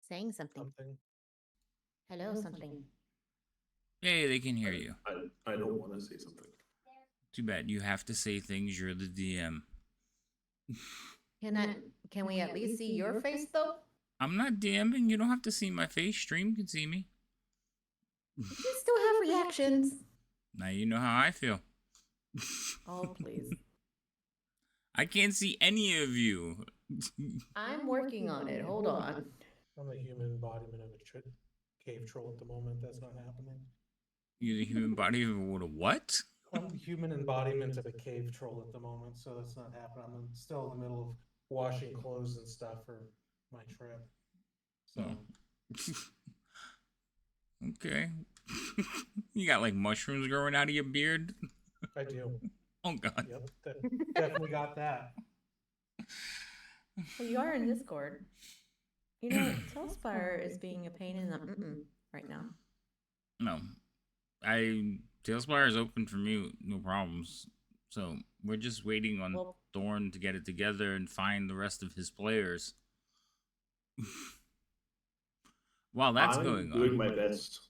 Saying something. Something. Hello, something. Hey, they can hear you. I don't want to say something. Too bad. You have to say things. You're the DM. Can we at least see your face though? I'm not DMing. You don't have to see my face. Stream can see me. You still have reactions. Now you know how I feel. Oh, please. I can't see any of you. I'm working on it. Hold on. I'm a human embodiment of a cave troll at the moment. That's not happening. You're the human body of a what? I'm the human embodiment of a cave troll at the moment, so that's not happening. I'm still in the middle of washing clothes and stuff for my trip. So. Okay. You got like mushrooms growing out of your beard? I do. Oh god. Yep, definitely got that. Well, you are in Discord. You know, Tailspire is being a pain in the right now. No. Tailspire is open for me, no problems. So we're just waiting on Thorn to get it together and find the rest of his players. While that's going on, doing my best.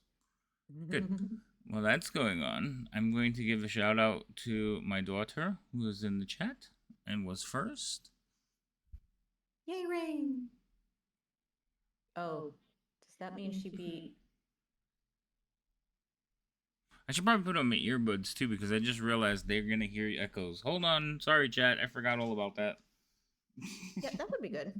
Good. While that's going on, I'm going to give a shout out to my daughter who is in the chat and was first. Yay, Rain! Oh, does that mean she beat? I should probably put on my earbuds too because I just realized they're gonna hear echoes. Hold on, sorry chat, I forgot all about that. Yeah, that would be good.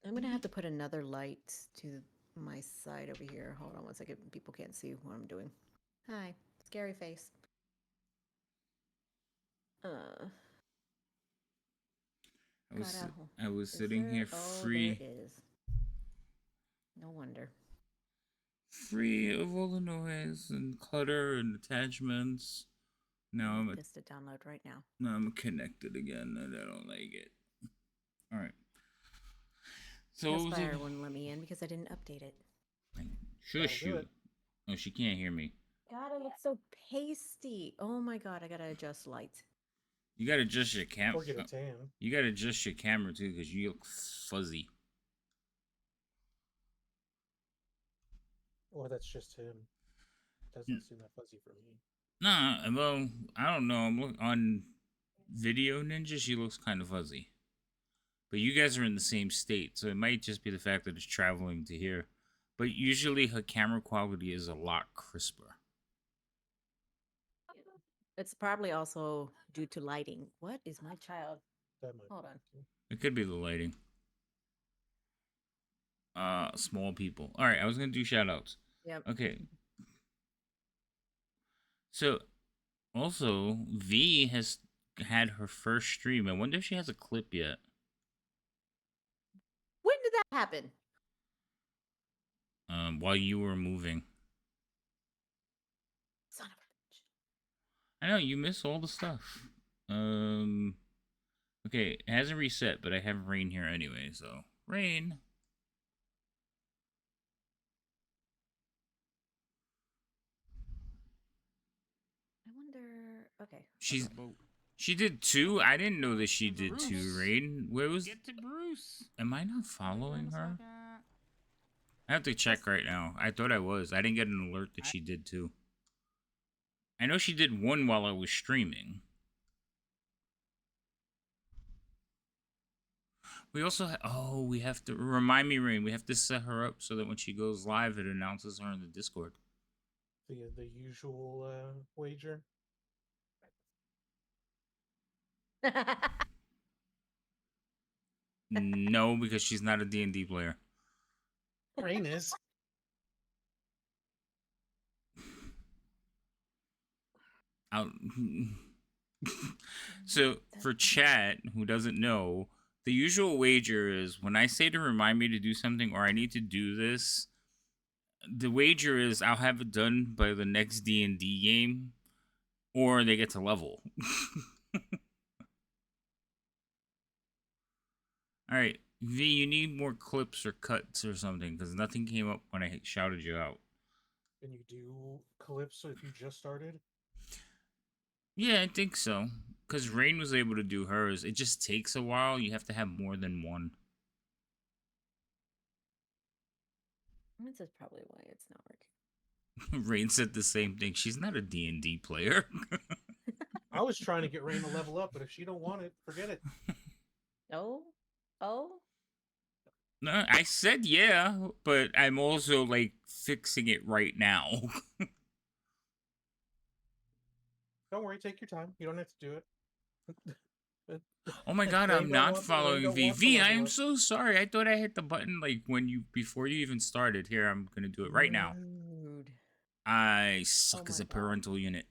I'm gonna have to put another light to my side over here. Hold on one second. People can't see what I'm doing. Hi, scary face. I was sitting here free. There is. No wonder. Free of all the noise and clutter and attachments. Now I'm this to download right now. Now I'm connected again and I don't like it. All right. So Fire wouldn't let me in because I didn't update it. Shush you. Oh, she can't hear me. God, it looks so pasty. Oh my god, I gotta adjust light. You gotta adjust your camera. Or get a tan. You gotta adjust your camera too because you look fuzzy. Or that's just him. Doesn't seem that fuzzy for me. Nah, well, I don't know. I'm on Video Ninja. She looks kind of fuzzy. But you guys are in the same state, so it might just be the fact that it's traveling to here. But usually her camera quality is a lot crisper. It's probably also due to lighting. What is my child? Hold on. It could be the lighting. Small people. All right, I was gonna do shout outs. Yep. Okay. So, also, V has had her first stream. I wonder if she has a clip yet. When did that happen? While you were moving. Son of a bitch. I know, you miss all the stuff. Okay, it hasn't reset, but I have Rain here anyway, so. Rain. I wonder. Okay. She did 2. I didn't know that she did 2. Rain. Where was? Get to Bruce. Am I not following her? I have to check right now. I thought I was. I didn't get an alert that she did 2. I know she did 1 while I was streaming. We also we have to remind me, Rain. We have to set her up so that when she goes live, it announces her in the Discord. The usual wager. No, because she's not a D&D player. Rain is. So for chat who doesn't know, the usual wager is when I say to remind me to do something or I need to do this, the wager is I'll have it done by the next D&D game or they get to level. All right, V, you need more clips or cuts or something because nothing came up when I shouted you out. Can you do Calypso if you just started? Yeah, I think so. Because Rain was able to do hers. It just takes a while. You have to have more than one. This is probably why it's not working. Rain said the same thing. She's not a D&D player. I was trying to get Rain to level up, but if she don't want it, forget it. Oh, oh. No, I said yeah, but I'm also like fixing it right now. Don't worry, take your time. You don't have to do it. Oh my god, Rain I'm don't not want Rain following don't want to VV. I level am up. so sorry. I thought I hit the button like before you even started. Here, I'm gonna do it right now. Rude. I suck Oh as my a God. parental unit.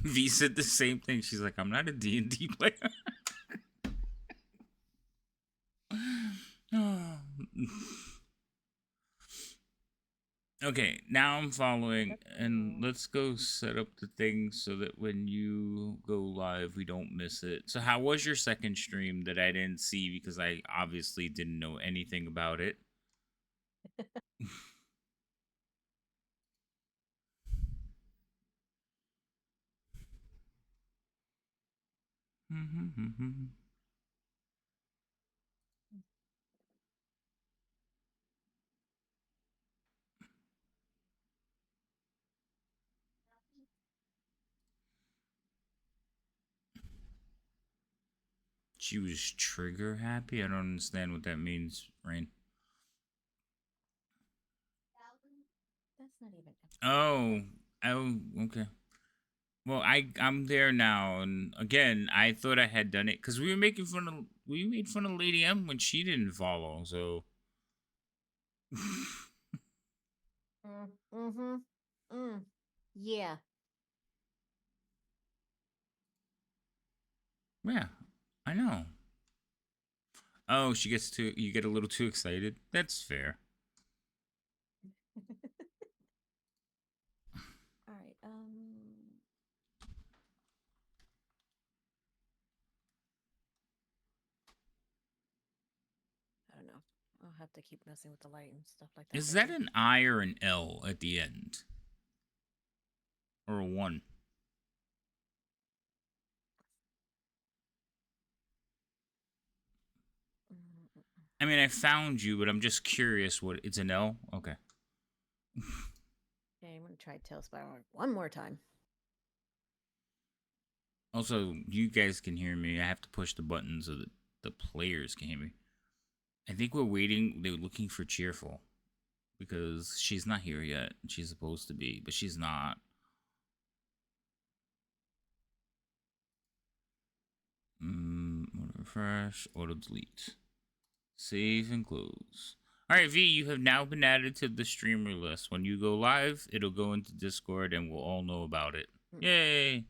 V said the same thing. She's like, I'm not a D&D player. Okay, now I'm following, and let's go set up the thing so that when you go live, we don't miss it. So, how was your second stream that I didn't see because I obviously didn't know anything about it? She was trigger happy? I don't understand what that means, Rain. That's not even. Oh, okay. Well, I'm there now, and again, I thought I had done it because we made fun of Lady M when she didn't follow. So, Mm-hmm. Mm. Yeah. yeah, I know. Oh, you get a little too excited. That's fair. All right. I don't know. I'll have to keep messing with the light and stuff like that. Is that later. an I or an L at the end, or a one? Mm, I mean, I found you, but I'm just curious. What it's an L? Okay. Okay, I'm gonna try Tail Spiral one more time. Also, you guys can hear me. I have to push the button so that the players can hear me. I think we're waiting. They're looking for Cheerful because she's not here yet. She's supposed to be, but she's not. Auto refresh, auto delete, save and close. All right, V, you have now been added to the streamer list. When you go live, it'll go into Discord and we'll all know about it. Yay!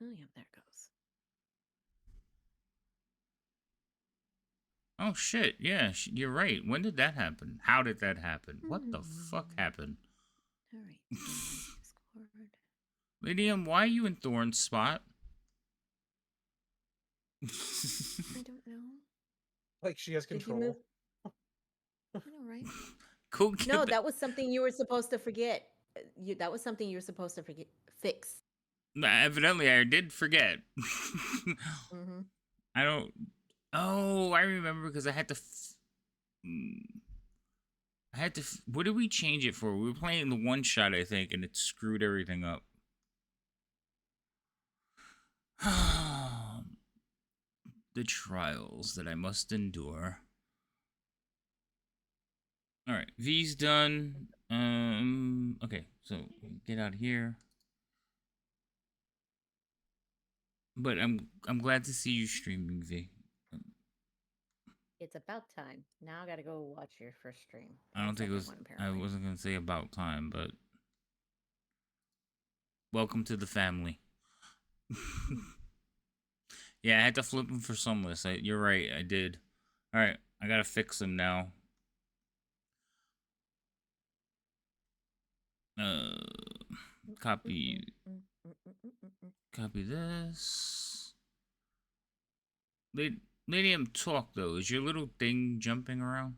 Oh yeah, there it goes. Oh shit! Yeah, you're right. When did that happen? How did that happen? What the fuck happened? All right. Discord. Lady M, why are you in Thorn's spot? I don't know. Like she has Did you move? control. I know, right? Go get No, ba- that was something you were supposed to forget. That was something you were supposed to forget. Fix. Evidently, I did forget. Mm-hmm. I don't. Oh, I remember because I had to. I had to. What did we change it for? We were playing the one shot, I think, and it screwed everything up. The trials that I must endure. All right, V's done. Okay, so get out of here. But I'm glad to see you streaming, V. It's about time. Now I gotta go watch your first stream. I don't think it Second was. one, I apparently. wasn't gonna say about time, but welcome to the family. Yeah, I had to flip him for Sunless. You're right, I did. All right, I gotta fix him now. Copy. Copy this. Ladium, talk though. Is your little thing jumping around?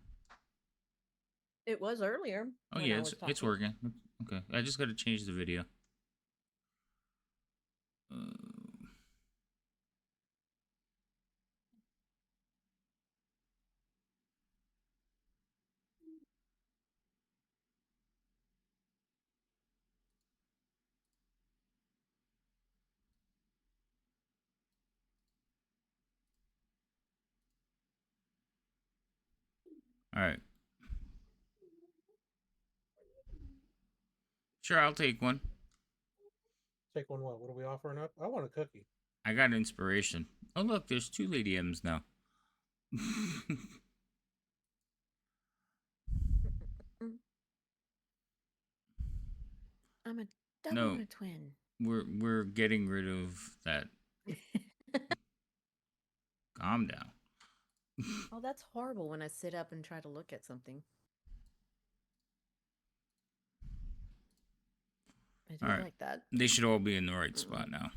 It was earlier Oh when yeah, I it's was talking. working. Okay, I just gotta change the video. All right. Sure, I'll take one. Take one what? What are we offering up? I want a cookie. I got inspiration. Oh look, there's 2 Lady M's now. I'm a double No, and a twin. we're getting rid of that. Calm down. Oh, that's horrible when I sit up and try to look at something. I do All right. like that. They should all be in the right spot now.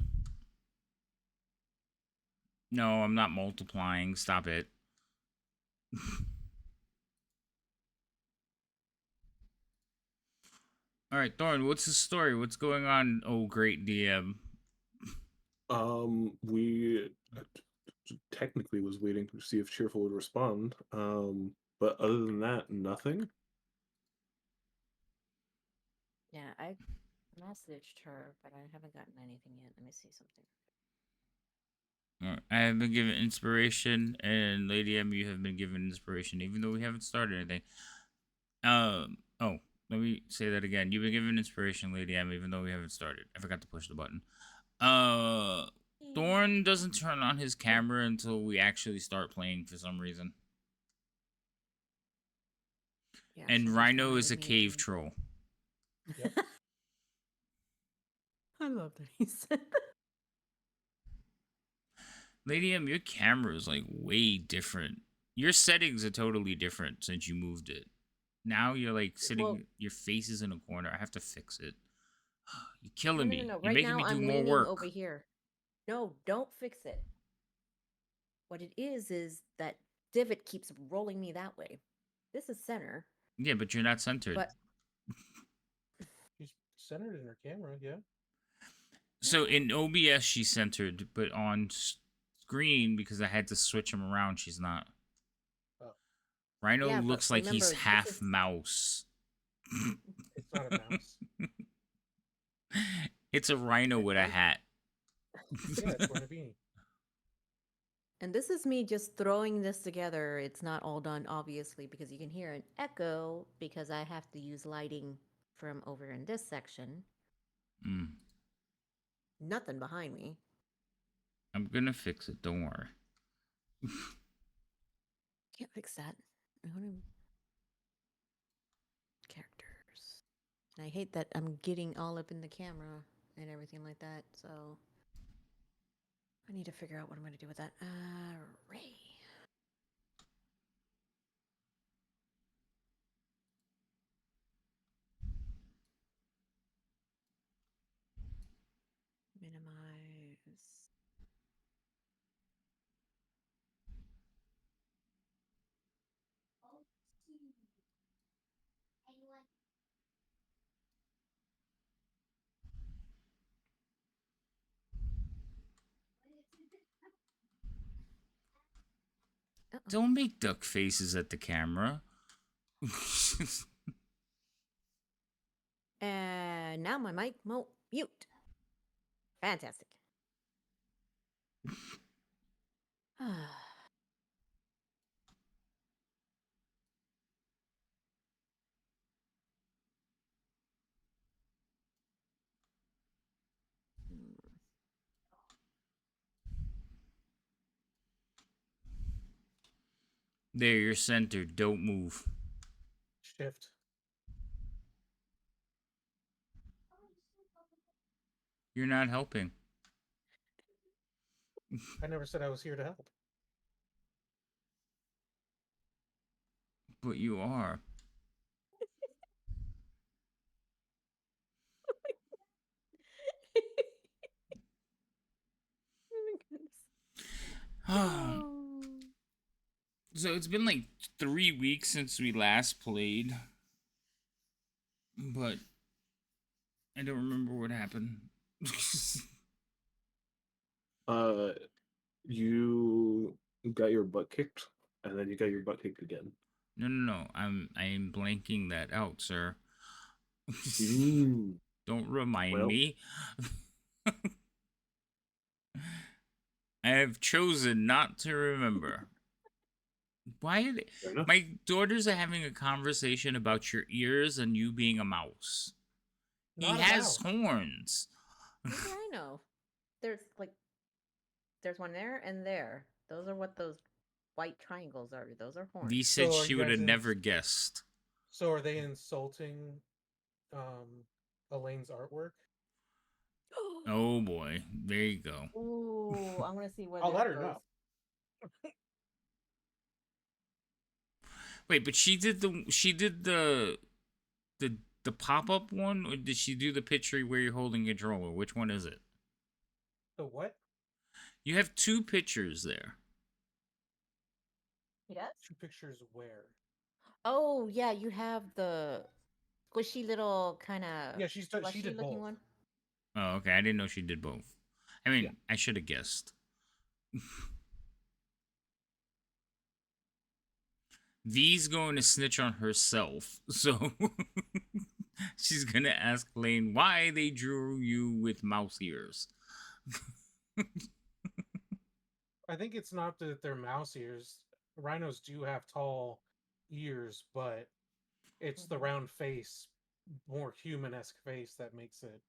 No, I'm not multiplying. Stop it. All right, Thorn, what's the story? What's going on? Oh, great DM. We technically was waiting to see if Cheerful would respond. But other than that, nothing. Yeah, I messaged her, but I haven't gotten anything yet. Let me see something. All right, I have been given inspiration, and Lady M, you have been given inspiration, even though we haven't started anything. Oh, let me say that again. You've been given inspiration, Lady M, even though we haven't started. I forgot to push the button. Thorn doesn't turn on his camera until we actually start playing for some reason. Yeah, And she Rhino just is a wanted me cave to- troll. Yep. I love that he said Lady M, your camera is like way different. Your settings are totally different since you moved it. Now you're like sitting, Well- your face is in a corner. I have to fix it. You're No, killing no, me. no. You're Right making now, me do I'm more leaning work. over here. No, don't fix it. What it is that divot keeps rolling me that way. This is center, Yeah, but you're not centered. but She's centered in her camera, yeah. So in OBS she's centered, but on screen, because I had to switch them around, she's not. Oh. Rhino Yeah, but looks like he's remember, this half is- mouse. It's not a mouse. It's a rhino with a What? hat. Yeah, it's wearing a beanie. and this is me just throwing this together. It's not all done, obviously, because you can hear an echo because I have to use lighting from over in this section. Mm. Nothing behind me. I'm gonna fix it. Don't worry. Can't fix that. I want to characters. And I hate that I'm getting all up in the camera and everything like that. So I need to figure out what I'm going to do with that. Ray. Minimize. Don't make duck faces at the camera. And now my mic mute. Fantastic. There, you're centered. Don't move. Shift. You're not helping. I never said I was here to help. But you are. Oh my goodness. Oh, So it's been like 3 weeks since we last played, but I don't remember what happened. You got your butt kicked, and then you got your butt kicked again. No. I'm blanking that out, sir. Ooh. Don't remind Well. me. I have chosen not to remember. Why are they... Fair enough. My daughters are having a conversation about your ears and you being a mouse. Not He a has mouse. horns. Yeah, I know. There's one there and there. Those are what those white triangles are. Those are horns. V said So are she you would have guys never guessed. So are they insulting Elaine's artwork? Oh boy, there you go. Ooh, I want to see where I'll this let her goes. know. Wait, but she did the pop up one, or did she do the picture where you're holding a controller? Which one is it? The what? You have two pictures there. Yes. 2 pictures where? Oh yeah, you have the squishy little kind of Yeah, she did looking both. one. Oh, okay. I didn't know she did both. I mean, Yeah. I should have guessed. V's going to snitch on herself, so she's gonna ask Lane why they drew you with mouse ears. I think it's not that they're mouse ears. Rhinos do have tall ears, but it's the Mhm. round face, more human-esque face that makes it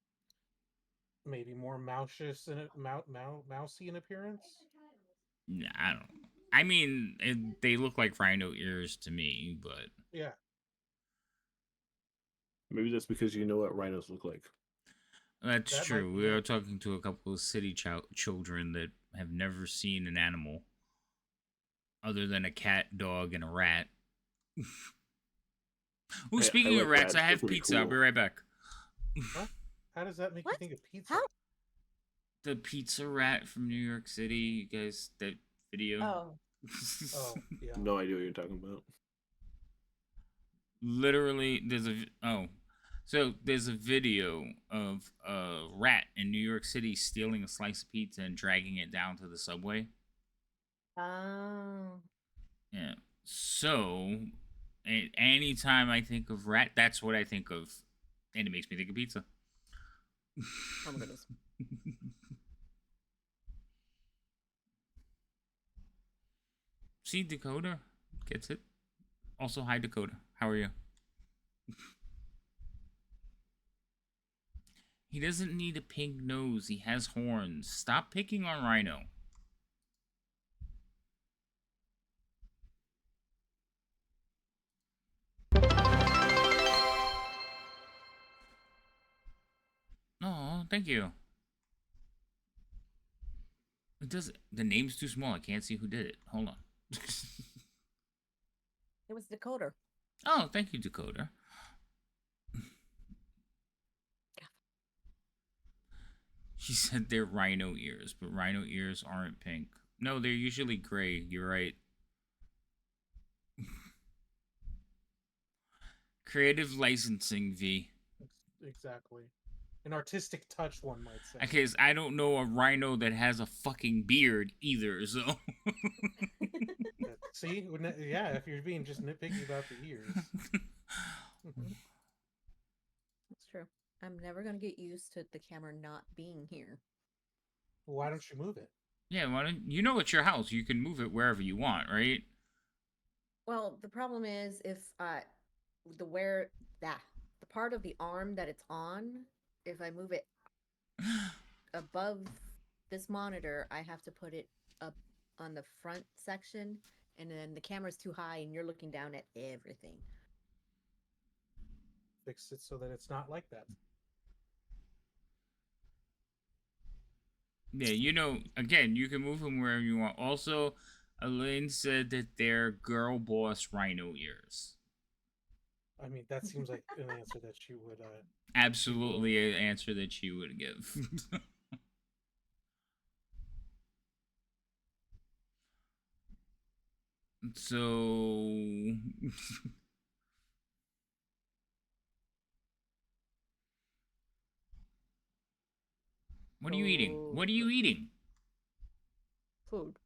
maybe more mouseish in it, mousy in appearance. Nah, I don't. I mean, they look like rhino ears to me, but Yeah, Maybe that's because you know what rhinos look like. that's that might true. be We are it. talking to a couple of city children that have never seen an animal other than a cat, dog, and a rat. Ooh, I speaking of like rats, rats. I They're have pretty pizza. I'll be cool. right back. Huh? How does that make you What? think of pizza? How? The pizza rat from New York City. You guys, that video. Oh, Oh, yeah. No idea what you're talking about. Literally, so there's a video of a rat in New York City stealing a slice of pizza and dragging it down to the subway. oh. Yeah. So, anytime I think of rat, that's what I think of, and it makes me think of pizza. Oh my goodness. See, Dakota gets it. Also, hi, Dakota. How are you? He doesn't need a pink nose. He has horns. Stop picking on Rhino. Oh, thank you. It does. The name's too small. I can't see who did it. Hold on. It was decoder. Oh, thank you, Dakota. She said they're rhino ears, but rhino ears aren't pink. No, they're usually gray. You're right. Creative licensing, V. Exactly. An artistic touch, one might say. Because I don't know a rhino that has a fucking beard either, so. See, yeah, if you're being just nitpicky about the ears. That's true. I'm never gonna get used to the camera not being here. Why don't you move it? Yeah, why don't you know it's your house? You can move it wherever you want, right? Well, the problem is if the where that the part of the arm that it's on, if I move it above this monitor, I have to put it up on the front section, and then the camera's too high, and you're looking down at everything. Fix it so that it's not like that. Yeah, you know, again, you can move them wherever you want. Also, Elaine said that they're girl boss rhino ears. I mean, that seems like an answer that she would. Absolutely, an answer that she would give. So what are you eating? What are you eating? Food.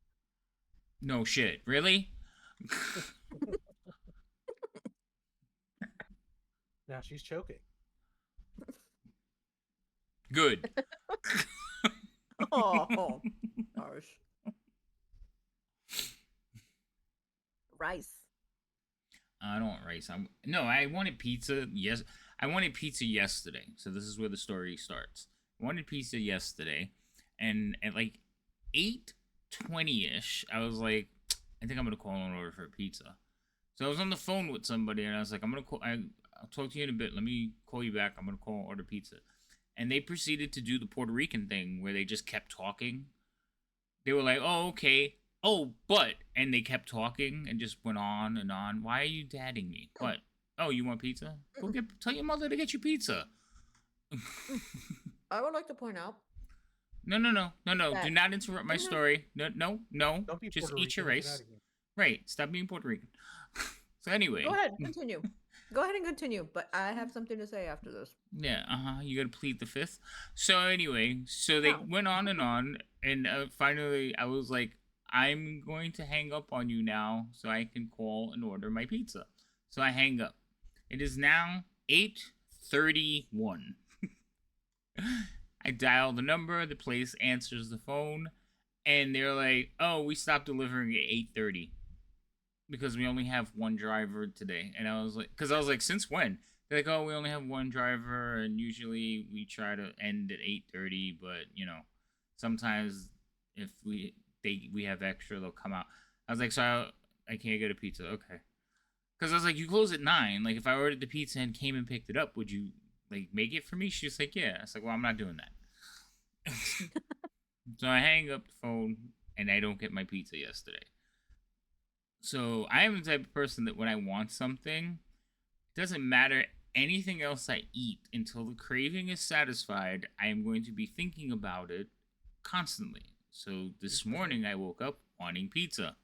No shit. Really? Now she's choking. Good. Oh, gosh. Rice. I don't want rice. I wanted pizza. Yes, I wanted pizza yesterday. So this is where the story starts. I wanted pizza yesterday, and at like 8:20 ish, I was like, I think I'm gonna call and order for a pizza. So I was on the phone with somebody, and I was like, I'm gonna call. I'll talk to you in a bit. Let me call you back. I'm gonna call and order pizza. And they proceeded to do the Puerto Rican thing where they just kept talking. They were like, "Oh, okay. Oh, but," and they kept talking and just went on and on. Why are you dadding me? What? Oh, you want pizza? Go tell your mother to get you pizza. I would like to point out No. Do that not interrupt my story. No. Don't be Just Puerto eat your Rican. Get out rice. of here. Right. Stop being Puerto Rican. So anyway. Go ahead, continue. Go ahead and continue, but I have something to say after this. Yeah, you gotta plead the fifth. So anyway, so they No. went on, and finally I was like, I'm going to hang up on you now so I can call and order my pizza. So I hang up. It is now 8:31. I dial the number, the place answers the phone, and they're like, "Oh, we stopped delivering at 8:30 because we only have one driver today." And I was like, because I was like, since when? They're like, "Oh, we only have one driver, and usually we try to end at 8:30, but sometimes if we have extra, they'll come out." I was like, "So I can't get a pizza, okay?" Because I was like, "You close at 9. Like, if I ordered the pizza and came and picked it up, would you like make it for me?" She's like, "Yeah." I was like, "Well, I'm not doing that." So I hang up the phone, and I don't get my pizza yesterday. So I am the type of person that when I want something, it doesn't matter anything else I eat until the craving is satisfied. I am going to be thinking about it constantly. So this morning I woke up wanting pizza.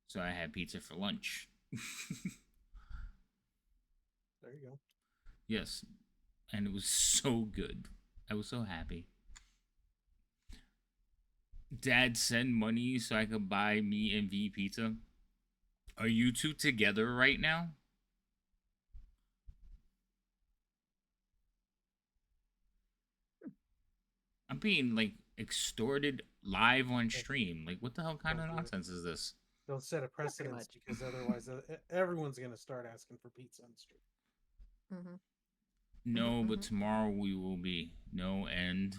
So I had pizza for lunch. There you go. Yes. And it was so good. I was so happy. Dad sent money so I could buy me and V pizza. Are you two together right now? I'm being like extorted live on stream. Like, what the hell kind of Don't do it. nonsense is this? Don't set a precedence much. because otherwise everyone's gonna start asking for pizza on the street. Mm-hmm. No, but tomorrow we will be. No end.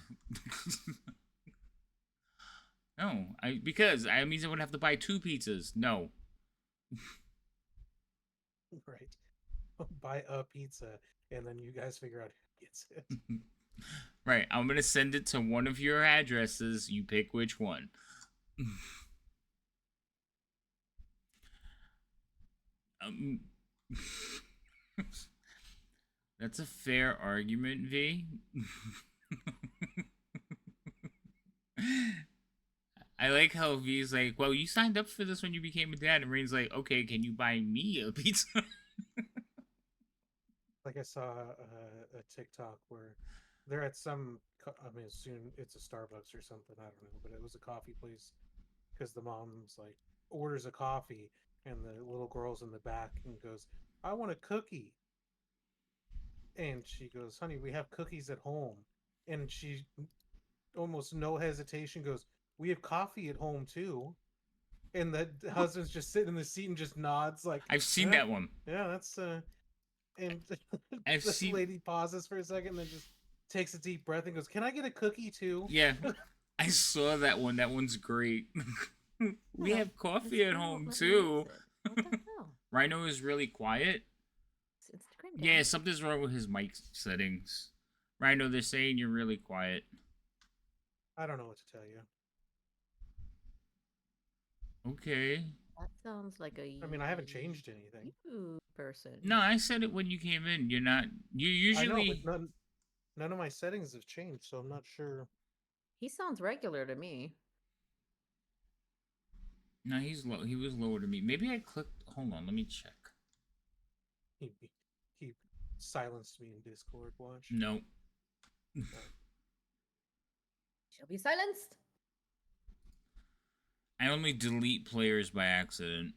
No, because I means I would have to buy 2 pizzas. No. Right. Buy a pizza and then you guys figure out who gets it. Right, I'm gonna send it to one of your addresses. You pick which one. um, that's a fair argument, V. I like how V's like, well, you signed up for this when you became a dad, and Rain's like, okay, can you buy me a pizza? Like I saw a TikTok where they're at some, I mean, soon it's a Starbucks or something, I don't know, but it was a coffee place because the mom's like orders a coffee and the little girl's in the back and goes, I want a cookie. And she goes, honey, we have cookies at home. And she almost no hesitation goes, we have coffee at home too. And the husband's just sitting in the seat and just nods like, I've seen that one. Yeah, that's and I've this seen. lady pauses for a second and then just takes a deep breath and goes, can I get a cookie too? Yeah, I saw that one. That one's great. We have coffee at home too. What the hell? Rhino is really quiet. It's Instagram. Yeah, something's wrong with his mic settings. Rhino, they're saying you're really quiet. I don't know what to tell you. Okay. That sounds like a. I mean, I haven't changed anything. You person. No, I said it when you came in. You're not. You usually. I know, but none of my settings have changed, so I'm not sure. He sounds regular to me. No, he's low. He was lower to me. Maybe I clicked. Hold on, let me check. He silenced me in Discord. Watch. No. She'll be silenced. I only delete players by accident.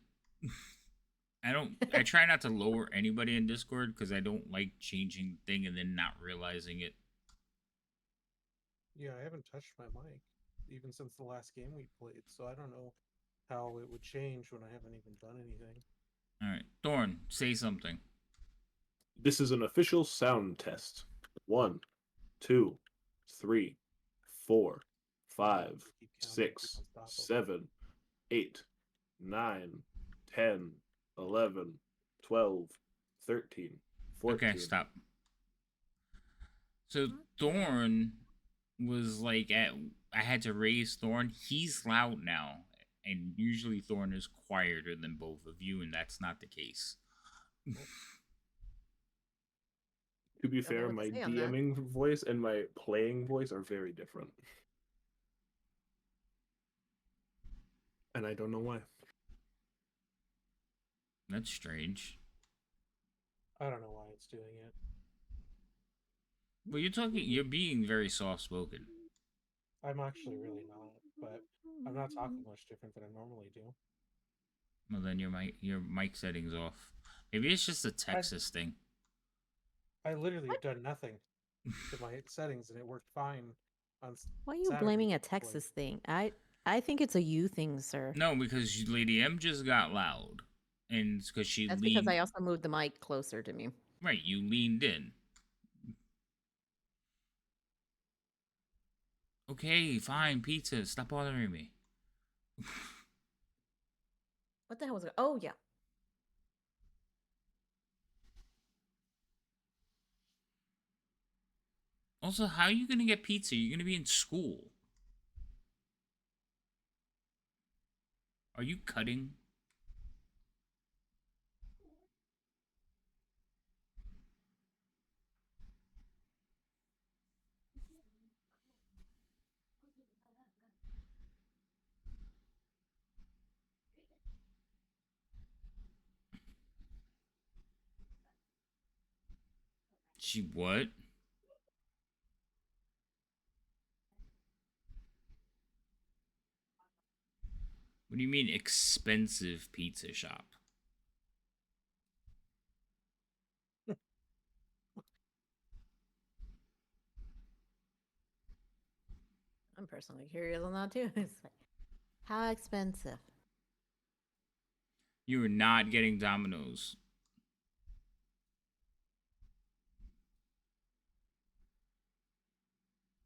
I try not to lower anybody in Discord because I don't like changing the thing and then not realizing it. Yeah, I haven't touched my mic even since the last game we played, so I don't know how it would change when I haven't even done anything. Alright. Thorn, say something. This is an official sound test. 1, 2, 3, 4, 5, 6, 7, 8, 9, 10, 11, 12, 13, 14. Okay, stop. So Thorn was like I had to raise Thorn. He's loud now. And usually Thorn is quieter than both of you, and that's not the case. To be Don't know fair, what to my say on that. DMing voice and my playing voice are very different. And I don't know why. That's strange. I don't know why it's doing it. Well, you're being very soft spoken. I'm actually really not, but I'm not talking much different than I normally do. Well, then your mic settings off. Maybe it's just a Texas thing. I literally have done nothing to my settings and it worked fine on Why are you Saturday, blaming a like- Texas thing? I think it's a you thing, sir. No, because Lady M just got loud, and it's because she That's leaned. because I also moved the mic closer to me. Right, you leaned in. Okay, fine, pizza. Stop bothering me. What the hell was it? Oh yeah. Also, how are you gonna get pizza? You're gonna be in school. Are you cutting? She what? What do you mean expensive pizza shop? I'm personally curious on that too. It's like, how expensive? You are not getting Domino's.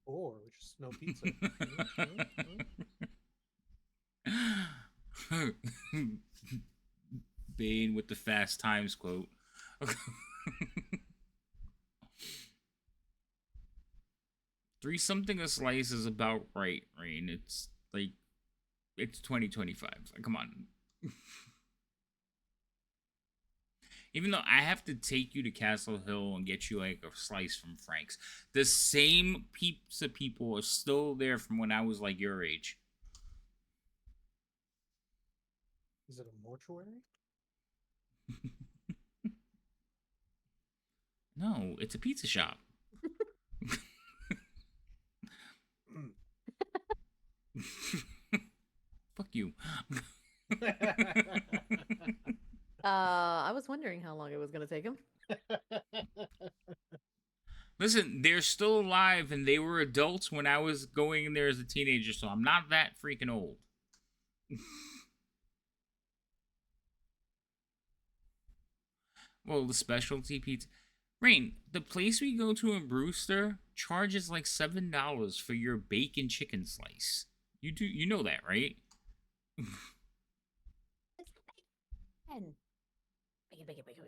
Or just no pizza. Bane with the Fast Times quote. Three something a slice is about right, Rain. It's like it's 2025. Come on. Even though I have to take you to Castle Hill and get you like a slice from Frank's, the same pizza people are still there from when I was like your age. Is it a mortuary? No, it's a pizza shop. Fuck you. I was wondering how long it was gonna take him. Listen, they're still alive and they were adults when I was going in there as a teenager, so I'm not that freaking old. Well, the specialty pizza. Rain, the place we go to in Brewster charges like $7 for your bacon chicken slice. You know that, right? Bacon. Bacon.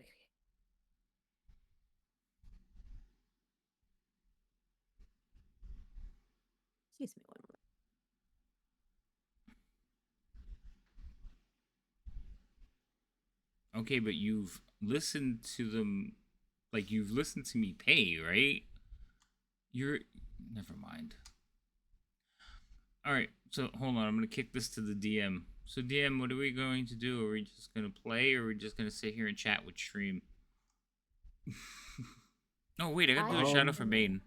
Excuse me one moment. Okay, but you've listened to them, like you've listened to me pay, right? Never mind. All right, so hold on. I'm gonna kick this to the DM So DM, what are we going to do? Are we just gonna play, or are we just gonna sit here and chat with stream? Oh wait, I gotta do a shout out for Bane.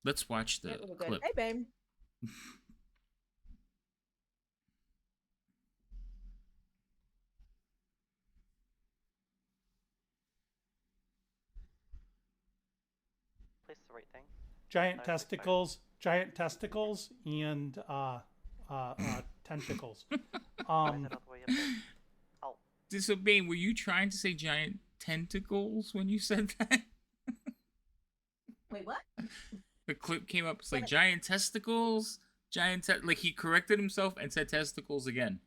Let's watch the clip. Hey, babe. Place the right thing. Giant testicles, and tentacles. Why is it all the way up there? Oh, So Bane, were you trying to say giant tentacles when you said that? Wait, what? The clip came up. It's like giant testicles, like he corrected himself and said testicles again.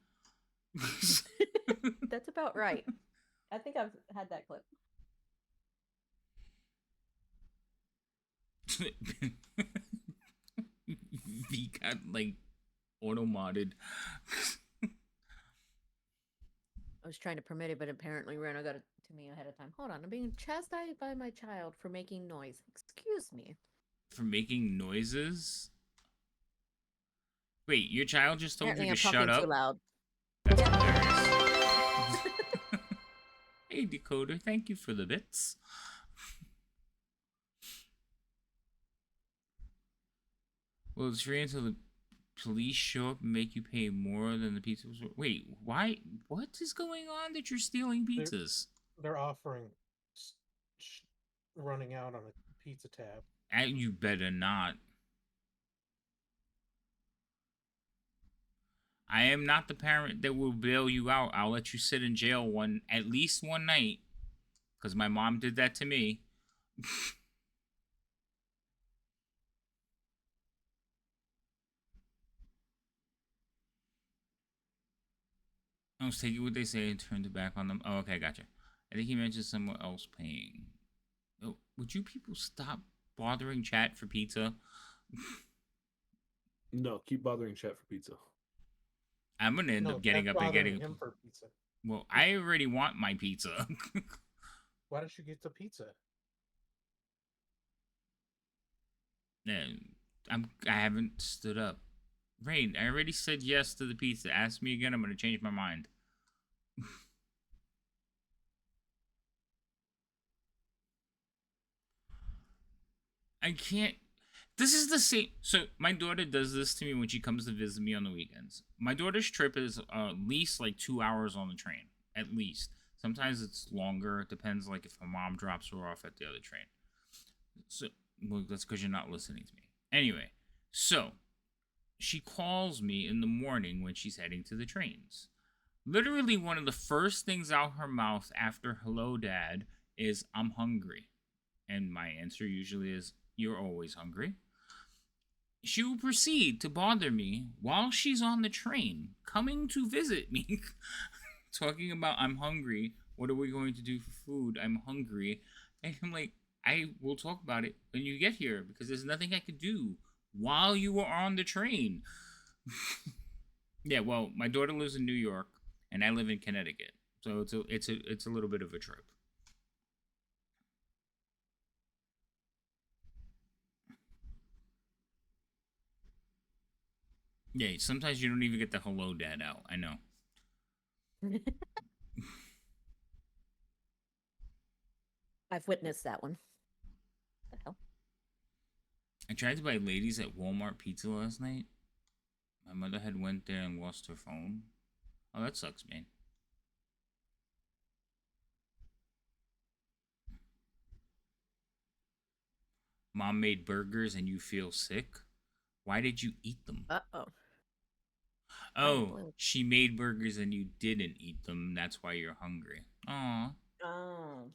That's about right. I think I've had that clip. V got like auto modded. I was trying to permit it, but apparently Rena got it to me ahead of time. Hold on, I'm being chastised by my child for making noise. Excuse me. For making noises? Wait, your child just told Apparently you I'm to talking shut up? too loud. That's hilarious. Hey, Decoder, thank you for the bits. Well, it's free until the police show up and make you pay more than the pizza was. Wait, why? What is going on that you're stealing pizzas? They're offering running out on a pizza tab. And you better not. I am not the parent that will bail you out. I'll let you sit in jail at least one night. Because my mom did that to me. I was taking what they say and turned it back on them. Oh, okay, gotcha. I think he mentioned someone else paying. Oh, would you people stop bothering chat for pizza? No, keep bothering chat for pizza. I'm gonna end up getting that's up and bothering getting him for pizza. Well, I already want my pizza. Why don't you get the pizza? Yeah, I haven't stood up. Rain, I already said yes to the pizza. Ask me again, I'm gonna change my mind. I can't. This is the same. So my daughter does this to me when she comes to visit me on the weekends. My daughter's trip is at least like 2 hours on the train. At least. Sometimes it's longer. It depends, like if her mom drops her off at the other train. So, well, that's because you're not listening to me. Anyway, so she calls me in the morning when she's heading to the trains. Literally, one of the first things out her mouth after "Hello, Dad" is "I'm hungry," and my answer usually is "You're always hungry." She will proceed to bother me while she's on the train, coming to visit me, talking about "I'm hungry. What are we going to do for food? I'm hungry," and I'm like, I will talk about it when you get here because there's nothing I could do while you were on the train. Yeah, well, my daughter lives in New York and I live in Connecticut, so it's a little bit of a trip. Yeah, sometimes you don't even get the "Hello, Dad" out. I know. I've witnessed that one. What the hell? I tried to buy ladies at Walmart pizza last night. My mother had went there and lost her phone. Oh, that sucks, man. Mom made burgers and you feel sick? Why did you eat them? Uh-oh. Oh, she made burgers and you didn't eat them. That's why you're hungry. Aw. Oh.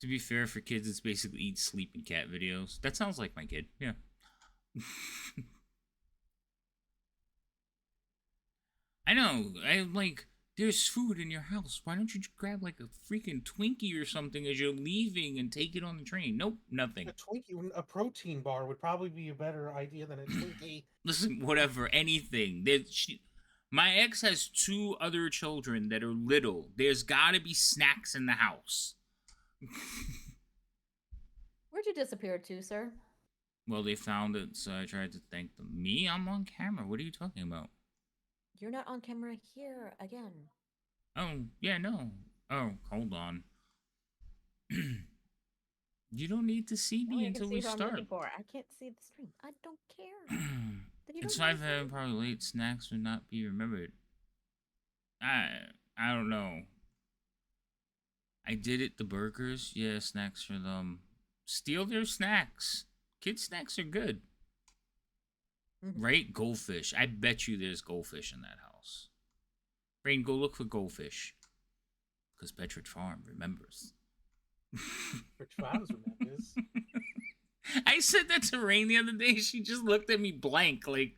To be fair, for kids, it's basically eat, sleep, and cat videos. That sounds like my kid. Yeah. I know. I'm like, there's food in your house. Why don't you grab like a freaking Twinkie or something as you're leaving and take it on the train? Nope, nothing. A Twinkie, a protein bar would probably be a better idea than a Twinkie. Listen, whatever, anything. My ex has 2 other children that are little. There's gotta be snacks in the house. Where'd you disappear to, sir? Well, they found it, so I tried to thank them. Me? I'm on camera. What are you talking about? You're not on camera here again. Oh, yeah, no. Oh, hold on. You don't need to see Now me I can until see we who I'm start. looking for. I can't see the stream. I don't care. Then you It's don't 5 like a.m. me? Probably late. Snacks would not be remembered. I don't know. I did it. The burgers, yeah, snacks for them. Steal their snacks. Kids' snacks are good, right? Goldfish. I bet you there's goldfish in that house. Rain, go look for goldfish. Because Petridge Farm remembers. Rich Farms remembers. I said that to Rain the other day. She just looked at me blank, like,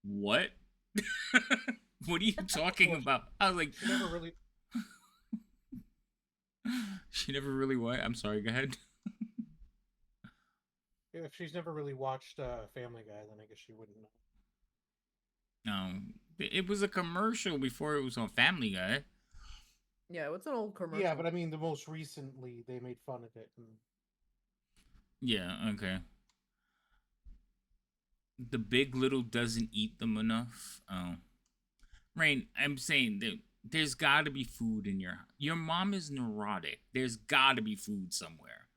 what? What are you talking about? I was like, She never really. she never really what? I'm sorry, go ahead. If she's never really watched Family Guy, then I guess she wouldn't know. No, it was a commercial before it was on Family Guy. Yeah, what's an old commercial? Yeah, but I mean, the most recently they made fun of it. And... Yeah, okay. The Big Little doesn't eat them enough. Oh, Rain, I'm saying that there's got to be food in your mom is neurotic. There's got to be food somewhere.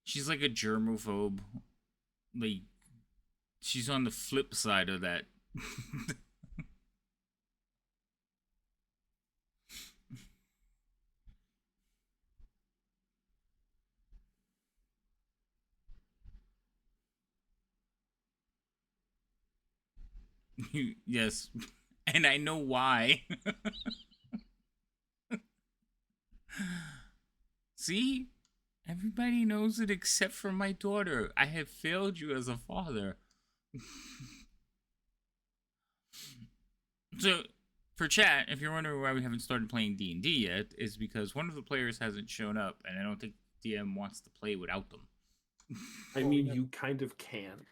She's like a germaphobe. Like, she's on the flip side of that. Yes, and I know why. See? Everybody knows it except for my daughter. I have failed you as a father. So, for chat, if you're wondering why we haven't started playing D&D yet, is because one of the players hasn't shown up, and I don't think DM wants to play without them. I mean, you kind of can.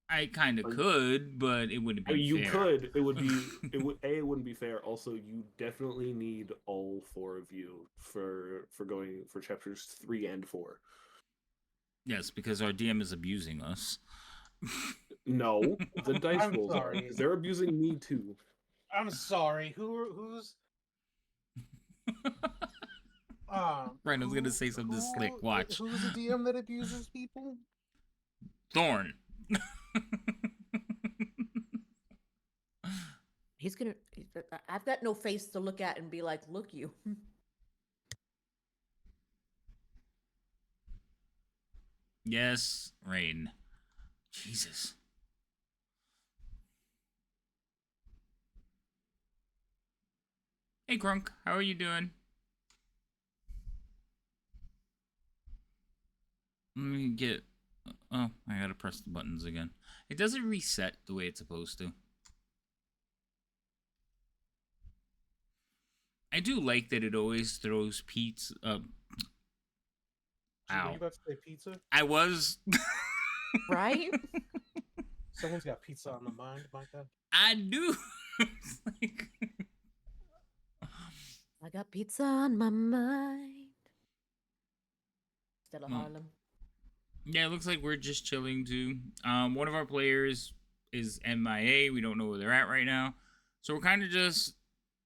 I kind of could, but it wouldn't be You fair. could. It would be. It wouldn't be fair. Also, you definitely need all 4 of you for going for chapters 3 and 4. Yes, because our DM is abusing us. No, the dice I'm rolls are. sorry. They're abusing me too. I'm sorry. Who's? Right, I was gonna say something slick. Watch. Who's the DM that abuses people? Thorn. He's gonna. I've got no face to look at and be like, "Look, you." Yes, Rain. Jesus. Hey, Grunk. How are you doing? Let me get... Oh, I gotta press the buttons again. It doesn't reset the way it's supposed to. I do like that it always throws pizza... Were Ow. you about to say pizza? I was... Right? Someone's got pizza on the mind, Micah. I do. It's like... I got pizza on my mind. Stella Harlem. Yeah, it looks like we're just chilling too. One of our players is MIA. We don't know where they're at right now. So we're kind of just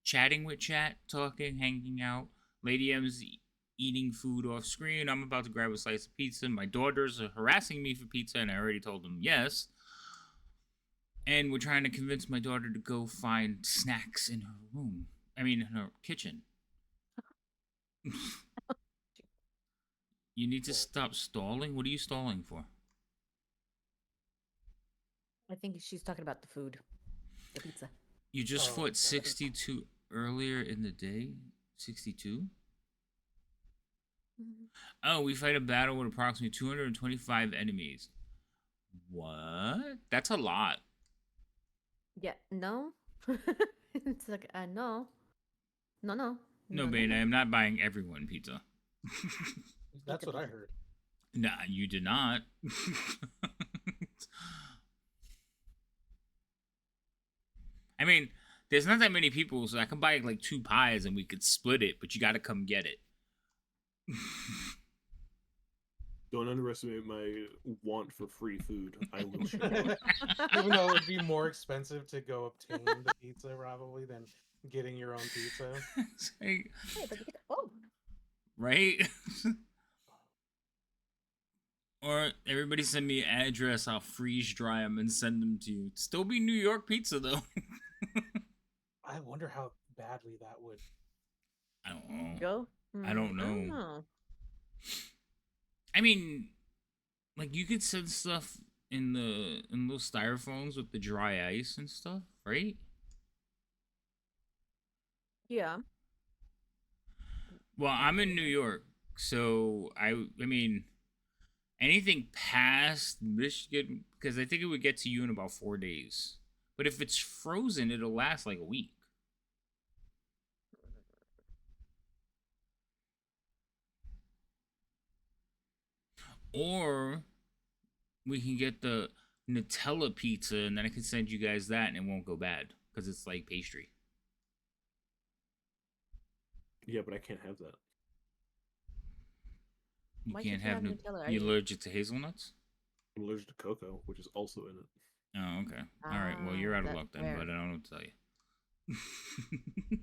chatting with chat, talking, hanging out. Lady M's eating food off screen. I'm about to grab a slice of pizza. My daughters are harassing me for pizza, and I already told them yes. And we're trying to convince my daughter to go find snacks in her room. I mean, in her kitchen. You need to stop stalling? What are you stalling for? I think she's talking about the food, the pizza. You just Oh, fought okay. 62 earlier in the day? 62? Oh, we fight a battle with approximately 225 enemies. What? That's a lot. Yeah. No. It's like no. No. No, Bane, I am not buying everyone pizza. That's what I heard. Nah, you did not. I mean, there's not that many people, so I can buy like 2 pies and we could split it, but you gotta come get it. Don't underestimate my want for free food. I will show up. Even though it would be more expensive to go obtain the pizza probably than getting your own pizza. It's like, Hey, but you get right? Or everybody send me an address, I'll freeze dry them and send them to you. Still be New York pizza though. I wonder how badly that would. I don't know. Go? I don't know. I mean, like you could send stuff in those styrofoams with the dry ice and stuff, right? Yeah. Well, I'm in New York, so I mean anything past Michigan, because I think it would get to you in about 4 days. But if it's frozen, it'll last like a week. Or we can get the Nutella pizza, and then I can send you guys that, and it won't go bad because it's like pastry. Yeah, but I can't have that. You Why can't can't you have have Nutella? Are You you- allergic to hazelnuts? I'm allergic to cocoa, which is also in it. Oh, okay. All right. Well, you're out of luck then, where? but I don't know what to tell you.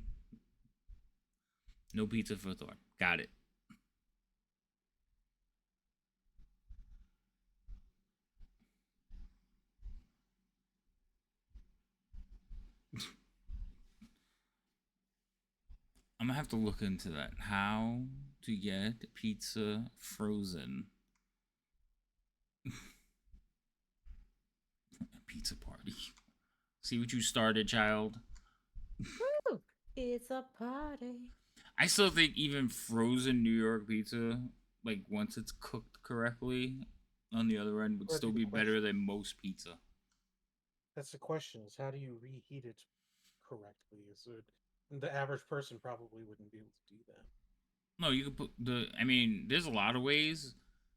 No pizza for Thor. Got it. I'm gonna have to look into that. How to get pizza frozen? A pizza party. See what you started, child. Woo! It's a party. I still think even frozen New York pizza, like once it's cooked correctly on the other end, would That'd still be be the better question. than most pizza. That's the question: is how do you reheat it correctly? Is it the average person probably wouldn't be able to do that. No, you could put I mean, there's a lot of ways.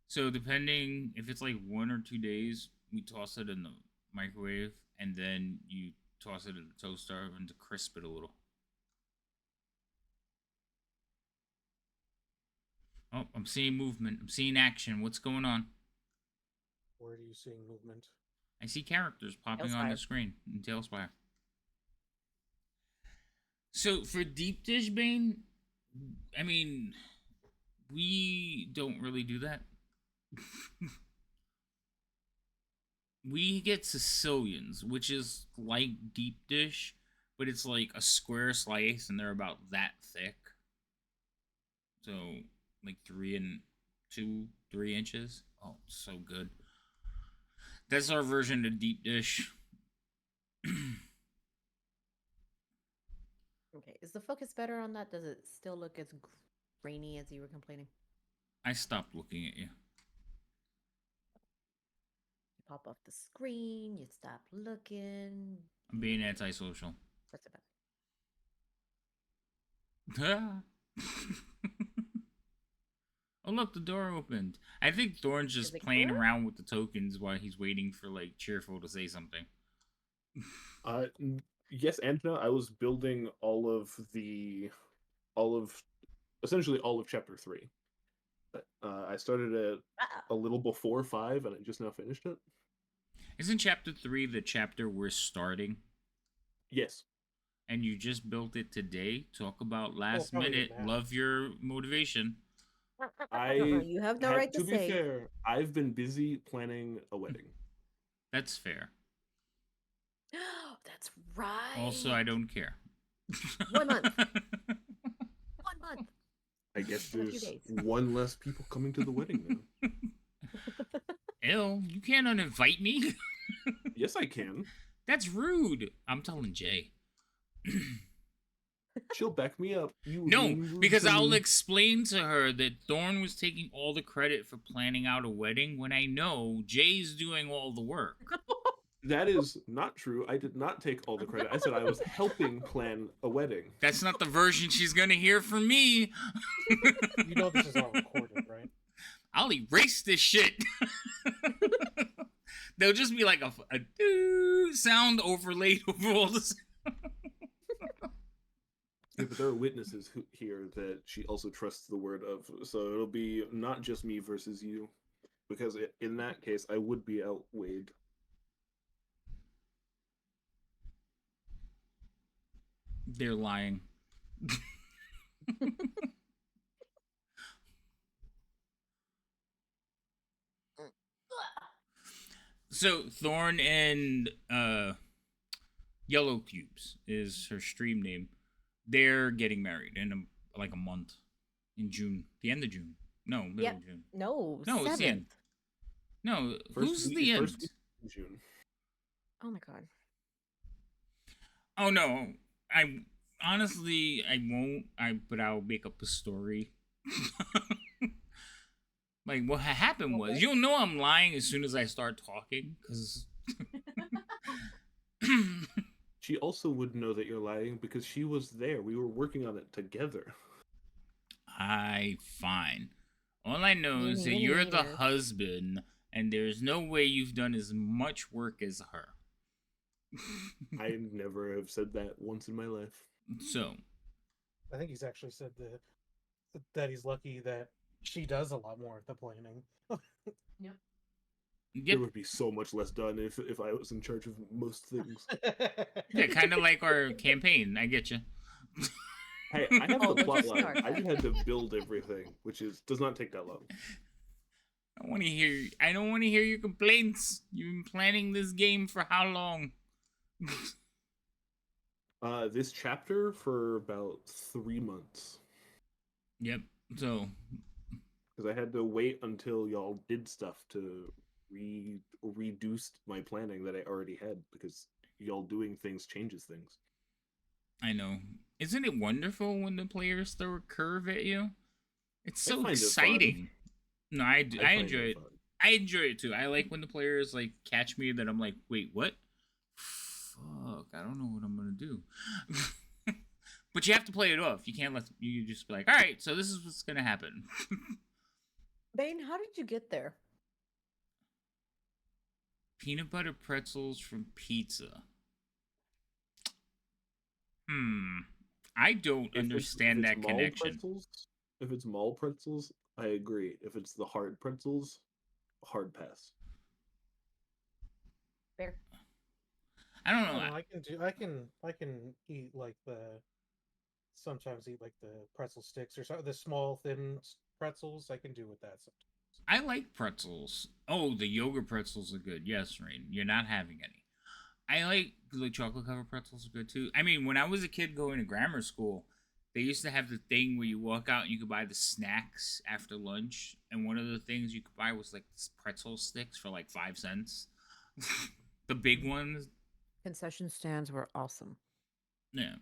So depending if it's like 1 or 2 days, we toss it in the microwave and then you toss it in the toaster and to crisp it a little. Oh, I'm seeing movement. I'm seeing action. What's going on? Where are you seeing movement? I see characters popping on the Tailspire. screen in Tailspire. So for deep dish Bane, I mean, we don't really do that. We get Sicilians, which is like deep dish, but it's like a square slice and they're about that thick. So like 3 inches. Oh, so good. That's our version of deep dish. Okay, is the focus better on that? Does it still look as grainy as you were complaining? I stopped looking at you. You pop off the screen, you stop looking. I'm being antisocial. Press it back. Oh look, the door opened. I think Thorn's just Is it playing clear? around with the tokens while he's waiting for like Cheerful to say something. Yes and no. I was building essentially all of chapter 3. I started at a little before 5, and I just now finished it. Isn't chapter 3 the chapter we're starting? Yes. And you just built it today? Talk about last probably minute. now. Love your motivation. You have no right to to be say. fair, I've been busy planning a wedding. That's fair. That's right. Also, I don't care. 1 month. 1 month. I guess In a few there's days. one less people coming to the wedding now. Ew, you can't uninvite me. Yes, I can. That's rude. I'm telling Jay. She'll back me up. You No, being rude because to I'll me. explain to her that Thorn was taking all the credit for planning out a wedding when I know Jay's doing all the work. That is not true. I did not take all the credit. I said I was helping plan a wedding. That's not the version she's gonna hear from me. You know this is all recorded, right? I'll erase this shit. There'll just be like a doo sound overlaid over all this. If but there are witnesses here that she also trusts the word of. So it'll be not just me versus you, because in that case, I would be outweighed. They're lying. So Thorn and Yellow Cubes is her stream name. They're getting married in like a month, in June, the end of June. No, middle Yep. of June. No, No, it's the end. 7th. No, First who's week, the first end? week in June. Oh my god. Oh no, I honestly I won't. But I'll make up a story. Like what happened was, you'll know I'm lying as soon as I start talking, because She also would know that you're lying because she was there. We were working on it together. fine. All I know is that you're the husband, and there's no way you've done as much work as her. I never have said that once in my life. So, I think he's actually said that he's lucky that she does a lot more of the planning. Yep. There yep, would be so much less done if I was in charge of most things. yeah, kind of like our campaign. I get you. Hey, I have Oh, the let's plot just line. start I that. just had to build everything, which does not take that long. I want to hear. I don't want to hear your complaints. You've been planning this game for how long? This chapter for about 3 months. Yep. So, Because I had to wait until y'all did stuff to reduce my planning that I already had, because y'all doing things changes things. I know. Isn't it wonderful when the players throw a curve at you? It's I so find it fun. exciting. No, I find enjoy it. fun. I enjoy it too. I like when the players like catch me that I'm like, wait, what? Fuck, I don't know what I'm gonna do. But you have to play it off. You can't let you just be like, all right, so this is what's gonna happen. Bane, how did you get there? Peanut butter pretzels from pizza. I don't understand that mall connection. Pretzels, if it's mall pretzels, I agree. If it's the hard pretzels, hard pass. Fair. I don't I know. don't know, I can eat like sometimes eat like the pretzel sticks or the small thin pretzels. I can do with that sometimes. I like pretzels. Oh, the yogurt pretzels are good. Yes, Rain. You're not having any. I like the chocolate covered pretzels are good too. I mean, when I was a kid going to grammar school, they used to have the thing where you walk out and you could buy the snacks after lunch, and one of the things you could buy was like pretzel sticks for like 5 cents. The big ones. Concession stands were awesome. Yeah.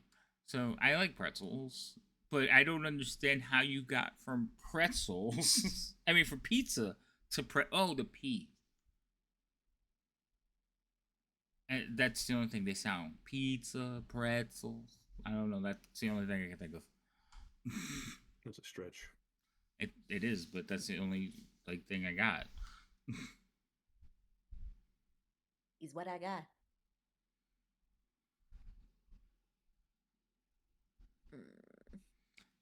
So I like pretzels, but I don't understand how you got from pretzels. I mean, from pizza to the P. And that's the only thing they sound. Pizza, pretzels. I don't know. That's the only thing I can think of. That's a stretch. It is, but that's the only like thing I got. Is what I got.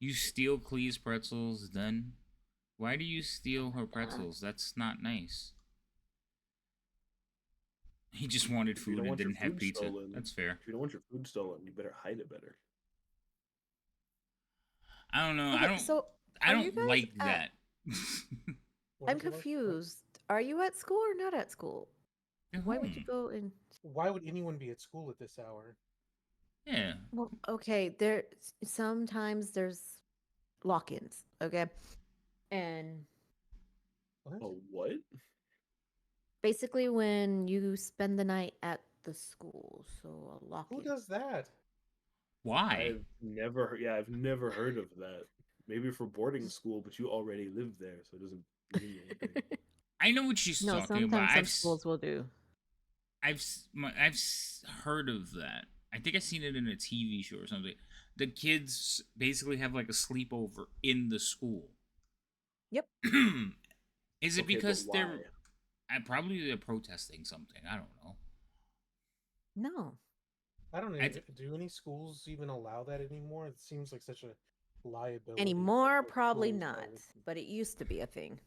You steal Clee's pretzels, then? Why do you steal her pretzels? That's not nice. He just wanted food and didn't have pizza. Stolen, That's fair. If you don't want your food stolen, you better hide it better. I don't know. Okay, so I are you don't guys like at- that. What I'm is it like? confused. Are you at school or not at school? You're Why would you home. go in? Why would anyone be at school at this hour? Yeah. Well, okay, there sometimes there's lock-ins, okay? And What? Oh, what? basically when you spend the night at the school, so a Who lock-in. does that? Why? I've never heard of that. Maybe for boarding school, but you already live there, so it doesn't mean anything. I know what she's No, talking about. sometimes some schools will do. I've heard of that. I think I've seen it in a TV show or something. The kids basically have like a sleepover in the school. Yep. Is it Okay, but because why? probably they're protesting something? I don't know. No. I don't know. I Do any schools even allow that anymore? It seems like such a liability. Anymore, for probably schools not. But it used to be a thing.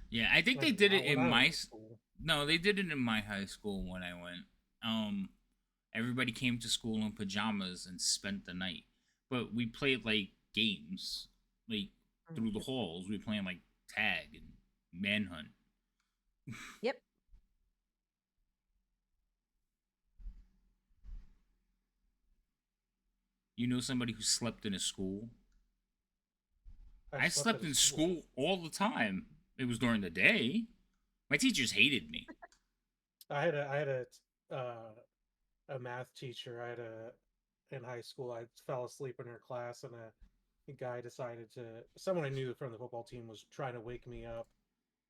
Yeah, I think I they mean, did it not when in I my went to school. no, they did it in my high school when I went. Everybody came to school in pajamas and spent the night. But we played like games, like through the halls. We playing like tag and manhunt. Yep. You know somebody who slept in a school? I Slept at slept a in school. school all the time. It was during the day. My teachers hated me. A math teacher. In high school. I fell asleep in her class, and a guy decided to. Someone I knew from the football team was trying to wake me up,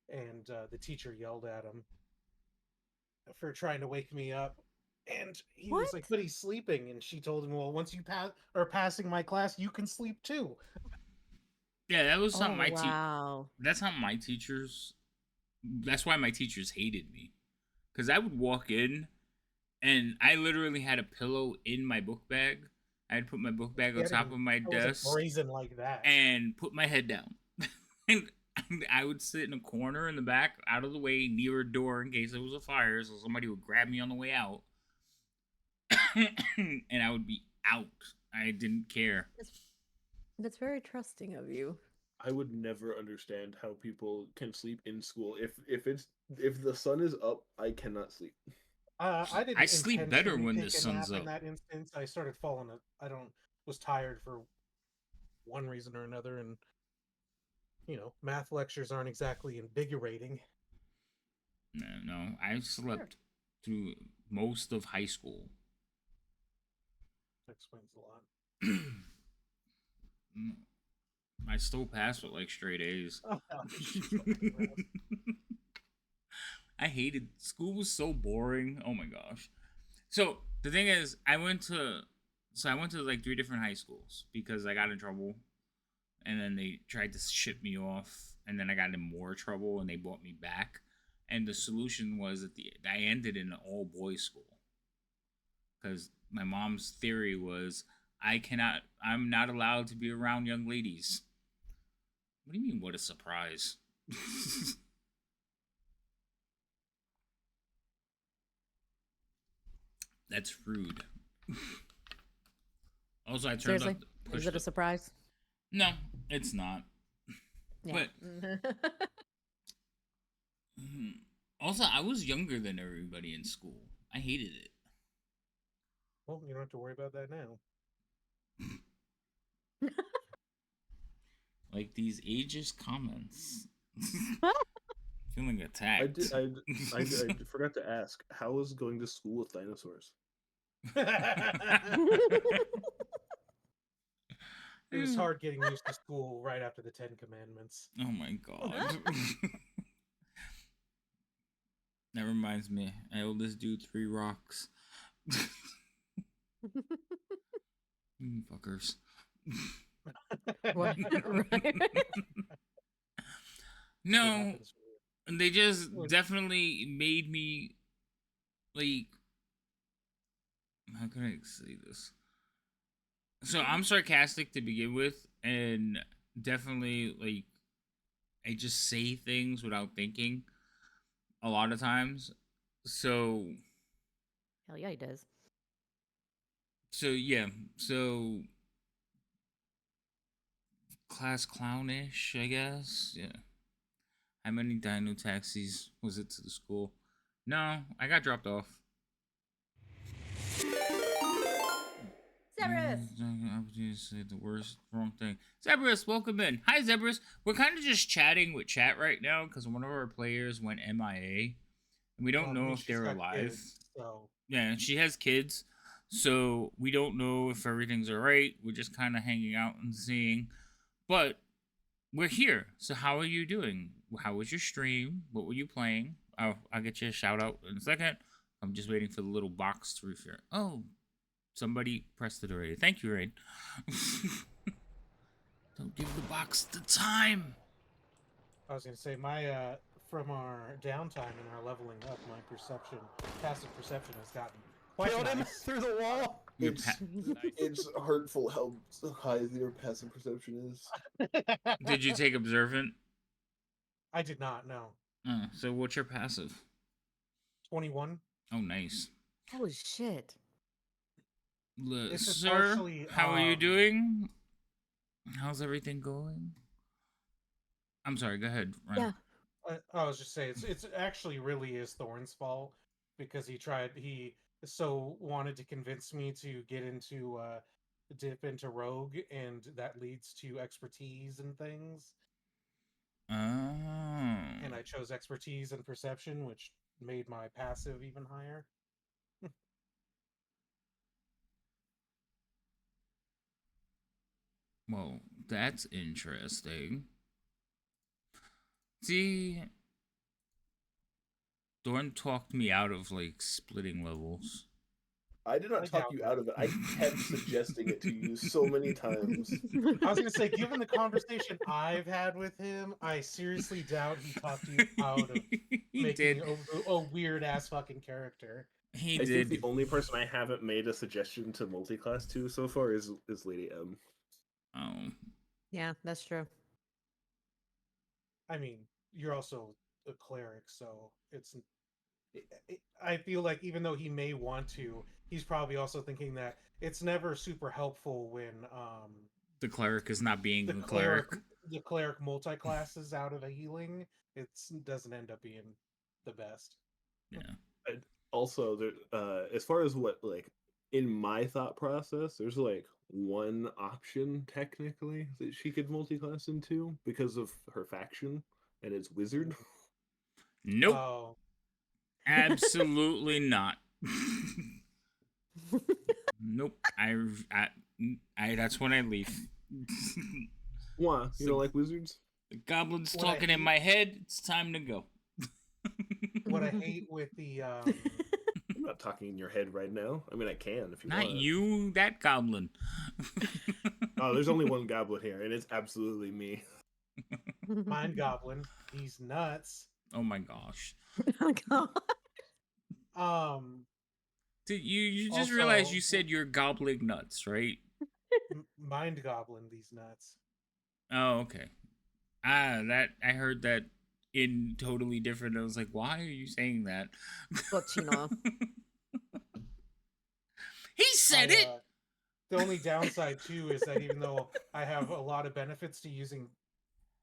and the teacher yelled at him for trying to wake me up. And he was like, What? "But he's sleeping." And she told him, "Well, once you are passing my class, you can sleep too." Yeah, that was something Oh, wow. that's how my teachers that's why my teachers hated me. Cuz I would walk in and I literally had a pillow in my book bag. I'd put my book bag on top of my I wasn't desk brazen like that. and put my head down. and I would sit in a corner in the back, out of the way, near a door in case there was a fire, so somebody would grab me on the way out. And I would be out. I didn't care. That's very trusting of you. I would never understand how people can sleep in school. If the sun is up, I cannot sleep. I didn't I sleep better intentionally when the take a sun's nap in up. that instance. I started falling. I don't was tired for one reason or another, and math lectures aren't exactly invigorating. No, I slept through most of high school. That explains a lot. I still passed with like straight A's. Oh, fucking gross. I hated school was so boring. Oh my gosh. So the thing is, I went to like 3 different high schools because I got in trouble, and then they tried to ship me off, and then I got in more trouble, and they brought me back. And the solution was that I ended in an all boys school because my mom's theory was I'm not allowed to be around young ladies. What do you mean? What a surprise! That's rude. Also, I turned Seriously? up. Is it a surprise? No, it's not. Yeah. But also, I was younger than everybody in school. I hated it. Well, you don't have to worry about that now. Like these ageist comments. Feeling attacked. I forgot to ask. How was going to school with dinosaurs? It was hard getting used to school right after the 10 Commandments. Oh my god. That reminds me. I owe this dude 3 rocks. Fuckers. What? Right. No, they just definitely made me like. How can I say this? So I'm sarcastic to begin with, and definitely like I just say things without thinking a lot of times. So Hell yeah, he does. yeah, so class clownish, I guess. Yeah. How many dino taxis was it to the school? No, I got dropped off. Zebras! Opportunity to say the worst wrong thing. Zebras, welcome in. Hi, Zebras. We're kind of just chatting with chat right now because one of our players went MIA, and we don't know if She's they're got alive. kids, so Yeah, and she has kids, so we don't know if everything's alright. We're just kind of hanging out and seeing, but we're here. So how are you doing? How was your stream? What were you playing? I'll get you a shout out in a second. I'm just waiting for the little box to refill. Oh, somebody pressed it already. Thank you, Raid. Don't give the box the time. I was gonna say from our downtime and our leveling up, my passive perception has gotten quite Killed him nice. through the wall. Your It's hurtful how high your passive perception is. Did you take observant? I did not. No. So what's your passive? 21. Oh, nice. Holy shit. This is Sir, partially, how are you doing? How's everything going? I'm sorry. Go ahead. Ryan. Yeah. I was just saying it's actually really is Thorn's fault because he so wanted to convince me to get into dip into rogue, and that leads to expertise and things. Oh. And I chose expertise and perception, which made my passive even higher. Well, that's interesting. See, Dorn talked me out of like splitting levels. I did not I talk doubt you that. out of it. I kept suggesting it to you so many times. I was gonna say, given the conversation I've had with him, I seriously doubt he talked you out of He making did. a weird ass fucking character. He I think did. the only person I haven't made a suggestion to multiclass to so far is Lady M. Oh. Yeah, that's true. I mean, you're also a cleric, so I feel like even though he may want to, he's probably also thinking that it's never super helpful when The cleric is not being the the cleric cleric. the cleric multi-classes out of a healing. It doesn't end up being the best. Yeah. Also, there, as far as what like in my thought process, there's like one option technically that she could multiclass into because of her faction, and it's wizard. Nope. Oh, Absolutely not. Nope. I that's when I leave. Why? You So- don't like wizards? The goblin's What I talking in hate- my head. It's time to go. what I hate with the I'm not talking in your head right now. I mean, I can if you Not want. you, that goblin. Oh, there's only one goblin here, and it's absolutely me. mind goblin, he's nuts. Oh my gosh. Oh, God. Did you just Also- realized you said you're gobbling nuts, right? Mind goblin, these nuts. Oh, okay. That I heard that in totally different. I was like, why are you saying that? Cochino. He said it. The only downside too is that even though I have a lot of benefits to using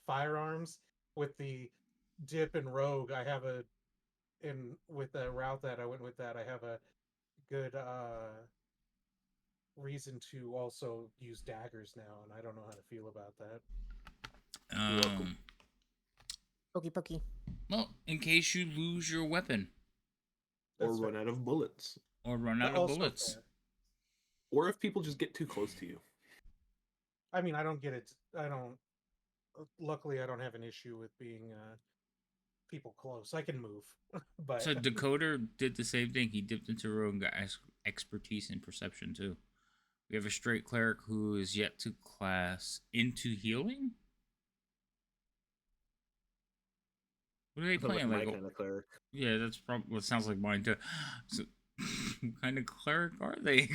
firearms with the dip and rogue, I have with the route that I went with that, I have a good reason to also use daggers now, and I don't know how to feel about that. Um, Pokey pokey. well, in case you lose your weapon Or That's run fair. out of bullets. or run out of Also bullets. fair. Or if people just get too close to you. I mean, I don't get it. I don't. Luckily, I don't have an issue with being people close. I can move, but So Dakota did the same thing. He dipped into rogue and got expertise in perception too. We have a straight cleric who is yet to class into healing. What are they Sounds like playing? my Like, kind of cleric. yeah, that's probably what sounds like mine too. So, what kind of cleric are they?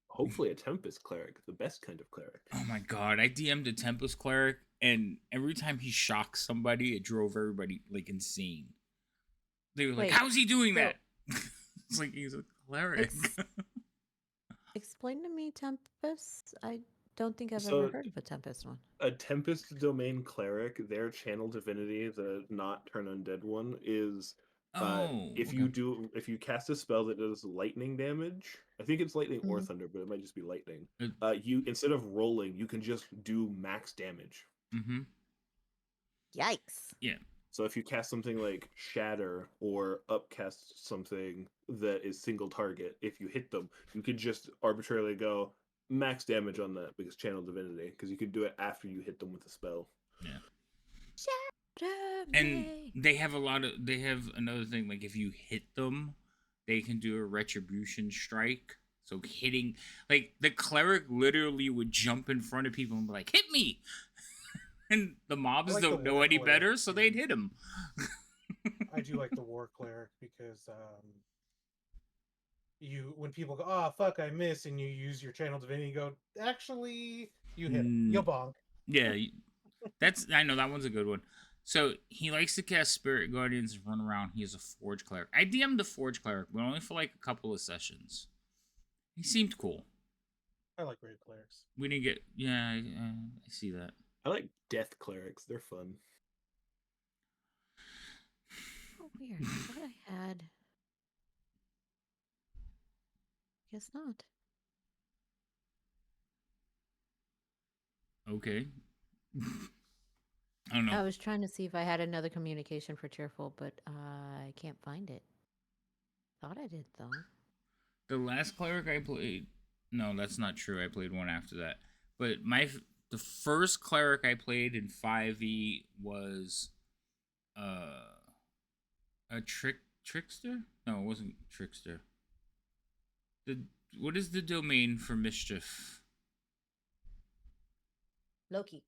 Hopefully a Tempest cleric, the best kind of cleric. Oh my god, I DM'd a Tempest cleric, and every time he shocked somebody, it drove everybody like insane. They were like, Wait, "How's he doing so- that?" It's like he's a cleric. Explain to me Tempest. I don't think I've So- ever heard of a Tempest one. A Tempest domain cleric, their channel divinity, the not turn undead one, is Oh, if you cast a spell that does lightning damage, I think it's lightning or Mhm. thunder, but it might just be lightning. It- You instead of rolling, you can just do max damage. mm-hmm. Yikes. So if you cast something like Shatter or upcast something that is single target, if you hit them, you could just arbitrarily go max damage on that because channel divinity, because you could do it after you hit them with a spell. And they have another thing, like if you hit them, they can do a retribution strike. So hitting, like the cleric literally would jump in front of people and be like, "Hit me!" And the mobs like the don't know war any cleric, better, so too. they'd hit him. I do like the war cleric because when people go, oh fuck, I miss, and you use your channel divinity, you go, actually, you hit him. You bonk. Yeah, I know that one's a good one. So he likes to cast Spirit Guardians and run around. He is a Forge Cleric. I DM'd the Forge Cleric, but only for like a couple of sessions. He seemed cool. I like Brave Clerics. We didn't get. Yeah, I see that. I like Death Clerics. They're fun. Oh, weird. I thought I had. Guess not. Okay. I don't know. I was trying to see if I had another communication for Cheerful, but I can't find it. Thought I did, though. The last cleric I played. No, that's not true. I played one after that. But the first cleric I played in 5e was a trickster? No, it wasn't trickster. What is the domain for mischief? Loki.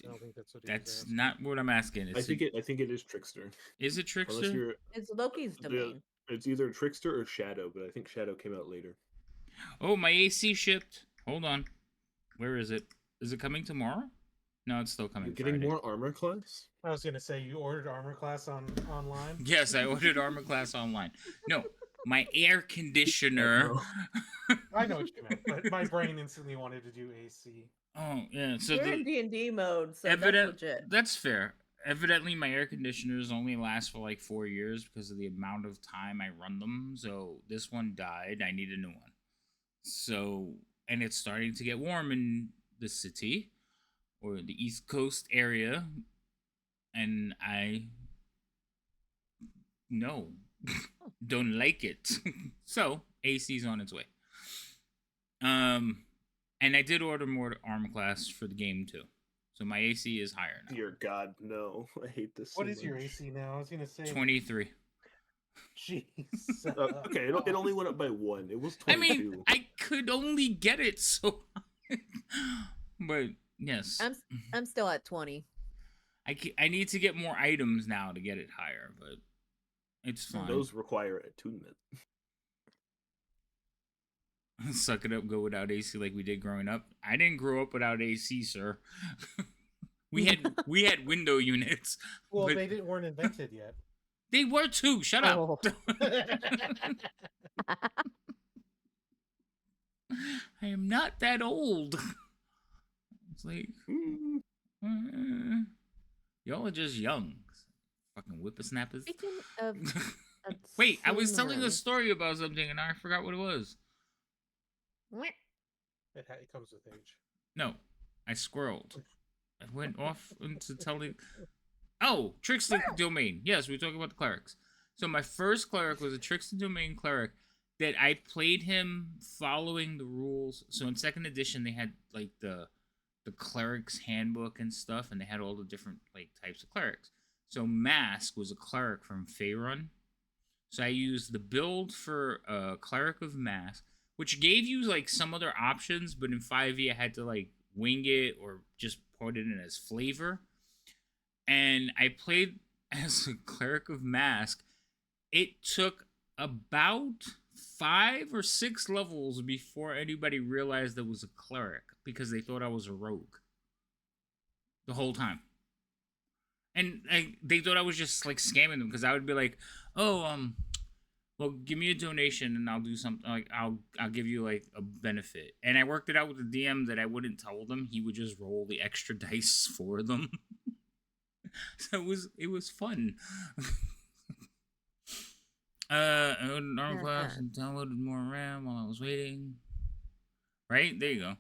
I don't think that's what That's not what I'm asking. I think it is Trickster. Is it trickster? Unless you're It's Loki's domain. it's either Trickster or Shadow, but I think Shadow came out later. Oh, my AC shipped. Hold on. Where is it? Is it coming tomorrow? No, it's still coming. You're getting Friday. more armor class? I was gonna say you ordered armor class online. Yes, I ordered armor class online. No, my air conditioner. I know what you meant, but my brain instantly wanted to do AC. Oh yeah, so You're in the D&D mode, so that's legit. that's fair. Evidently, my air conditioners only last for like 4 years because of the amount of time I run them. So this one died. I need a new one. So, and it's starting to get warm in the city or the East Coast area, and I don't like it. So AC's on its way. And I did order more armor class for the game too. So my AC is higher now. Dear God, no. I hate this What so is your much. AC now? I was gonna say 23. Jeez. Okay, it only went up by 1. It was I 22. mean, I could only get it so but yes. I'm still at 20. I need to get more items now to get it higher, but it's fine. Those require attunement. Suck it up, go without AC like we did growing up. I didn't grow up without AC, sir. we had window units. Well, but they weren't invented yet. They were too. Shut up. Oh. I am not that old. It's like y'all are just young. Fucking whippersnappers. Speaking of Wait, I was telling a sooner- story about something and I forgot what it was. It comes with age. No, I squirreled. I went off into telling. Oh, Trickster Domain. Yes, we were talking about the clerics. So my first cleric was a Trickster Domain cleric that I played him following the rules. So in second edition, they had like the cleric's handbook and stuff, and they had all the different like types of clerics. So Mask was a cleric from Faerun. So I used the build for Cleric of Mask, which gave you like some other options, but in 5e I had to like wing it or just put it in as flavor. And I played as a Cleric of Mask. It took about 5 or 6 levels before anybody realized it was a cleric because they thought I was a rogue the whole time. And they thought I was just like scamming them because I would be like, oh, well, give me a donation and I'll do something. Like I'll give you like a benefit. And I worked it out with the DM that I wouldn't tell them. He would just roll the extra dice for them. So it was fun. I ordered an arm class and downloaded more RAM while I was waiting. Right? There you go.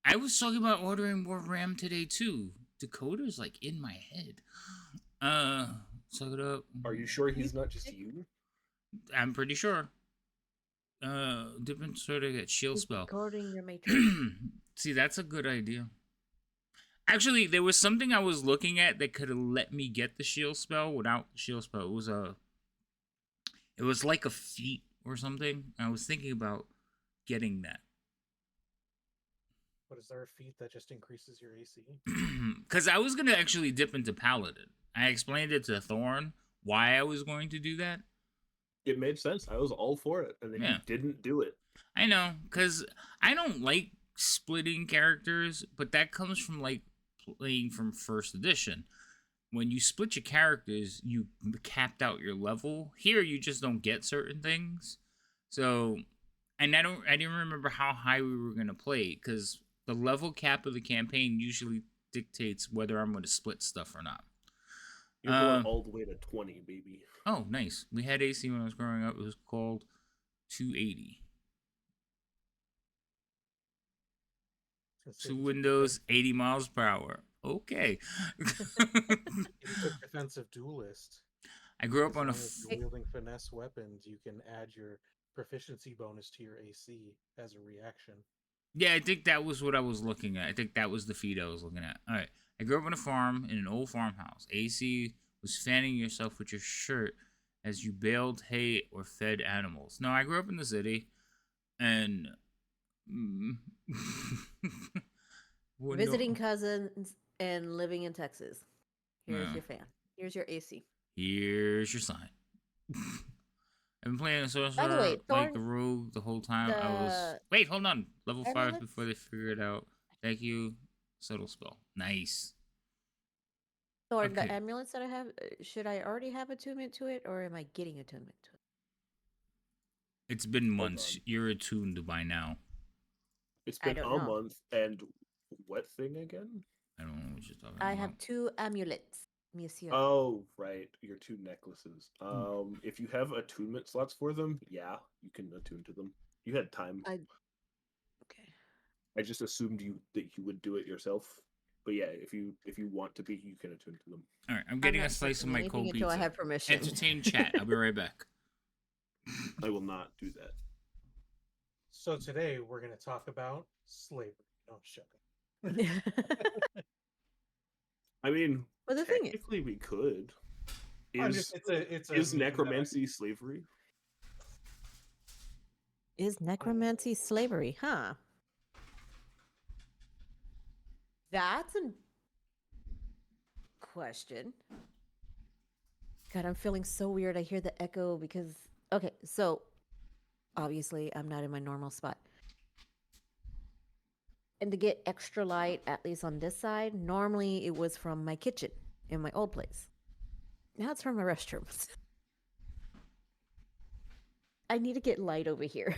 I was talking about ordering more RAM today too. Decoder's like in my head. Suck it up. Are you sure he's not just you? I'm pretty sure. Different sort of get shield spell. Recording your matrix. See, that's a good idea. Actually, there was something I was looking at that could have let me get the shield spell without the shield spell. It was like a feat or something. I was thinking about getting that. What is there a feat that just increases your AC? Because I was going to actually dip into Paladin. I explained it to Thorn why I was going to do that. It made sense. I was all for it, and then Yeah. you didn't do it. I know, because I don't like splitting characters, but that comes from like playing from first edition. When you split your characters, you capped out your level. Here, you just don't get certain things. So, and I didn't remember how high we were gonna play because the level cap of the campaign usually dictates whether I'm gonna split stuff or not. You're going all the way to 20, baby. Oh, nice. We had AC when I was growing up. It was called 280. To Windows, 80 miles per hour. Okay. You took defensive duelist. I grew up As on a. long as you're wielding finesse weapons, you can add your proficiency bonus to your AC as a reaction. Yeah, I think that was what I was looking at. I think that was the feed I was looking at. All right. I grew up on a farm in an old farmhouse. AC was fanning yourself with your shirt as you baled hay or fed animals. No, I grew up in the city, and Visiting cousins and living in Texas. Here's Yeah. your fan. Here's your AC. Here's your sign. I've been playing a sorcerer By the way, like a Thorn, rogue the whole time. I was the wait, hold on. Level 5 amulets? before they figure it out. Thank you. Subtle spell. Nice. Thorn, the Okay. amulets that I have, should I already have attunement to it, or am I getting attunement to it? It's been Hold months. on. You're attuned by now. It's I been don't a know. month, and what thing again? I don't know what you're talking I about. have 2 amulets, monsieur. Oh, right, your 2 necklaces. If you have attunement slots for them, yeah, you can attune to them. You had time. Okay. I just assumed that you would do it yourself. But yeah, if you want to be, you can attune to them. All right, I'm getting a not slice of touching my anything cold until pizza. I have permission. Entertain chat. I'll be right back. I will not do that. So today we're going to talk about slavery. No, shut up. I mean, Well, the thing is- technically we could. It's Is meme that I- necromancy slavery? Is necromancy slavery? Huh. That's a question. God, I'm feeling so weird. I hear the echo because. Okay, so obviously I'm not in my normal spot. And to get extra light, at least on this side, normally it was from my kitchen in my old place. Now it's from my restrooms. I need to get light over here.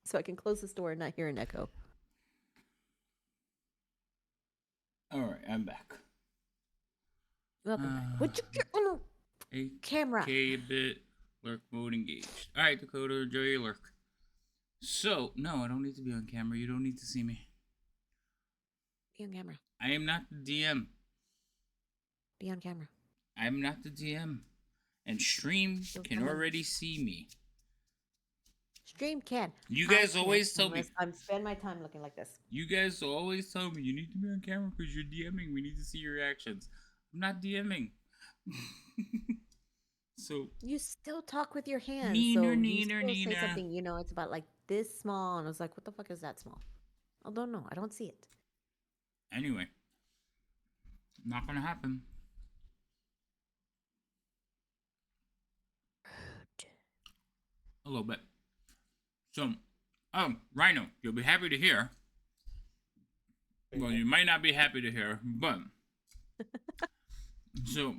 So I can close this door and not hear an echo. All right, I'm back. Welcome back. Would you get on the camera? Okay, bit lurk mode engaged. All right, Dakota, enjoy your lurk. So, no, I don't need to be on camera. You don't need to see me. Be on camera. I am not the DM. Be on camera. I am not the DM. And stream can come on. already see me. Stream can. You I guys can't always tell me. unless I'm spend my time looking like this. You guys always tell me you need to be on camera because you're DMing. We need to see your reactions. I'm not DMing. So You still talk with your hands. Neener, so you neener, still say neener. something, it's about like this small. And I was like, what the fuck is that small? I don't know. I don't see it. anyway, not gonna happen. A little bit. So, Rhino, you'll be happy to hear. Well, you might not be happy to hear, but so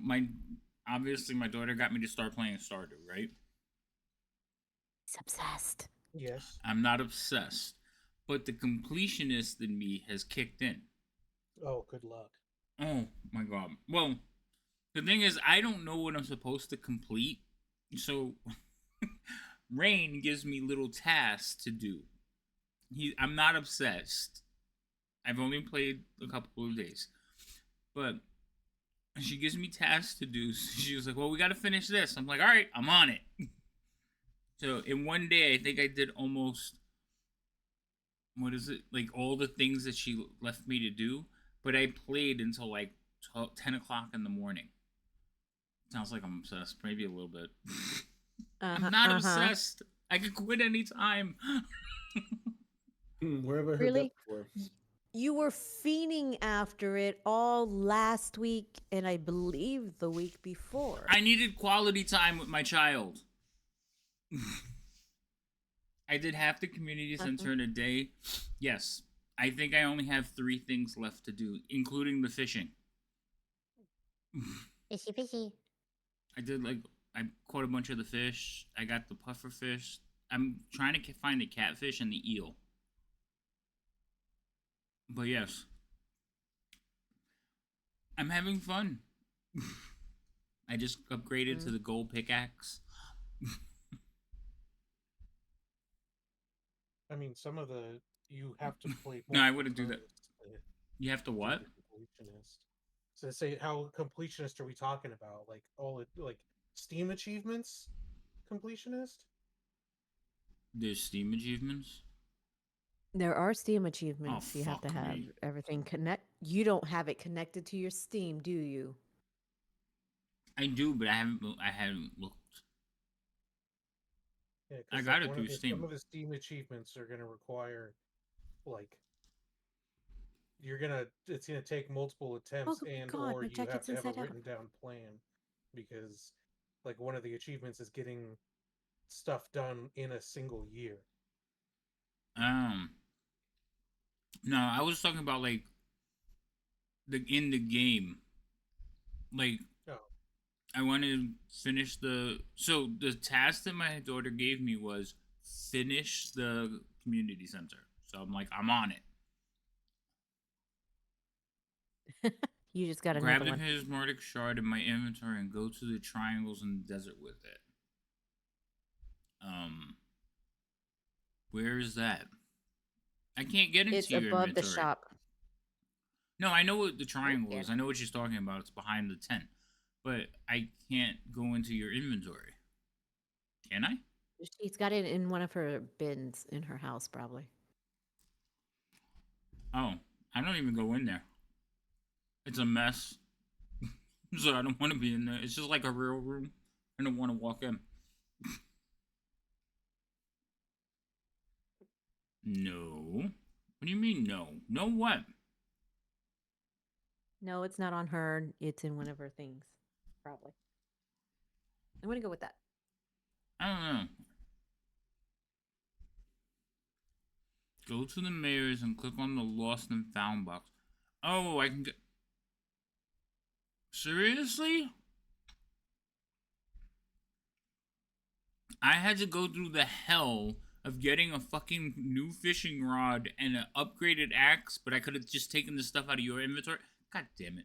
obviously my daughter got me to start playing Stardew, right? It's obsessed. Yes. I'm not obsessed, but the completionist in me has kicked in. Oh, good luck. Oh my god. Well, the thing is, I don't know what I'm supposed to complete, so Rain gives me little tasks to do. I'm not obsessed. I've only played a couple of days, but she gives me tasks to do. So she was like, "Well, we got to finish this." I'm like, "All right, I'm on it." So in one day, I think I did almost, what is it, like all the things that she left me to do, but I played until like 10 o'clock in the morning. Sounds like I'm obsessed, maybe a little bit. I'm not obsessed. I could quit anytime. Where have I heard Really? that before? You were fiending after it all last week and I believe the week before. I needed quality time with my child. I did half the community center in a day. Yes. I think I only have 3 things left to do, including the fishing. Fishy, fishy. I caught a bunch of the fish. I got the puffer fish. I'm trying to find the catfish and the eel. But yes, I'm having fun. I just upgraded to the gold pickaxe. I mean, some of the you have to play. No, I multiple wouldn't do that. rows to You have to do what? the completionist. So say, how completionist are we talking about? Like like Steam achievements, completionist. There's Steam achievements. There are Steam achievements. Oh, You have to fuck have me. everything connect. You don't have it connected to your Steam, do you? I do, but I haven't looked. Yeah, I because got like it through Steam. some of the Steam achievements are gonna require, like, it's gonna take multiple attempts, Oh and God, or my you have jacket's to have a inside out. written down plan, because like one of the achievements is getting stuff done in a single year. No, I was talking about like in the game. Like Oh, I wanted to finish the task that my daughter gave me was finish the community center. So I'm like, I'm on it. You just got Grab another the one. prismatic shard in my inventory and go to the triangles in the desert with it. Where is that? I can't get into It's your above inventory. the shop. No, I know what the triangle Yeah. is. I know what she's talking about. It's behind the tent. But I can't go into your inventory. Can I? She's got it in one of her bins in her house, probably. Oh, I don't even go in there. It's a mess. So I don't want to be in there. It's just like a real room. I don't want to walk in. No. What do you mean no? No what? No, it's not on her. It's in one of her things, probably. I'm gonna go with that. I don't know. Go to the mayor's and click on the lost and found box. Oh, I can get... Seriously? I had to go through the hell of getting a fucking new fishing rod and an upgraded axe, but I could have just taken the stuff out of your inventory. God damn it.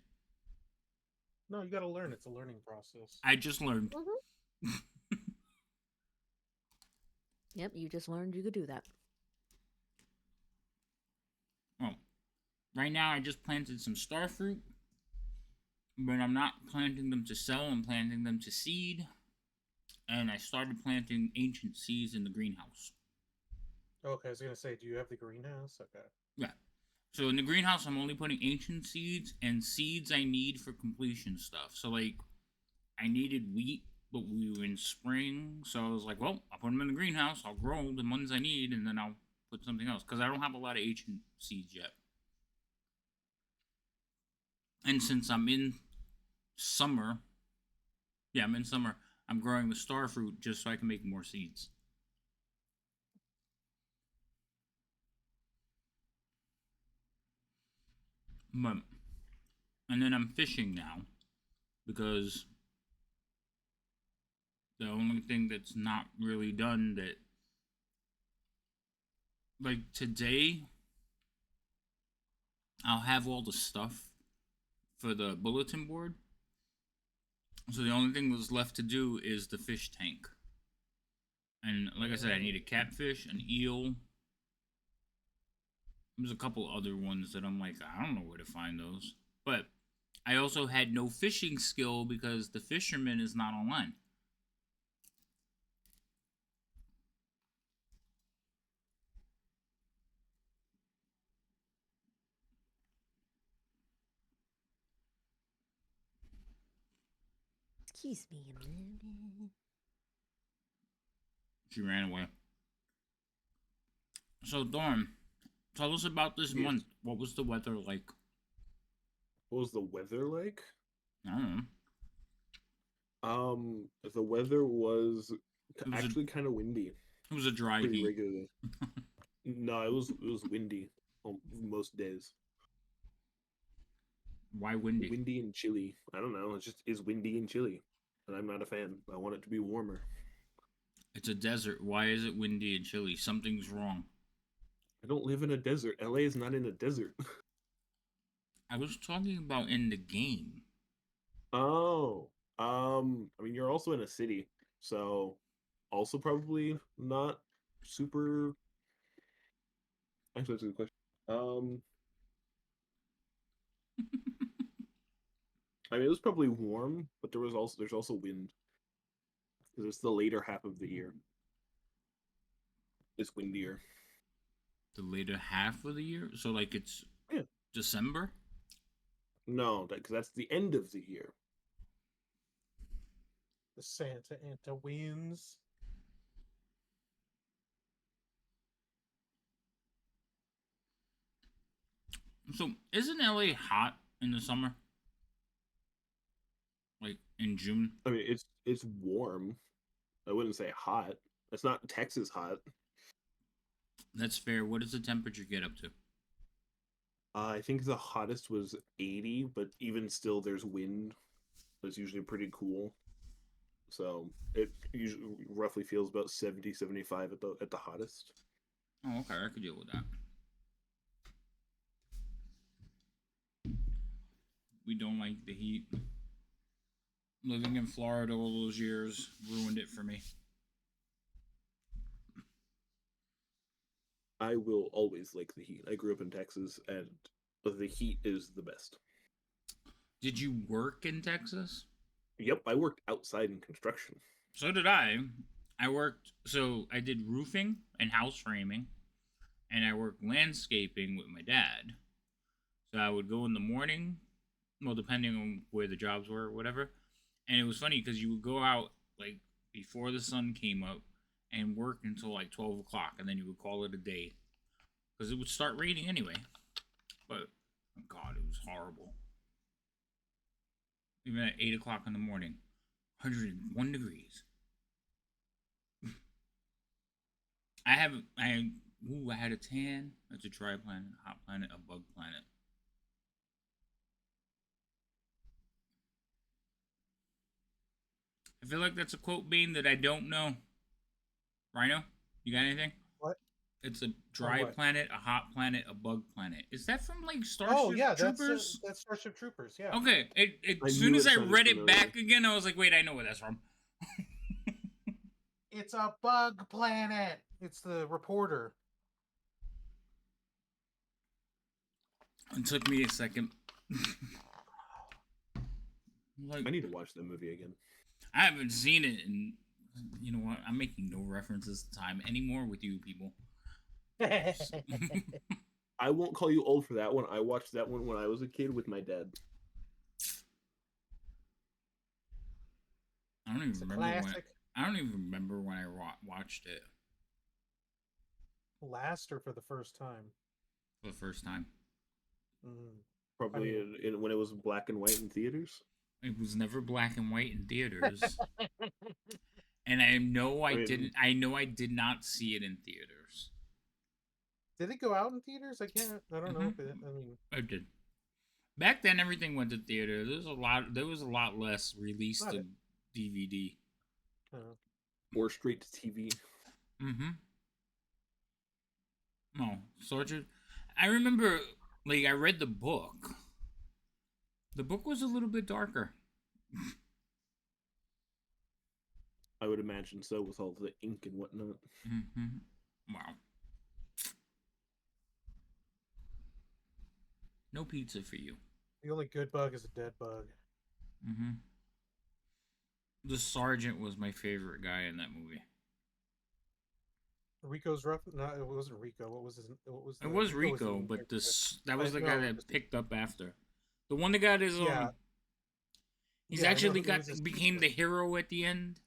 no, you gotta learn. It's a learning process. I just learned. Yep, you just learned you could do that. Oh. Right now, I just planted some starfruit, but I'm not planting them to sell. I'm planting them to seed. And I started planting ancient seeds in the greenhouse. Okay, I was gonna say, do you have the greenhouse? Okay. Yeah. So in the greenhouse, I'm only putting ancient seeds and seeds I need for completion stuff. So, like, I needed wheat, but we were in spring. So I was like, well, I'll put them in the greenhouse. I'll grow the ones I need, and then I'll put something else. Because I don't have a lot of ancient seeds yet. And since I'm in summer, I'm growing the starfruit just so I can make more seeds. But, and then I'm fishing now because the only thing that's not really done that, like today, I'll have all the stuff for the bulletin board. So the only thing that's left to do is the fish tank. And like I said, I need a catfish, an eel. There's a couple other ones that I'm like, I don't know where to find those. But I also had no fishing skill because the fisherman is not online. Excuse me a minute. She ran away. So, Dawn, Tell us about this Yes. month. What was the weather like? What was the weather like? I don't know. The weather was It was a actually kind of windy, it was a dry pretty heat. regularly. No, it was windy on most days. Why windy? Windy and chilly. I don't know. It just is windy and chilly, and I'm not a fan. I want it to be warmer. It's a desert. Why is it windy and chilly? Something's wrong. I don't live in a desert. LA is not in a desert. I was talking about in the game. Oh, I mean, you're also in a city, so also probably not super. Actually, that's a good question. I mean, it was probably warm, but there's also wind because it's the later half of the year. It's windier. The later half of the year, so like it's Yeah. December. No, because that's the end of the year. The Santa Anta winds. So isn't LA hot in the summer? Like in June? I mean, it's warm. I wouldn't say hot. It's not Texas hot. That's fair. What does the temperature get up to? I think the hottest was 80, but even still, there's wind. It's usually pretty cool. So it usually roughly feels about 70, 75 at the hottest. Oh, okay. I could deal with that. We don't like the heat. Living in Florida all those years ruined it for me. I will always like the heat. I grew up in Texas, and the heat is the best. Did you work in Texas? Yep, I worked outside in construction. So did I. I did roofing and house framing, and I worked landscaping with my dad. So I would go in the morning, well, depending on where the jobs were or whatever. And it was funny because you would go out like before the sun came up and work until like 12 o'clock, and then you would call it a day because it would start raining anyway. But oh God, it was horrible. Even at 8 o'clock in the morning, 101 degrees. I had a tan. That's a dry planet, a hot planet, a bug planet. I feel like that's a quote bean that I don't know. Rhino, you got anything? What? It's a dry what? planet, a hot planet, a bug planet. Is that from like Starship Oh yeah, Troopers? that's Starship Troopers. Yeah. Okay. I As soon knew as it I sounded read it familiar. back again, I was like, wait, I know where that's from. It's a bug planet. It's the reporter. It took me a second. Like, I need to watch that movie again. I haven't seen it, and you know what? I'm making no references to time anymore with you people. I won't call you old for that one. I watched that one when I was a kid with my dad. I don't even It's a remember when. classic. I don't even remember when I watched it Last or for the first time? for the first time. Mm. Probably in when it was black and white in theaters. It was never black and white in theaters, and I know I mean- didn't. I know I did not see it in theaters. Did it go out in theaters? I don't know if it. I mean, I did. Back then, everything went to theater. There was a lot less released Got to it. DVD. Or straight to TV. Mm-hmm. No, Sergeant. I remember, like, I read the book. The book was a little bit darker. I would imagine so, with all the ink and whatnot. Mm-hmm. Wow. No pizza for you. the only good bug is a dead bug. Mm-hmm. The sergeant was my favorite guy in that movie. Rico's rough. No, it wasn't Rico. What was his? What was? It was the Rico, main but character. that was the guy No, that picked up after. The one that got his Yeah. He's Yeah, I know actually who was his became the hero at the end.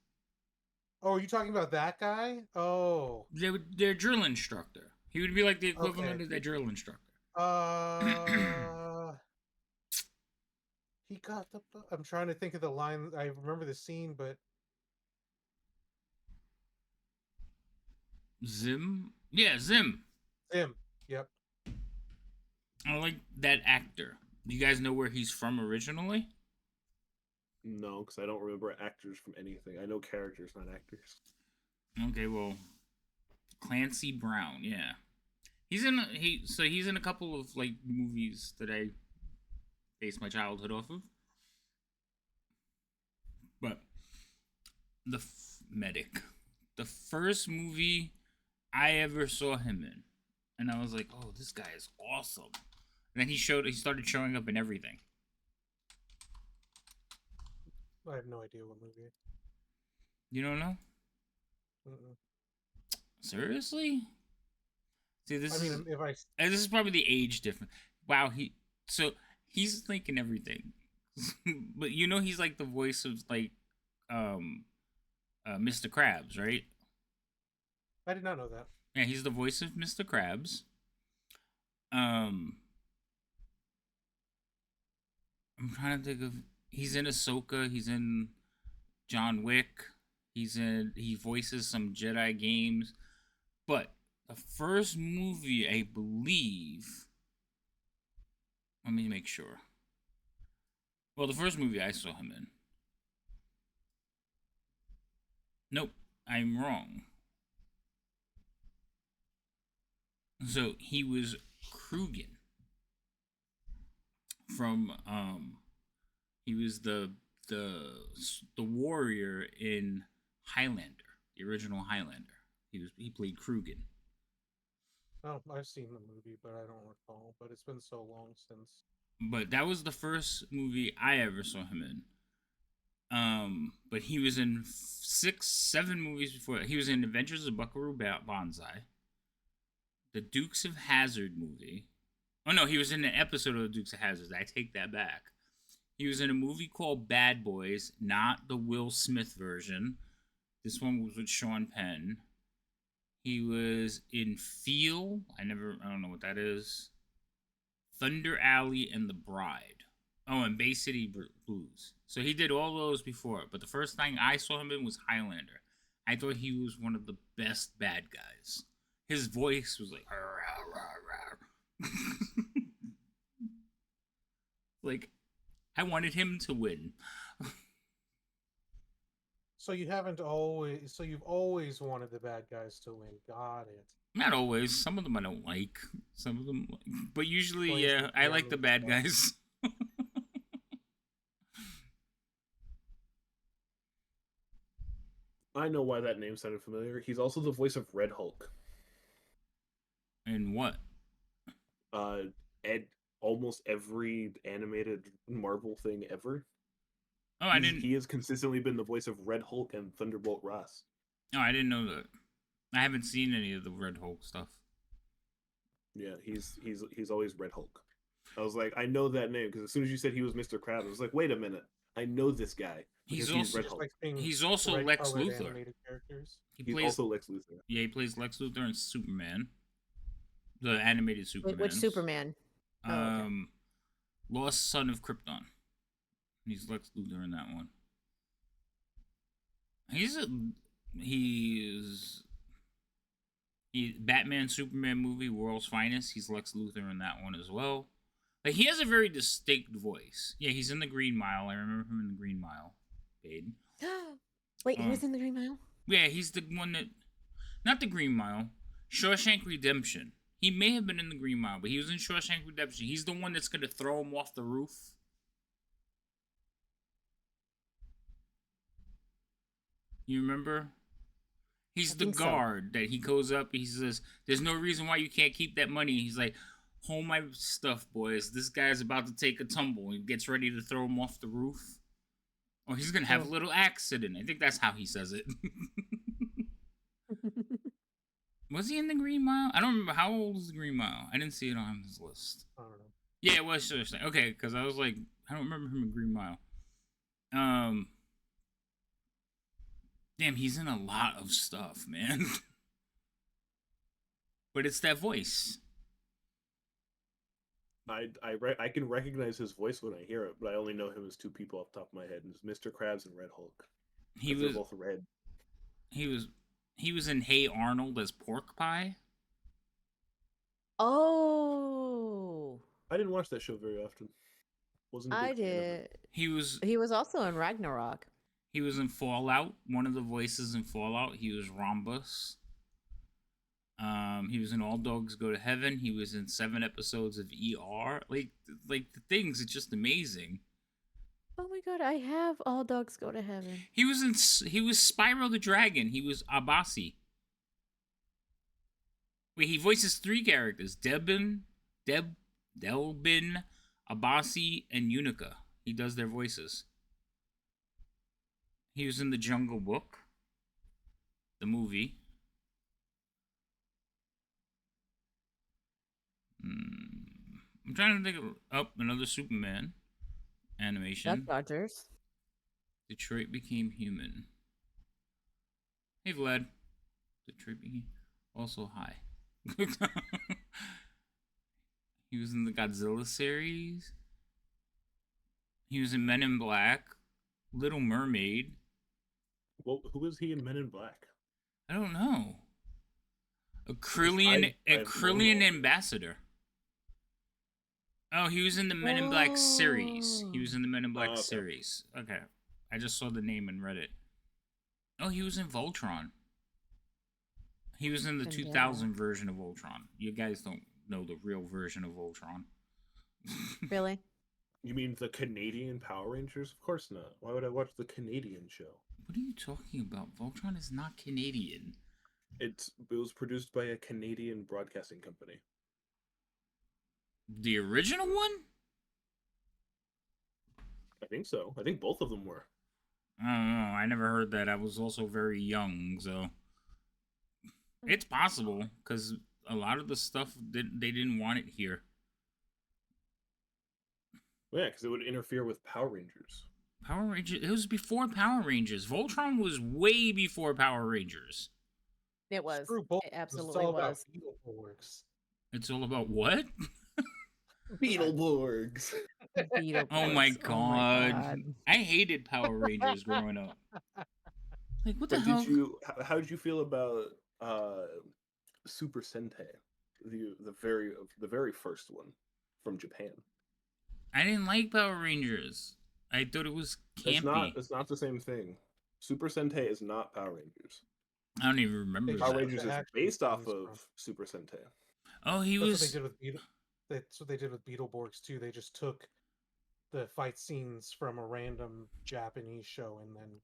Oh, are you talking about that guy? Oh, Their drill instructor. He would be like the equivalent Okay. of that drill instructor. He got the. I'm trying to think of the line. I remember the scene, but Zim? Yeah, Zim. Tim. Yep. I like that actor. Do you guys know where he's from originally? No, because I don't remember actors from anything. I know characters, not actors. Okay, well, Clancy Brown, yeah. He's in he's in a couple of like movies that I base my childhood off of. But Medic, the first movie I ever saw him in, and I was like, "Oh, this guy is awesome." And then he started showing up in everything. I have no idea what movie. You don't know? Mm-mm. Seriously? See, I mean, if I this is probably the age difference. Wow, he's thinking everything, but you know he's like the voice of like, Mr. Krabs, right? did not know that. Yeah, he's the voice of Mr. Krabs. I'm trying to think of. He's in Ahsoka. He's in John Wick. He voices some Jedi games, but the first movie I believe. Let me make sure. Well, the first movie I saw him in. Nope, I'm wrong. So he was Krugen from he was the warrior in Highlander, the original Highlander. He played Krugen. Oh, I've seen the movie, but I don't recall. But it's been so long since. But that was the first movie I ever saw him in. But he was in 6, 7 movies before that. He was in Adventures of Buckaroo Banzai, the Dukes of Hazzard movie. Oh no, he was in an episode of the Dukes of Hazzard. I take that back. He was in a movie called Bad Boys, not the Will Smith version. This one was with Sean Penn. He was in Feel. I don't know what that is. Thunder Alley and The Bride. Oh, and Bay City Blues. So he did all those before, but the first thing I saw him in was Highlander. I thought he was one of the best bad guys. His voice was like, like, I wanted him to win. So you've always wanted the bad guys to win. Got it. Not always. Some of them I don't like. Some of them, but usually, Well, yeah, I like the bad guys. I know why that name sounded familiar. He's also the voice of Red Hulk. And what? Almost every animated Marvel thing ever. Oh, I didn't. He has consistently been the voice of Red Hulk and Thunderbolt Ross. Oh, I didn't know that. I haven't seen any of the Red Hulk stuff. Yeah, he's always Red Hulk. I was like, I know that name because as soon as you said he was Mr. Krabs, I was like, wait a minute, I know this guy. He's Red Hulk. He's also Lex Luthor. He's also Lex Luthor. Yeah, he plays Lex Luthor in Superman, the animated Superman. Which Superman? Oh, okay. Lost Son of Krypton. He's Lex Luthor in that one. Batman Superman movie World's Finest. He's Lex Luthor in that one as well. Like, he has a very distinct voice. Yeah, he's in the Green Mile. I remember him in the Green Mile. Babe. Wait, he was in the Green Mile? Yeah, he's the one that, not the Green Mile, Shawshank Redemption. He may have been in the Green Mile, but he was in Shawshank Redemption. He's the one that's gonna throw him off the roof. You remember? He's the guard that he goes up. He says, "There's no reason why you can't keep that money." He's like, "Hold my stuff, boys. This guy's about to take a tumble." He gets ready to throw him off the roof. Or he's gonna have a little accident. I think that's how he says it. Was he in the Green Mile? I don't remember. How old was the Green Mile? I didn't see it on his list. I don't know. Yeah, it was Shawshank. Okay, because I was like, I don't remember him in Green Mile. Damn, he's in a lot of stuff, man. but it's that voice. I can recognize his voice when I hear it, but I only know him as two people off the top of my head. And it's Mr. Krabs and Red Hulk. He They're was both red. he was he was in Hey Arnold as Pork Pie. Oh, I didn't watch that show very often. Wasn't a big I fan of it. did. He was He was also in Ragnarok. in Fallout. One of the voices in Fallout. He was Rhombus. He was in All Dogs Go to Heaven. He was in 7 episodes of ER. Like the things. It's just amazing. Oh my god, I have All Dogs Go to Heaven. He was Spyro the Dragon. He was Abasi. Wait, he voices 3 characters: Delbin, Abasi, and Unica. He does their voices. He was in The Jungle Book, the movie. I'm trying to think of another Superman animation. Duck Dodgers. Detroit Became Human. Hey, Vlad. Detroit Became... Also, hi. He was in the Godzilla series. He was in Men in Black. Little Mermaid. Well, who was he in Men in Black? I don't know. A Kryllian ambassador. Oh, he was in the Men in Black series. He was in the Men in Black okay. series. Okay. I just saw the name and read it. Oh, he was in Voltron. He was in the 2000 version of Voltron. You guys don't know the real version of Voltron. Really? You mean the Canadian Power Rangers? Of course not. Why would I watch the Canadian show? What are you talking about? Voltron is not Canadian. It was produced by a Canadian broadcasting company. The original one? I think so. I think both of them were. I don't know. I never heard that. I was also very young, so it's possible because a lot of the stuff they didn't want it here. Yeah, because it would interfere with Power Rangers. Power Rangers. It was before Power Rangers. Voltron was way before Power Rangers. It was. Screw both. It It's absolutely all about was. Beetleborgs. It's all about what? Beetleborgs. Oh my god. I hated Power Rangers growing up. Like, what the But hell? how did you feel about Super Sentai, the very first one from Japan? I didn't like Power Rangers. I thought it was campy. It's not the same thing. Super Sentai is not Power Rangers. I don't even remember Power Power that. Rangers is based off of Super Sentai. Oh, he That's was. what they did with That's what they did with Beetleborgs too. They just took the fight scenes from a random Japanese show and then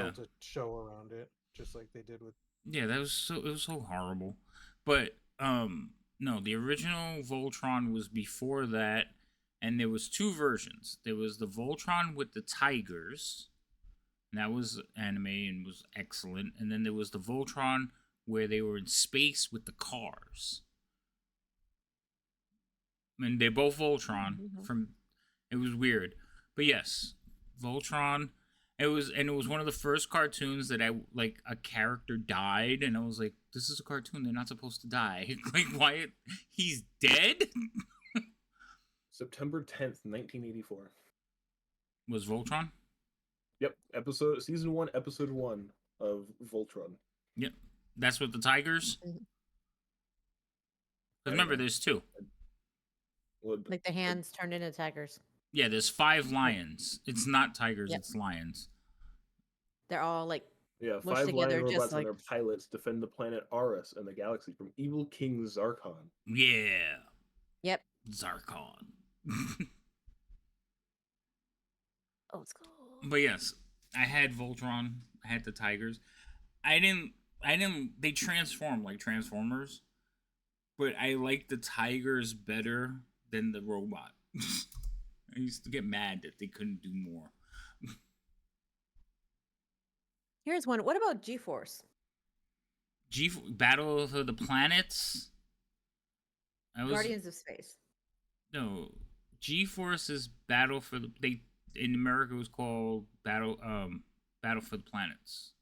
built a show around it, just like they did with. Yeah, it was so horrible. But no, the original Voltron was before that, and there was 2 versions. There was the Voltron with the tigers, and that was anime and was excellent. And then there was the Voltron where they were in space with the cars. And they're both Voltron from. It was weird, but yes, Voltron. It was one of the first cartoons that a character died, and I was like, this is a cartoon. They're not supposed to die. Like, why? He's dead? September 10th, 1984. Was Voltron? Yep, season 1, episode 1 of Voltron. Yep, that's with the tigers. Remember, there's 2. Like the hands turned into tigers. Yeah, there's 5 lions. It's not tigers, it's lions. They're all like 5 together, lion just robots like... and their pilots defend the planet Aris and the galaxy from evil King Zarkon. Yeah. Yep. Zarkon. Oh, it's cool. But yes, I had Voltron. I had the tigers. I didn't. They transform like Transformers, but I like the tigers better than the robot. I used to get mad that they couldn't do more. Here's one. What about G-Force? Battle of the Planets. Guardians of Space. No, G-Force is Battle for the. They in America it was called Battle for the Planets.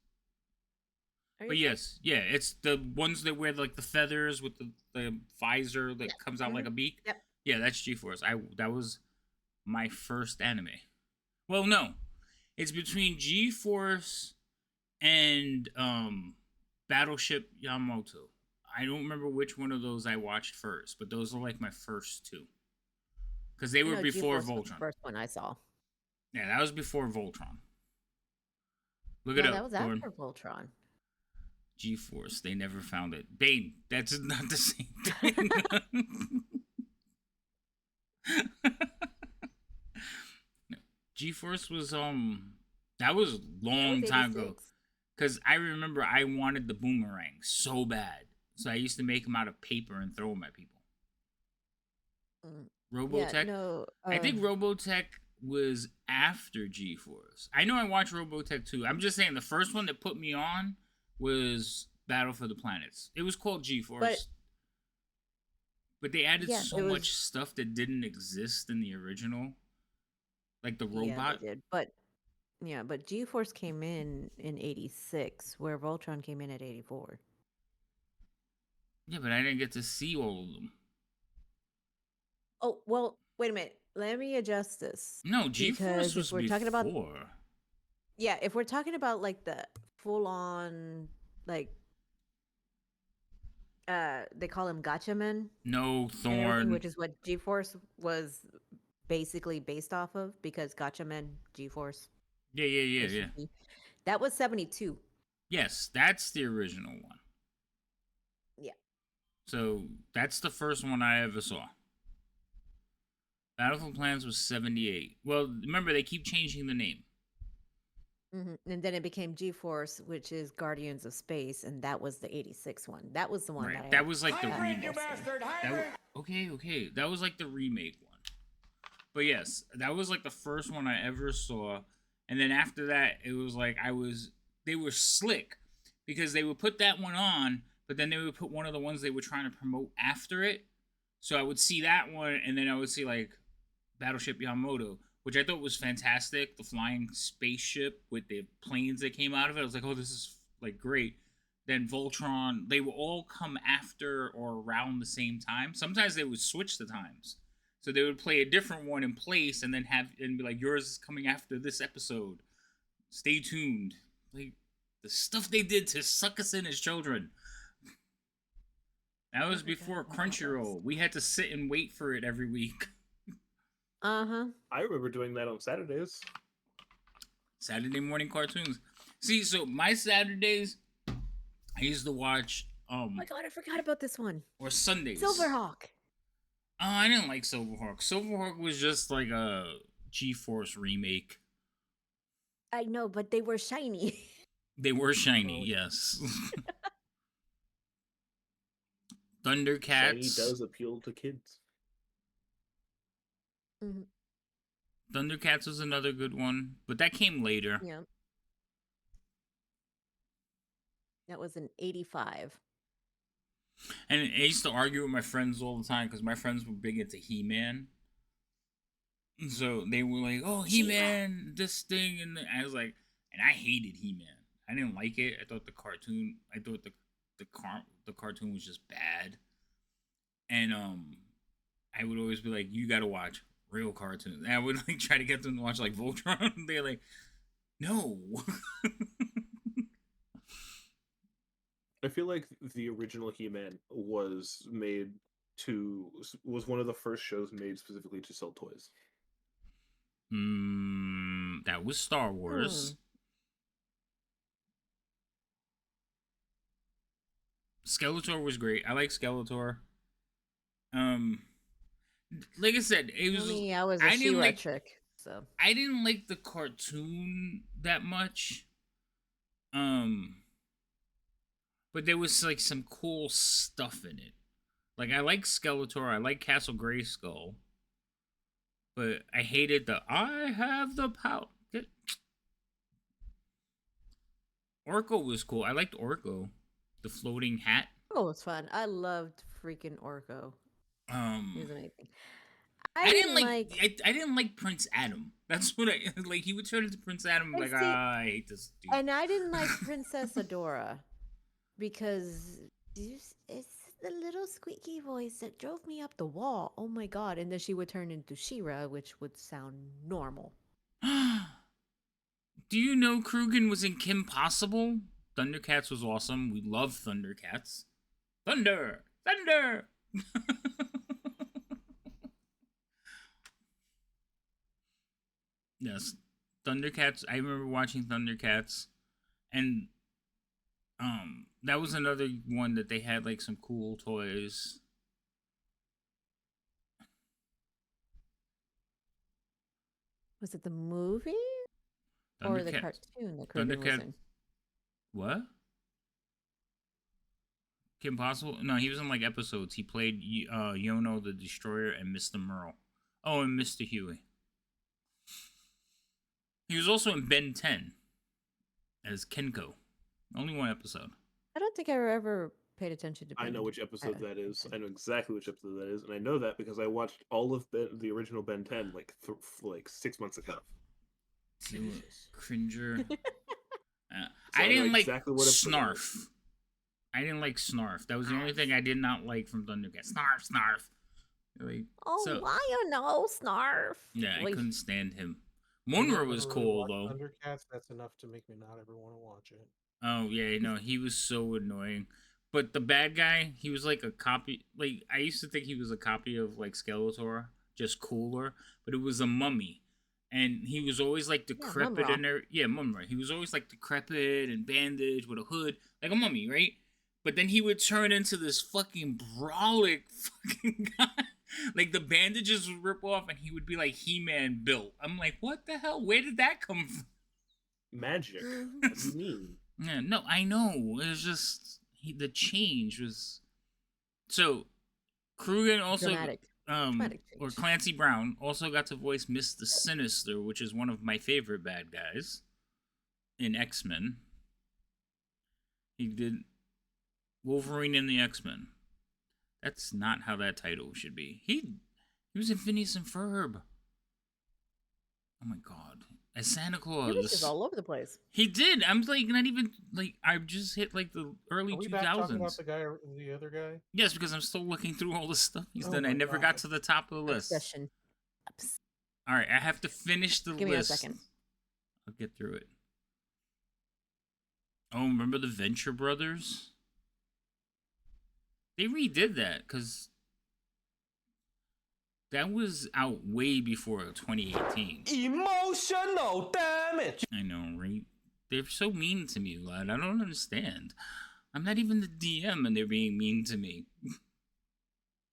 Are you But sure? yes, yeah, it's the ones that wear like the feathers with the visor that Yes. comes out like a beak. Yep. Yeah, that's G-Force. That was my first anime. Well, no, it's between G-Force and Battleship Yamato. I don't remember which one of those I watched first, but those are like my first two because they I were know before G-Force was the Voltron. first one I saw. Yeah, that was before Voltron. Look it No, up, that was Lauren. after Voltron. G-Force. They never found it. Bane. That's not the same thing. No. G-Force was that was a That was long time ago. 86. Cause I remember I wanted the boomerang so bad, so I used to make them out of paper and throw them at people. Mm. Robotech. Yeah, no. I think Robotech was after G-Force. I know I watched Robotech too. I'm just saying the first one that put me on was Battle for the Planets. It was called G-Force, but they added yeah, so it was. much stuff that didn't exist in the original, like the Yeah, robot. they did. But G-Force came in 86, where Voltron came in at 84. Yeah, but I didn't get to see all of them. Oh, well, wait a minute. Let me adjust this. No, G-Force Because was if we're before. talking about, yeah, if we're talking about like the full on, like, they call him gotcha men No, and everything, Thorn. which is what G-Force was basically based off of, because gotcha men, G-Force, Yeah. HGP. That was 72. Yes, that's the original one. Yeah. So that's the first one I ever saw. Battlefield Plans was 78. Well, remember, they keep changing the name. And then it became G-Force, which is Guardians of Space, and that was the 86 one. That was the one Right. that That was like the remake. remake. Okay. That was like the remake one. But yes, that was like the first one I ever saw. And then after that, it was like they were slick because they would put that one on, but then they would put one of the ones they were trying to promote after it. So I would see that one, and then I would see like Battleship Yamato, which I thought was fantastic. The flying spaceship with the planes that came out of it. I was like, oh, this is like great. Then Voltron, they would all come after or around the same time. Sometimes they would switch the times. So they would play a different one in place and then be like, yours is coming after this episode. Stay tuned. Like the stuff they did to suck us in as children. That was before Crunchyroll. We had to sit and wait for it every week. Uh-huh. I remember doing that on Saturdays. Saturday morning cartoons. See, so my Saturdays, I used to watch Oh my god, I forgot about this one. or Sundays. Silverhawk. Oh, I didn't like Silverhawk. Silverhawk was just like a G-Force remake. I know, but they were shiny. They were shiny, yes. Thundercats. Shiny does appeal to kids. Mhm. Thundercats was another good one, but that came later. Yeah. That was in 85. And I used to argue with my friends all the time because my friends were big into He-Man. So they were like, "Oh, He-Man, this thing," and I was like, and I hated He-Man. I didn't like it. I thought the cartoon was just bad. And I would always be like, "You got to watch real cartoons." And I would like try to get them to watch like Voltron. They're like, "No." I feel like the original He-Man was one of the first shows made specifically to sell toys. That was Star Wars. Skeletor was great. I like Skeletor. Like I said, it was. I was a I didn't She-Ra like. chick, so I didn't like the cartoon that much. But there was like some cool stuff in it. Like I like Skeletor. I like Castle Grayskull. But I hated the I have the power. Orko was cool. I liked Orko, the floating hat. oh, it was fun. I loved freaking Orko. He was amazing. I didn't like Prince Adam. That's what I like. He would turn into Prince Adam. I Like, see- I hate this dude. And I didn't like Princess Adora. because it's the little squeaky voice that drove me up the wall. Oh my god! And then she would turn into Shira, which would sound normal. Do you know Krugen was in Kim Possible? Thundercats was awesome. We love Thundercats. Thunder! Thunder! Yes. Thundercats. I remember watching Thundercats. And that was another one that they had like some cool toys. Was it the movie or the Thundercats. cartoon that Krugen was Thundercat. in? What? Kim Possible? No, he was in like episodes. He played Yono the Destroyer and Mr. Merle. Oh, and Mr. Huey. He was also in Ben 10 as Kenko. Only one episode. I don't think I ever paid attention to. I know Ben. which episode that is. I know exactly which episode that is, and I know that because I watched all of the original Ben 10 like 6 months ago. Cringer. So I know didn't like exactly what episode it is. Snarf. I didn't like Snarf. That was the only thing I did not like from Thundercats. Snarf. Like, Oh, so, I don't know, Snarf. yeah, I Like, couldn't stand him. I Monroe never was really cool watched though. Thundercats, that's enough to make me not ever want to watch it. Oh yeah, no, he was so annoying. But the bad guy, he was like a copy. Like I used to think he was a copy of like Skeletor, just cooler. But it was a mummy, and he was always like decrepit Mumra. and Mumra. He was always like decrepit and bandaged with a hood, like a mummy, right? But then he would turn into this fucking brolic fucking guy. Like the bandages would rip off, and he would be like He-Man built. I'm like, what the hell? Where did that come from? Magic. What do you mean? Yeah, no, I know. It was just the change was so. Krugen also, Dramatic. Dramatic or change. Clancy Brown also got to voice Mr. Sinister, which is one of my favorite bad guys in X-Men. He did Wolverine in the X-Men. That's not how that title should be. He was in Phineas and Ferb. Oh my god. As Santa Claus. He was just all over the place. He did. I'm like not even like I just hit like the early Are we back talking about 2000s. the other guy? Yes, because I'm still looking through all the stuff he's Oh done. I my never God. got to the top of the list. Obsession. All right, I have to finish the Give me a list. second. I'll get through it. Oh, remember the Venture Brothers? They redid that because that was out way before 2018. Emotional damage. I know, right? They're so mean to me, lad. I don't understand. I'm not even the DM and they're being mean to me.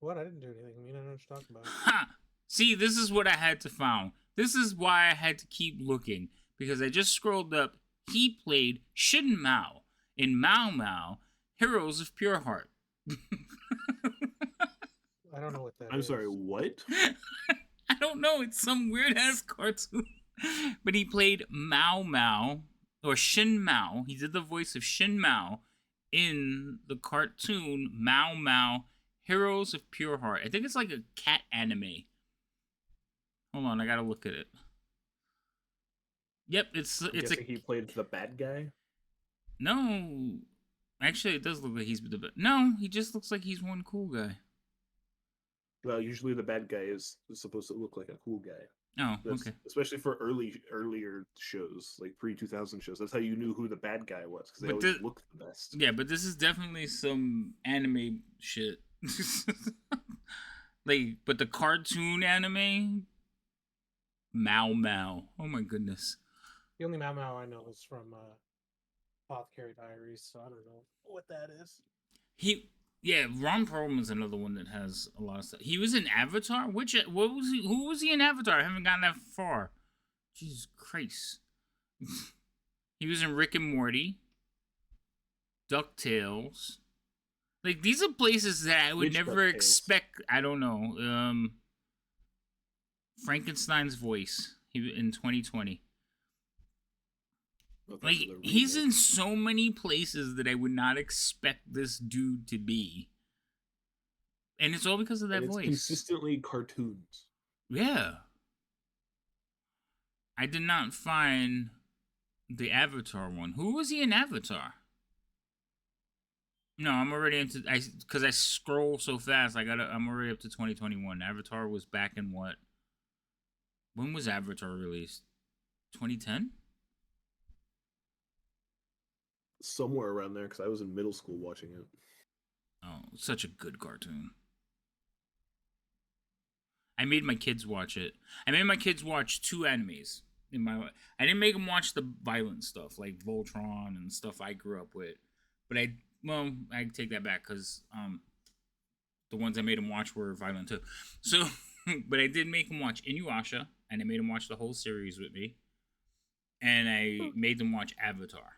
What? I didn't do anything. I mean, I know what you're talking about. Ha! See, this is what I had to find. This is why I had to keep looking. Because I just scrolled up. He played Shin Mao in Mao Mao, Heroes of Pure Heart. I don't know what that I'm is. sorry, what? I don't know. It's some weird ass cartoon. But he played Mao Mao, or Shin Mao. He did the voice of Shin Mao in the cartoon Mao Mao, Heroes of Pure Heart. I think it's like a cat anime. Hold on, I gotta look at it. Yep, it's I'm a guessing he played the bad guy. no. Actually, it does look like he's the no. He just looks like he's one cool guy. Well, usually the bad guy is supposed to look like a cool guy. Oh, That's, okay. Especially for earlier shows, like pre-2000 shows. That's how you knew who the bad guy was, because they But always looked the best. Yeah, but this is definitely some anime shit. Like, but the cartoon anime, Mao Mao. Oh my goodness. The only Mao Mao I know is from Apothecary Diaries, so I don't know what that is. Ron Perlman is another one that has a lot of stuff. He was in Avatar. What was he? Who was he in Avatar? I haven't gotten that far. Jesus Christ. He was in Rick and Morty, DuckTales. Like, these are places that I would Which never DuckTales? expect. I don't know. Frankenstein's voice. He in 2020. Well, Like, those are the he's in remakes. so many places that I would not expect this dude to be. And it's all because of that And it's voice. consistently cartoons. Yeah. I did not find the Avatar one. Who was he in Avatar? No, I'm already into because I scroll so fast. I'm already up to 2021. Avatar was back in what? When was Avatar released? 2010. Somewhere around there, because I was in middle school watching it. Oh, such a good cartoon. I made my kids watch it. I made my kids watch 2 animes. I didn't make them watch the violent stuff like Voltron and stuff I grew up with. But I take that back because the ones I made them watch were violent too. So, but I did make them watch Inuyasha, and I made them watch the whole series with me, and I made them watch Avatar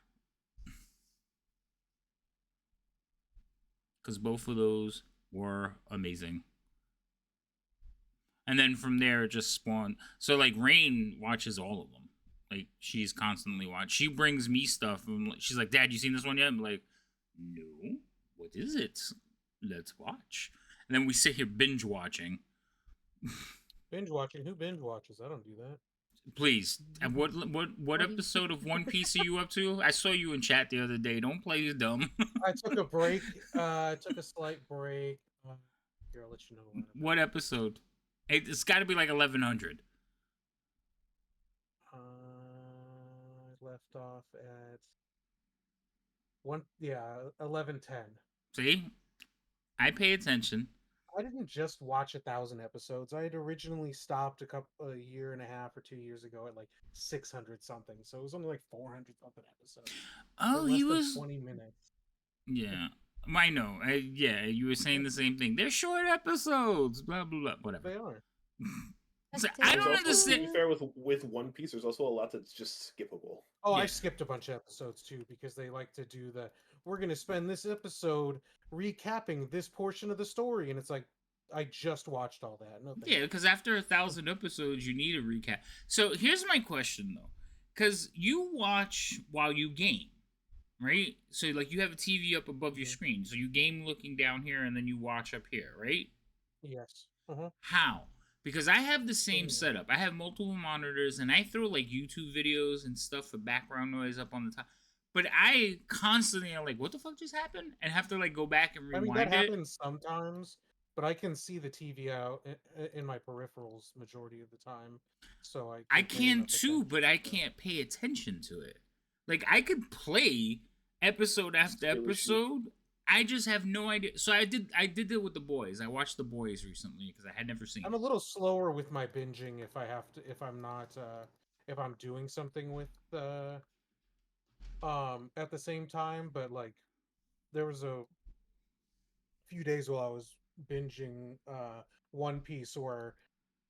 because both of those were amazing. And then from there, it just spawned. So like Rain watches all of them. Like she's constantly watching. She brings me stuff. And she's like, "Dad, you seen this one yet?" I'm like, "No. What is it? Let's watch." And then we sit here binge watching. Binge watching? Who binge watches? I don't do that. Please. And what episode of One Piece are you up to? I saw you in chat the other day. Don't play dumb. I took a break. I took a slight break. Here, I'll let you know. What episode? It's got to be like 1100. I left off at 1110. See, I pay attention. I didn't just watch 1,000 episodes. I had originally stopped a year and a half or 2 years ago at like 600 something. So it was only like 400 something episodes. Oh, he was 20 minutes. Yeah, I know. Yeah, you were saying the same thing. They're short episodes. Blah blah blah. Whatever. They are. So, I There's don't also, understand. to be fair, with One Piece, there's also a lot that's just skippable. Oh, Yeah. I skipped a bunch of episodes too because they like to do we're going to spend this episode recapping this portion of the story. And it's like, I just watched all that. No, thank Yeah, you. because after 1,000 episodes, you need a recap. So here's my question though, because you watch while you game, right? So like you have a TV up above your screen, so you game looking down here, and then you watch up here, right? Yes. Uh-huh. How? Because I have the same Mhm. setup. I have multiple monitors, and I throw like YouTube videos and stuff for background noise up on the top. But I constantly am like, "What the fuck just happened?" and have to like go back and I mean, rewind that it. happens sometimes, but I can see the TV out in my peripherals majority of the time. So I may can not pick too, that but I up. can't pay attention to it. Like I could play episode after Skill issue. episode. I just have no idea. So I did it with The Boys. I watched The Boys recently because I had never seen I'm a it. little slower with my binging if I'm not if I'm doing something with at the same time, but like there was a few days while I was binging One Piece where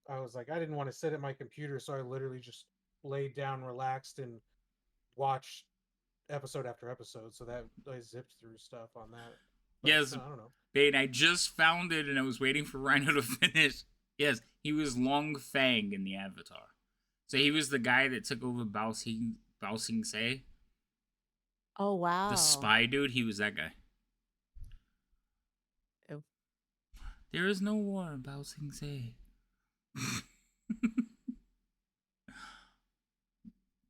I was like I didn't want to sit at my computer, so I literally just laid down, relaxed, and watched episode after episode. So that I zipped through stuff on that. But, Yes, I don't know. Bane, I just found it and I was waiting for Rhino to finish. Yes, he was Long Fang in the Avatar. So he was the guy that took over Bao Sing Se, Oh wow. the spy dude. He was that guy. Oh. There is no war in Bao Sing Se.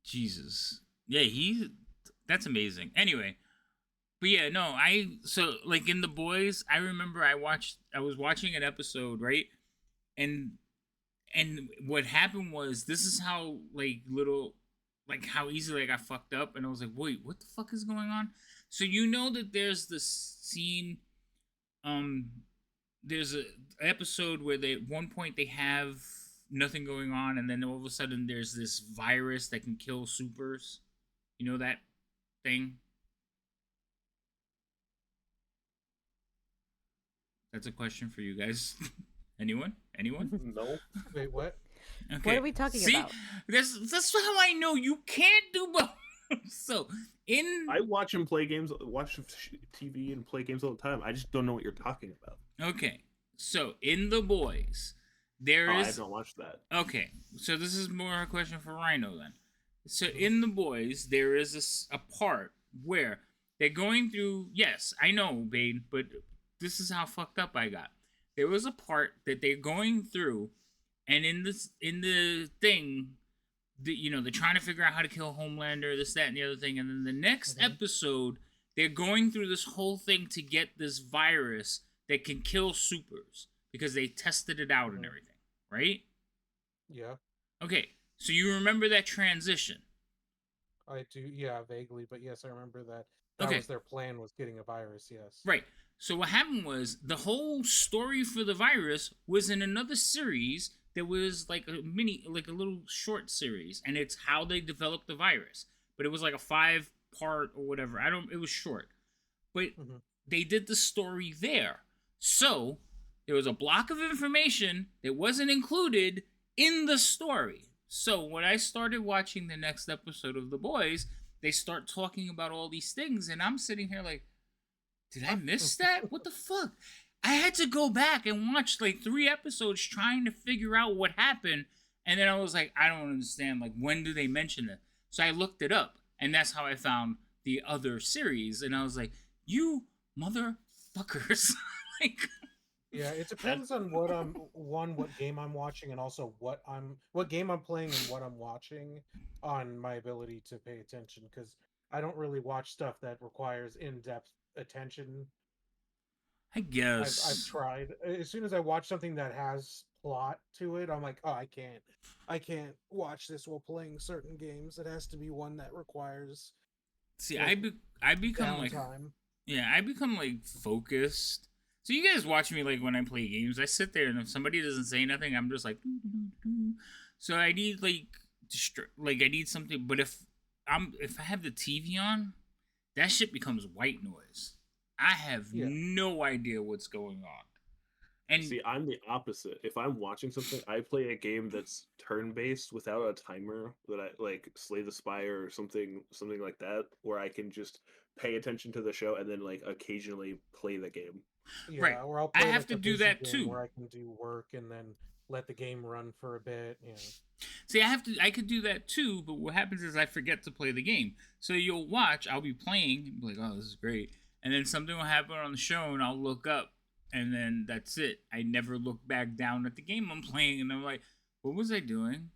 Jesus. Yeah, that's amazing. Anyway, but yeah, no, so like in The Boys, I remember I was watching an episode, right? And what happened was this is how like how easily I got fucked up, and I was like, wait, what the fuck is going on? So you know that there's this scene, there's a episode where they at one point they have nothing going on, and then all of a sudden there's this virus that can kill supers. You know that thing? That's a question for you guys. Anyone? No. Wait, what? Okay. What are we talking See, about? That's how I know you can't do both. So I watch him play games, watch TV and play games all the time. I just don't know what you're talking about. okay, so in The Boys, there I is have not watched that. okay. So this is more a question for Rhino then. So in The Boys, there is a part where they're going through. Yes, I know, Bane, but this is how fucked up I got. There was a part that they're going through, and in the thing, they're trying to figure out how to kill Homelander, this, that, and the other thing, and then the next episode, they're going through this whole thing to get this virus that can kill supers because they tested it out and everything, right? Yeah, Okay, so you remember that transition. I do. Yeah, vaguely, but yes, I remember that. That Okay. was their plan, was getting a virus. Yes. Right. So what happened was the whole story for the virus was in another series that was like a like a little short series, and it's how they developed the virus. But it was like a 5-part or whatever. It was short. But they did the story there. So there was a block of information that wasn't included in the story. So when I started watching the next episode of The Boys, they start talking about all these things, and I'm sitting here like, did I miss that? What the fuck? I had to go back and watch like 3 episodes trying to figure out what happened. And then I was like, I don't understand. Like, when do they mention it? So I looked it up. And that's how I found the other series. And I was like, you motherfuckers. Like, yeah, it depends on what game I'm watching, and also what game I'm playing and what I'm watching on my ability to pay attention, because I don't really watch stuff that requires in-depth attention. I guess. I've tried. As soon as I watch something that has plot to it, I'm like, oh, I can't watch this while playing certain games. It has to be one that requires. See, like, I become like, downtime. yeah, I become like focused. So you guys watch me like when I play games. I sit there and if somebody doesn't say nothing, I'm just like, doo, doo, doo. So I need like I need something. But if I have the TV on, that shit becomes white noise. I have no idea what's going on. And see, I'm the opposite. If I'm watching something, I play a game that's turn-based without a timer, that I like Slay the Spire or something like that, where I can just pay attention to the show and then like occasionally play the game. Yeah, right. or I'll I play have like to a do busy that game too. where I can do work and then let the game run for a bit. You know. See, I could do that too, but what happens is I forget to play the game. So you'll watch, I'll be playing, and be like, oh, this is great. And then something will happen on the show, and I'll look up, and then that's it. I never look back down at the game I'm playing, and I'm like, what was I doing?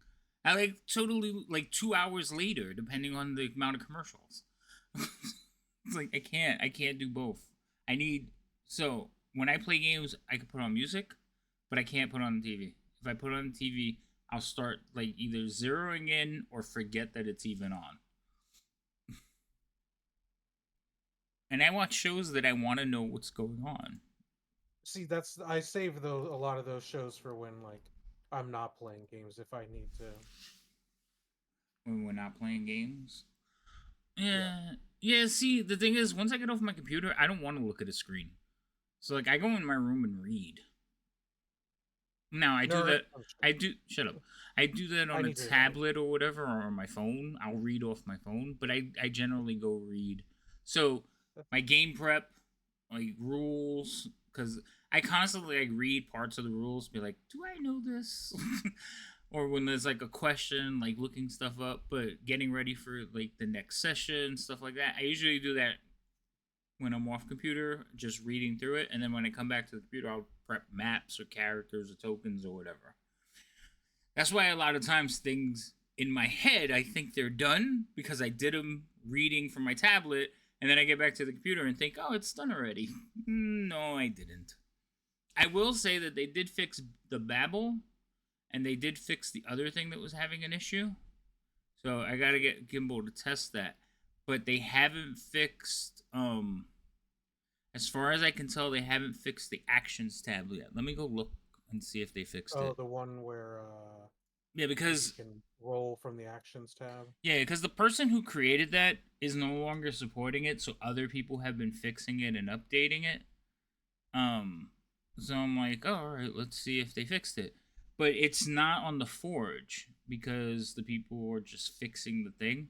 I like totally like 2 hours later, depending on the amount of commercials. It's like I can't do both. So when I play games, I can put on music, but I can't put on the TV. If I put on the TV, I'll start like either zeroing in or forget that it's even on. And I watch shows that I want to know what's going on. See, I save a lot of those shows for when like I'm not playing games if I need to. When we're not playing games. Yeah, see, the thing is, once I get off my computer, I don't want to look at a screen. So like I go in my room and read. Now shut up. I do that on a tablet or whatever, or on my phone. I'll read off my phone, but I generally go read. So my game prep, like rules, because I constantly like read parts of the rules, be like, do I know this? Or when there's like a question, like looking stuff up, but getting ready for like the next session, stuff like that. I usually do that when I'm off computer, just reading through it, and then when I come back to the computer, I'll prep maps or characters or tokens or whatever. That's why a lot of times things in my head, I think they're done because I did them reading from my tablet, and then I get back to the computer and think, oh, it's done already. No, I didn't. I will say that they did fix the babble, and they did fix the other thing that was having an issue. So I gotta get Gimbal to test that. But they haven't fixed, as far as I can tell, they haven't fixed the actions tab yet. Let me go look and see if they fixed it. Oh, the one where yeah, because you can roll from the actions tab. Yeah, because the person who created that is no longer supporting it, so other people have been fixing it and updating it. So I'm like, oh, all right, let's see if they fixed it. But it's not on the Forge because the people are just fixing the thing.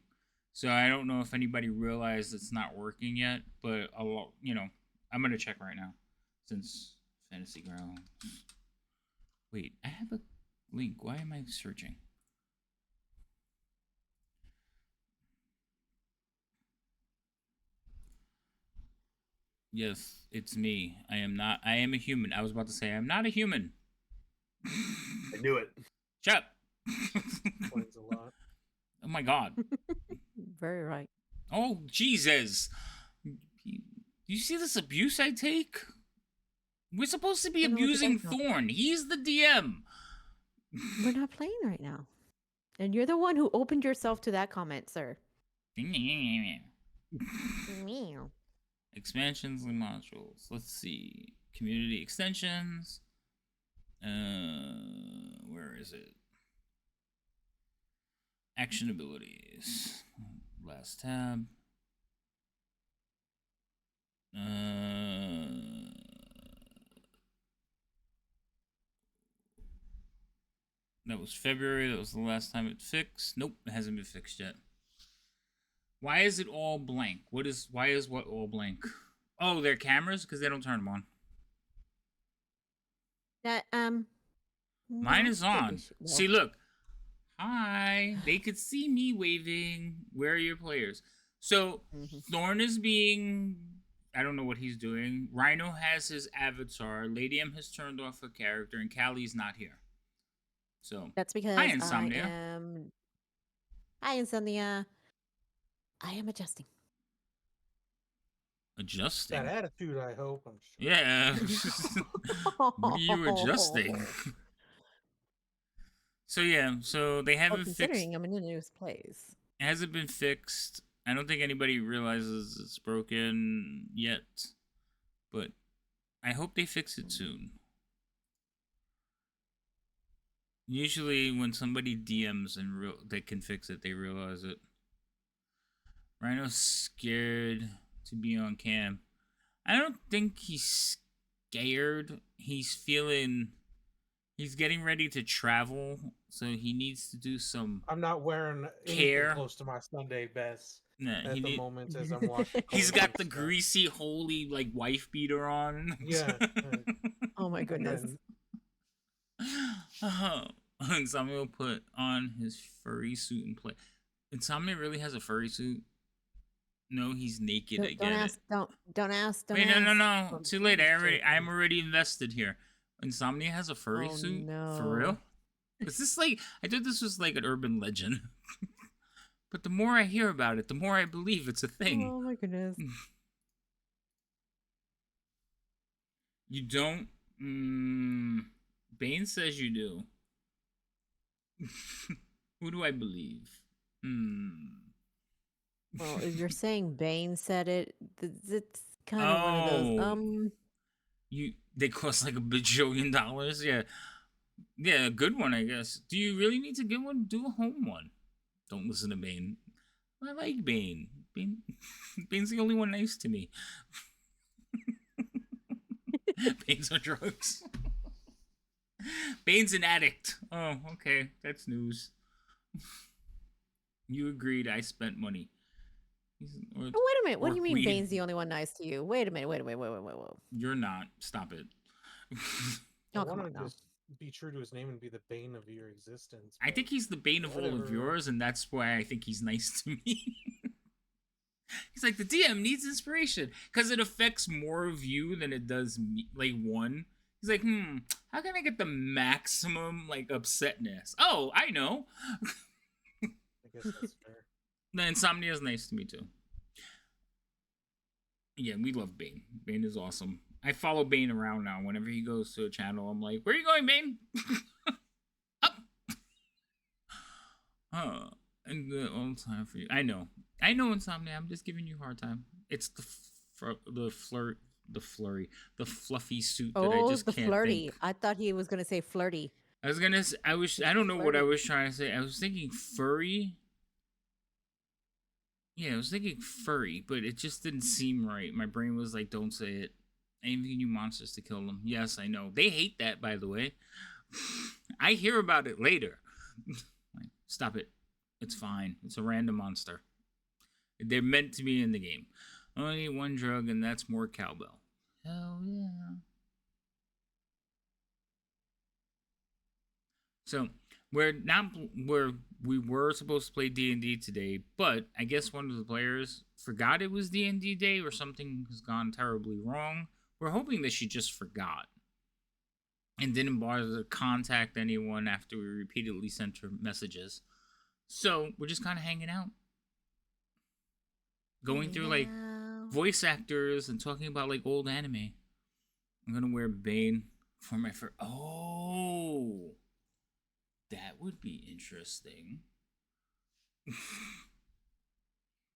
So I don't know if anybody realized it's not working yet, but I'm gonna check right now since Fantasy Grounds. Wait, I have a link. Why am I searching? Yes, it's me. I am a human. I was about to say I'm not a human. I knew it. Shut up. Explains a lot. Oh my god. Very right. Oh, Jesus. Do you see this abuse I take? We're supposed to be I don't know what you're abusing talking about. Thorn. He's the DM. We're not playing right now. And you're the one who opened yourself to that comment, sir. Meow. Expansions and modules. Let's see. Community extensions. Where is it? Action abilities. Last tab. That was February. That was the last time it fixed. Nope, it hasn't been fixed yet. Why is it all blank? Why is what all blank? Oh, they're cameras because they don't turn them on. That Mine is not the on. issue. See, look. Hi. They could see me waving. Where are your players? So Mhm. Thorn is being. I don't know what he's doing. Rhino has his avatar. Lady M has turned off her character, and Callie's not here. So That's because hi, Insomnia. Hi, Insomnia. I am adjusting. Adjusting. That attitude, I hope. I'm sure. Yeah. What are you adjusting? So yeah, so they Well, haven't fixed. considering I'm in a new place. It hasn't been fixed. I don't think anybody realizes it's broken yet, but I hope they fix it soon. Usually, when somebody DMs and they can fix it, they realize it. Rhino's scared to be on cam. I don't think he's scared. He's getting ready to travel, so he needs to do some. I'm not wearing Care. anything close to my Sunday best Nah, at the moment as I'm watching. He's Call of got the Duty stuff. greasy, holy, like, wife beater on. Yeah. Oh my goodness. And Insomnia will put on his furry suit and play. Insomnia really has a furry suit? No, he's naked. I Don't get ask. it. Don't ask. Don't Wait, ask. no. Too late. I'm already invested here. Insomnia has a furry Oh, suit? no. For real? Is this like... I thought this was like an urban legend. But the more I hear about it, the more I believe it's a thing. Oh my goodness. You don't? Bane says you do. Who do I believe? Well, if you're saying Bane said it, it's kind of one of those. They cost like $1 bajillion. Yeah, a good one, I guess. Do you really need to get one? Do a home one. Don't listen to Bane. I like Bane. Bane's the only one nice to me. Bane's on drugs. Bane's an addict. Oh, okay. That's news. You agreed I spent money. Oh, wait a minute. What do you mean weed. Bane's the only one nice to you? Wait a minute. Wait. You're not. Stop it. I Oh, come want on to now. just be true to his name and be the bane of your existence. I think he's the bane of all of whatever. yours, and that's why I think he's nice to me. He's like, the DM needs inspiration because it affects more of you than it does me. Like, one. He's like, how can I get the maximum, like, upsetness? Oh, I know. I guess that's fair. The Insomnia is nice to me, too. Yeah, we love Bane. Bane is awesome. I follow Bane around now. Whenever he goes to a channel, I'm like, where are you going, Bane? Up! And all time for you. I know, Insomnia. I'm just giving you a hard time. It's the fluffy suit that I just the can't flirty. think. I thought he was gonna say flirty. I don't know what I was trying to say. I was thinking furry. Yeah, I was thinking furry, but it just didn't seem right. My brain was like, don't say it. Aiming you monsters to kill them. Yes, I know. They hate that, by the way. I hear about it later. Like, stop it. It's fine. It's a random monster. They're meant to be in the game. Only one drug, and that's more cowbell. Hell yeah. So we're not where we were supposed to play D&D today, but I guess one of the players forgot it was D&D day, or something has gone terribly wrong. We're hoping that she just forgot and didn't bother to contact anyone after we repeatedly sent her messages. So we're just kind of hanging out, going through like voice actors and talking about like old anime. I'm gonna wear Bane for my first. Oh, that would be interesting.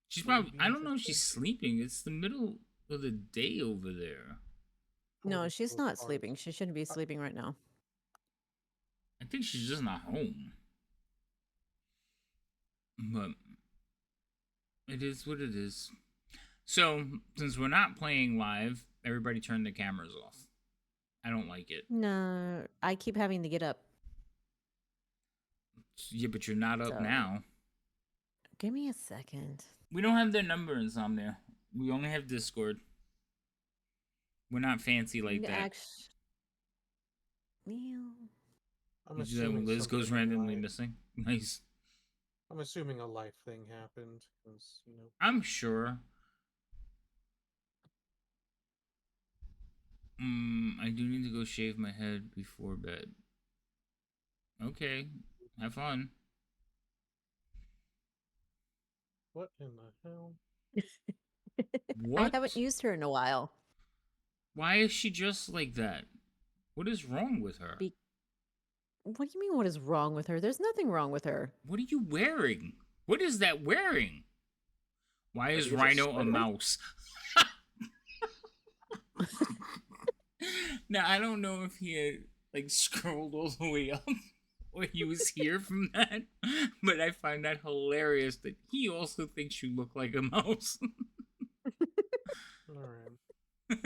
She's probably. I don't know if she's sleeping. It's the middle of the day over there. No, she's Those not parts. sleeping. She shouldn't be sleeping right now. I think she's just not home. But it is what it is. So, since we're not playing live, everybody turn the cameras off. I don't like it. No, I keep having to get up. Yeah, but you're not up So- now. Give me a second. We don't have their number in Insomnia. We only have Discord. We're not fancy like that. Meow. I'm Did you know assuming Liz something goes in randomly life- missing? Nice. I'm assuming a life thing happened because I'm sure. I do need to go shave my head before bed. Okay, have fun. what in the hell? What? I haven't used her in a while. Why is she just like that? What is wrong with her? What do you mean? What is wrong with her? There's nothing wrong with her. What are you wearing? What is that wearing? Why is think it's a Rhino a sweater. mouse? Now, I don't know if he had like scrolled all the way up or he was here from that, but I find that hilarious that he also thinks you look like a mouse. All right.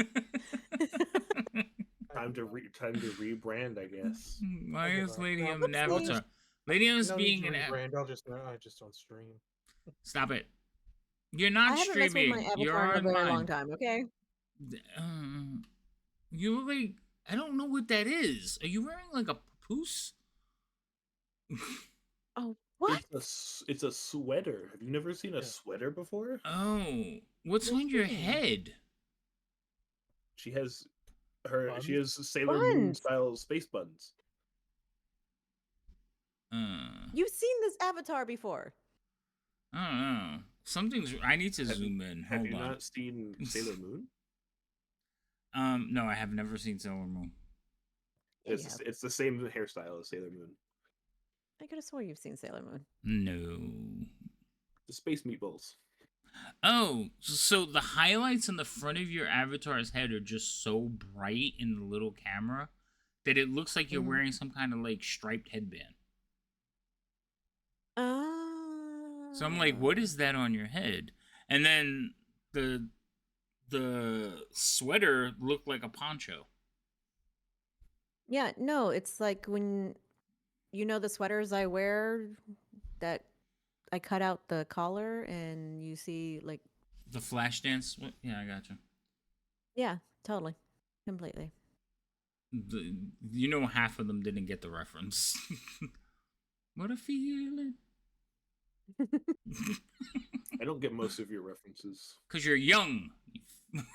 Time to rebrand, I guess. Why give is up. Lady No, M an I'll just- avatar? Lady M is No being need an to avatar. rebrand. I just don't stream. Stop it. You're I not haven't messed with streaming. my You're avatar in a very long online. time. Okay. You look like I don't know what that is. Are you wearing like a papoose? Oh, what? It's a sweater. Have you never seen a Yeah. sweater before? Oh, what's What on do you your mean? head? She has she Buns? has Sailor Moon Buns. style space buns. You've seen this avatar before. I don't know. Something's. I need to Have you- zoom in. Have Hold you on. not seen Sailor Moon? No, I have never seen Sailor Moon. Yeah, you have. It's the same hairstyle as Sailor Moon. I could have swore you've seen Sailor Moon. No. The space meatballs. Oh, so the highlights in the front of your avatar's head are just so bright in the little camera that it looks like you're Mhm. wearing some kind of like striped headband. So I'm like, what is that on your head? And then the sweater looked like a poncho. Yeah, no, it's like when the sweaters I wear that I cut out the collar and you see like The flash dance. Yeah, I gotcha. yeah, totally. Completely. Half of them didn't get the reference. What a feeling. I don't get most of your references. Because you're young.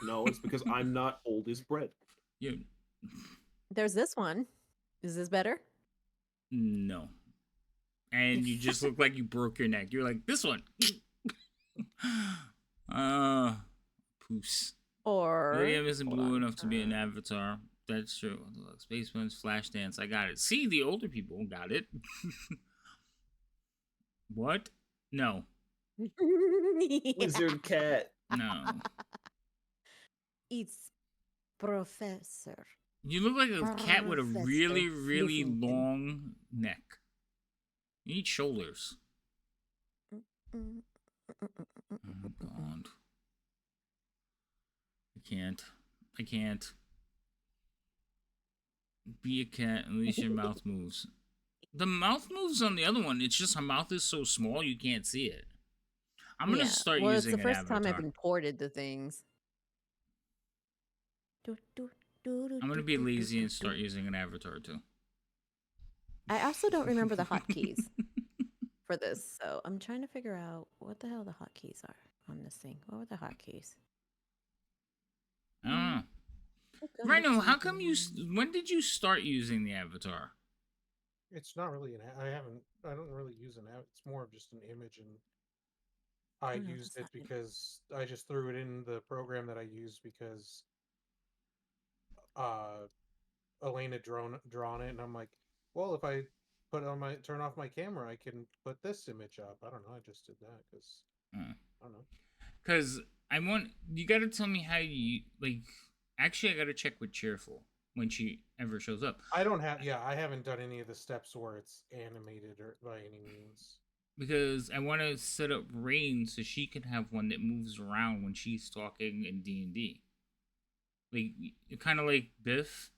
No, it's because I'm not old as bread. You There's this one. Is this better? no. And you just look like you broke your neck. You're like, this one. Poos. Or Liam isn't hold blue on. enough to be an avatar. That's true. Space One's flash dance. I got it. See, the older people got it. What? No. Wizard cat. No. It's Professor. You look like a cat with a Professor really, really Sniffington. long neck. You need shoulders. Mm, Oh, God. I can't. Be a cat, at least your mouth moves. The mouth moves on the other one. It's just her mouth is so small you can't see it. I'm gonna Yeah, start well, using it's the an first time I've avatar. imported the things. I'm gonna be lazy and start using an avatar too. I also don't remember the hotkeys for this, so I'm trying to figure out what the hell the hotkeys are on this thing. What were the hotkeys? I don't know. Rhino, how come when did you start using the avatar? It's not really I don't really use an app. It's more of just an image and I Oh, no, used that's it not it. because I just threw it in the program that I used because uh Elaine had drawn it, and I'm like, well, if I turn off my camera, I can put this image up. I don't know. I just did that because I don't know. Because I want you got to tell me how you like. Actually, I got to check with Cheerful when she ever shows up I don't have. Yeah, I haven't done any of the steps where it's animated or by any means. because I want to set up Rain so she can have one that moves around when she's talking in D&D. Like kind of like Biff.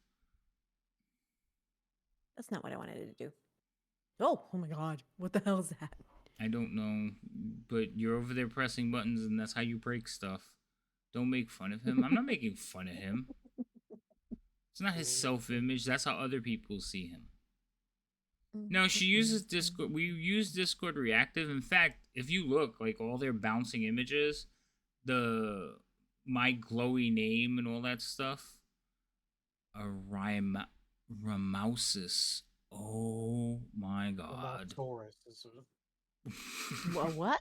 That's not what I wanted to do. Oh my god. What the hell is that? I don't know, but you're over there pressing buttons, and that's how you break stuff. Don't make fun of him. I'm not making fun of him. It's not his self-image. That's how other people see him. No, she uses Discord. We use Discord Reactive. In fact, if you look, like all their bouncing images, the my glowy name and all that stuff, a Ramausis. Oh my god. Ramausaurus is What?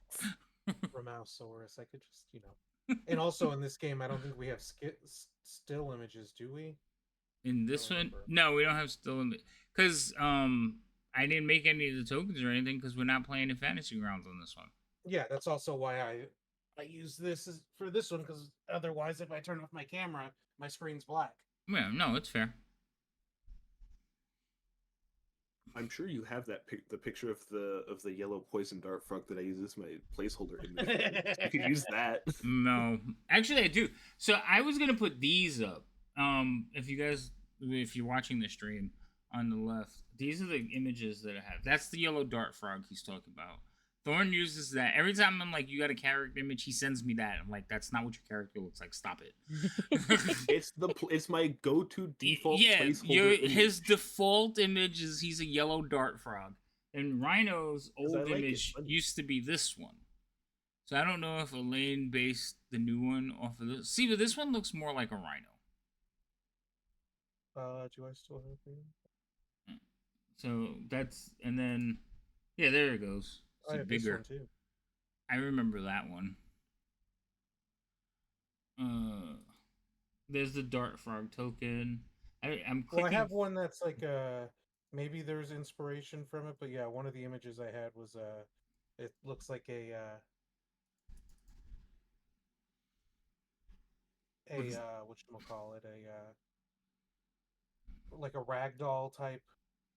Ramausaurus. I could just, and also in this game, I don't think we have still images, do we? In this one, no, we don't have still because I didn't make any of the tokens or anything because we're not playing in Fantasy Grounds on this one. Yeah, that's also why I use this for this one, because otherwise, if I turn off my camera, my screen's black. Yeah, no, it's fair. I'm sure you have the picture of the yellow poison dart frog that I use as my placeholder image. You could use that. No, actually, I do. So I was gonna put these up. If you're watching the stream on the left, these are the images that I have. That's the yellow dart frog he's talking about. Thorn uses that every time. I'm like, you got a character image. He sends me that. I'm like, that's not what your character looks like. Stop it. It's my go-to default placeholder. image. His default image is he's a yellow dart frog, and Rhino's old image used to be this one. So I don't know if Elaine based the new one off of this. See, but this one looks more like a rhino. Do I still have it? So that's, and then, yeah, there it goes. I have bigger. this one too. I remember that one. There's the dart frog token. I'm clicking. Well, I have one that's like maybe there's inspiration from it, but yeah, one of the images I had was it looks like a whatchamacallit, like a ragdoll type.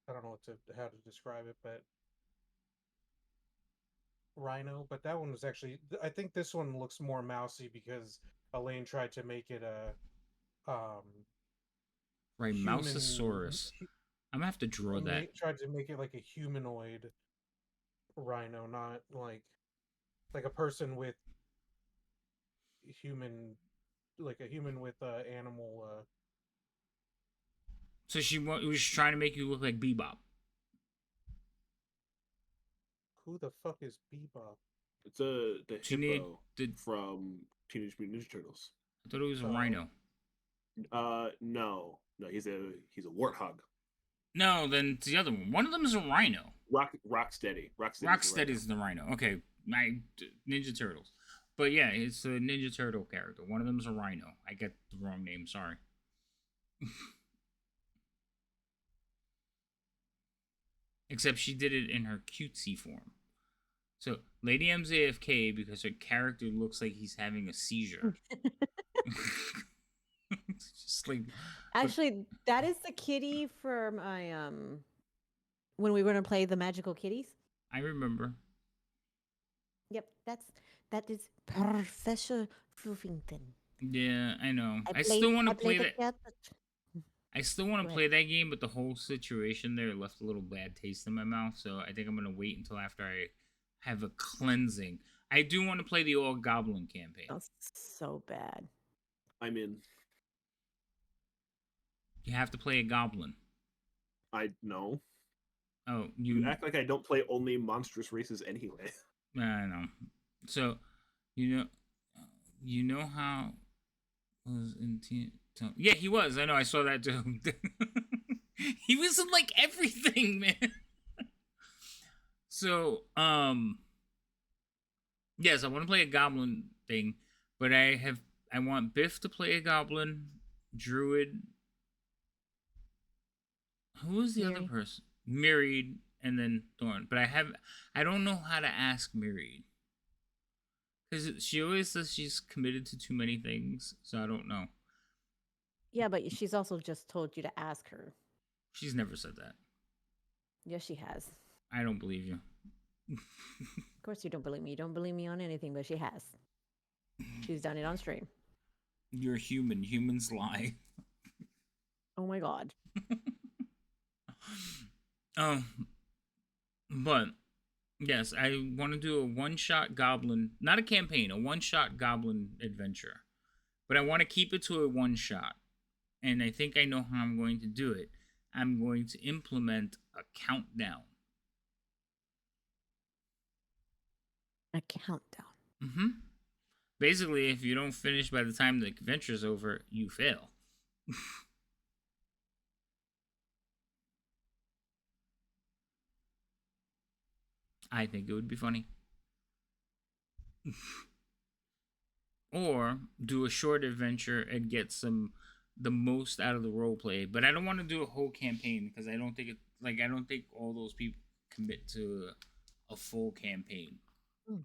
I don't know how to describe it, but rhino. But that one was actually, I think this one looks more mousy because Elaine tried to make it a right, Mousesaurus. I'm gonna have to draw that. Tried to make it like a humanoid rhino, not like a person with human, like a human with animal. So she was trying to make you look like Bebop. Who the fuck is Bebop? It's the hippo from Teenage Mutant Ninja Turtles. I thought it was a rhino. No, he's a warthog. No, then it's the other one. One of them is a rhino. Rocksteady. Rocksteady's the rhino. Okay, my Ninja Turtles. But yeah, it's a Ninja Turtle character. One of them's a rhino. I get the wrong name. Sorry. Except she did it in her cutesy form. So Lady M's AFK because her character looks like he's having a seizure. Just like, actually, that is the kitty for my when we were gonna play the magical kitties. I remember. Yep, that is Professor Fluffington. Yeah, I know. I still want to play that. I still want to play that game, but the whole situation there left a little bad taste in my mouth. So I think I'm gonna wait until after I have a cleansing. I do want to play the All Goblin campaign. That's so bad. I'm in. You have to play a goblin. I know. Oh, you act like I don't play only monstrous races anyway. I know. So, you know how was in yeah, he was. I know. I saw that too. He was in like everything, man. So, Yes, I want to play a goblin thing, but I want Biff to play a goblin, druid. Who was the other Miri. person? Myriad, and then Thorn. But I don't know how to ask Myriad because she always says she's committed to too many things, so I don't know. Yeah, but she's also just told you to ask her. She's never said that. Yes, she has. I don't believe you. Of course, you don't believe me. You don't believe me on anything, but she has. She's done it on stream. You're human. Humans lie. Oh my god. Um, but yes, I want to do a one-shot goblin, not a campaign, a one-shot goblin adventure. But I want to keep it to a one-shot, and I think I know how I'm going to do it. I'm going to implement a countdown. A countdown. Mm-hmm. Basically, if you don't finish by the time the adventure's over, you fail. I think it would be funny. Or do a short adventure and get the most out of the role play. But I don't want to do a whole campaign because I don't think I don't think all those people commit to a full campaign. Mm.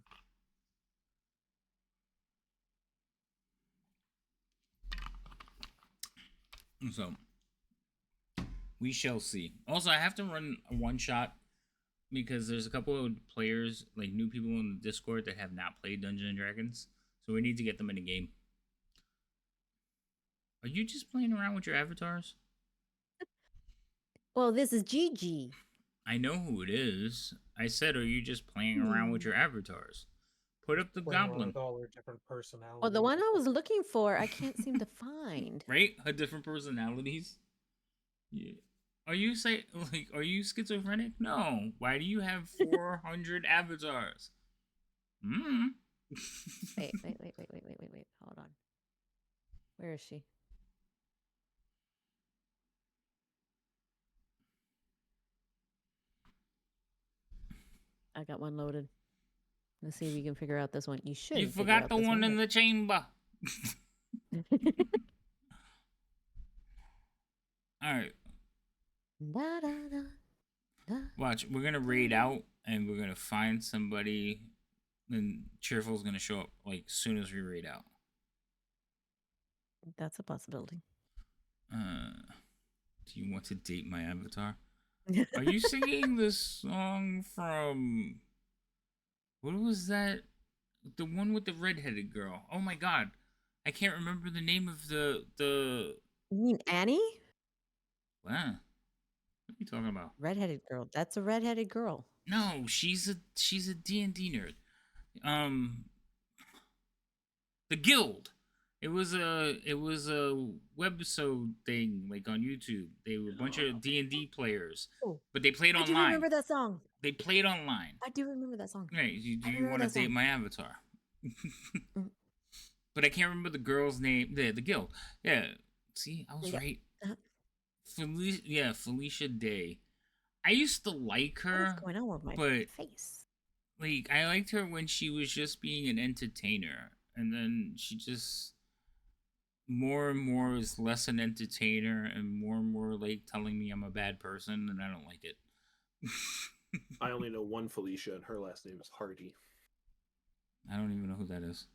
So we shall see. Also, I have to run a one shot because there's a couple of players, like new people in the Discord, that have not played Dungeons and Dragons. So we need to get them in the game. Are you just playing around with your avatars? Well, this is Gigi. I know who it is. I said, are you just playing around with your avatars? Put up the Playing around goblin. with all their different personalities. Well, the one I was looking for, I can't seem to find. Right? Her different personalities. Yeah. Are you are you schizophrenic? No. Why do you have 400 avatars? Hmm. Wait. Hold on. Where is she? I got one loaded. Let's see if you can figure out this one. You should. You forgot the one in the chamber. All right. Da, da, da, da. Watch. We're gonna raid out, and we're gonna find somebody. Then Cheerful's gonna show up like soon as we raid out. That's a possibility. Do you want to date my avatar? Are you singing this song from? What was that? The one with the redheaded girl. Oh my god, I can't remember the name of the. You mean Annie? Wow. What are you talking about? Redheaded girl. That's a redheaded girl. No, she's a D&D nerd. The Guild. It was a webisode thing like on YouTube. They were a bunch of D&D players, Oh, but they played I do online. remember that song. They played online. I do remember that song. Right? Do I you remember want to that date song. my avatar? Mm. But I can't remember the girl's name. The Guild. Yeah. See, I was Yeah. right. Uh-huh. Felicia Day. I used to like What is her, going on with my but face? like I liked her when she was just being an entertainer, and then she just more and more is less an entertainer and more like telling me I'm a bad person, and I don't like it. I only know one Felicia, and her last name is Hardy. I don't even know who that is.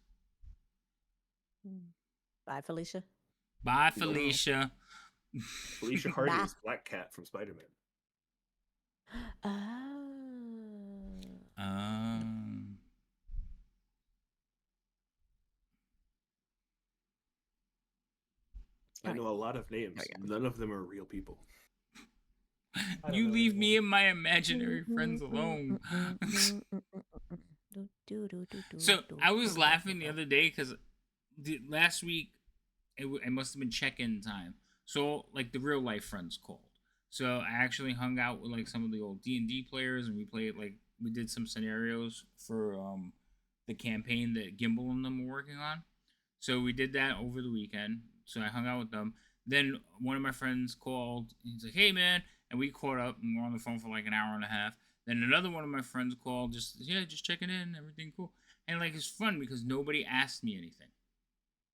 Bye, Felicia. Bye, You don't know. Felicia. Felicia Hardy Bah. is Black Cat from Spider-Man. Oh. I know a lot of names. There we None of them are real people. don't You know leave anyone. me and my imaginary friends alone. So I was laughing the other day because last week it must have been check-in time. So like the real life friends called. So I actually hung out with like some of the old D&D players, and we played we did some scenarios for the campaign that Gimbal and them were working on. So we did that over the weekend. So I hung out with them. Then one of my friends called. And he's like, "Hey man," and we caught up and we're on the phone for like an hour and a half. Then another one of my friends called, just checking in, everything cool. And like it's fun because nobody asked me anything.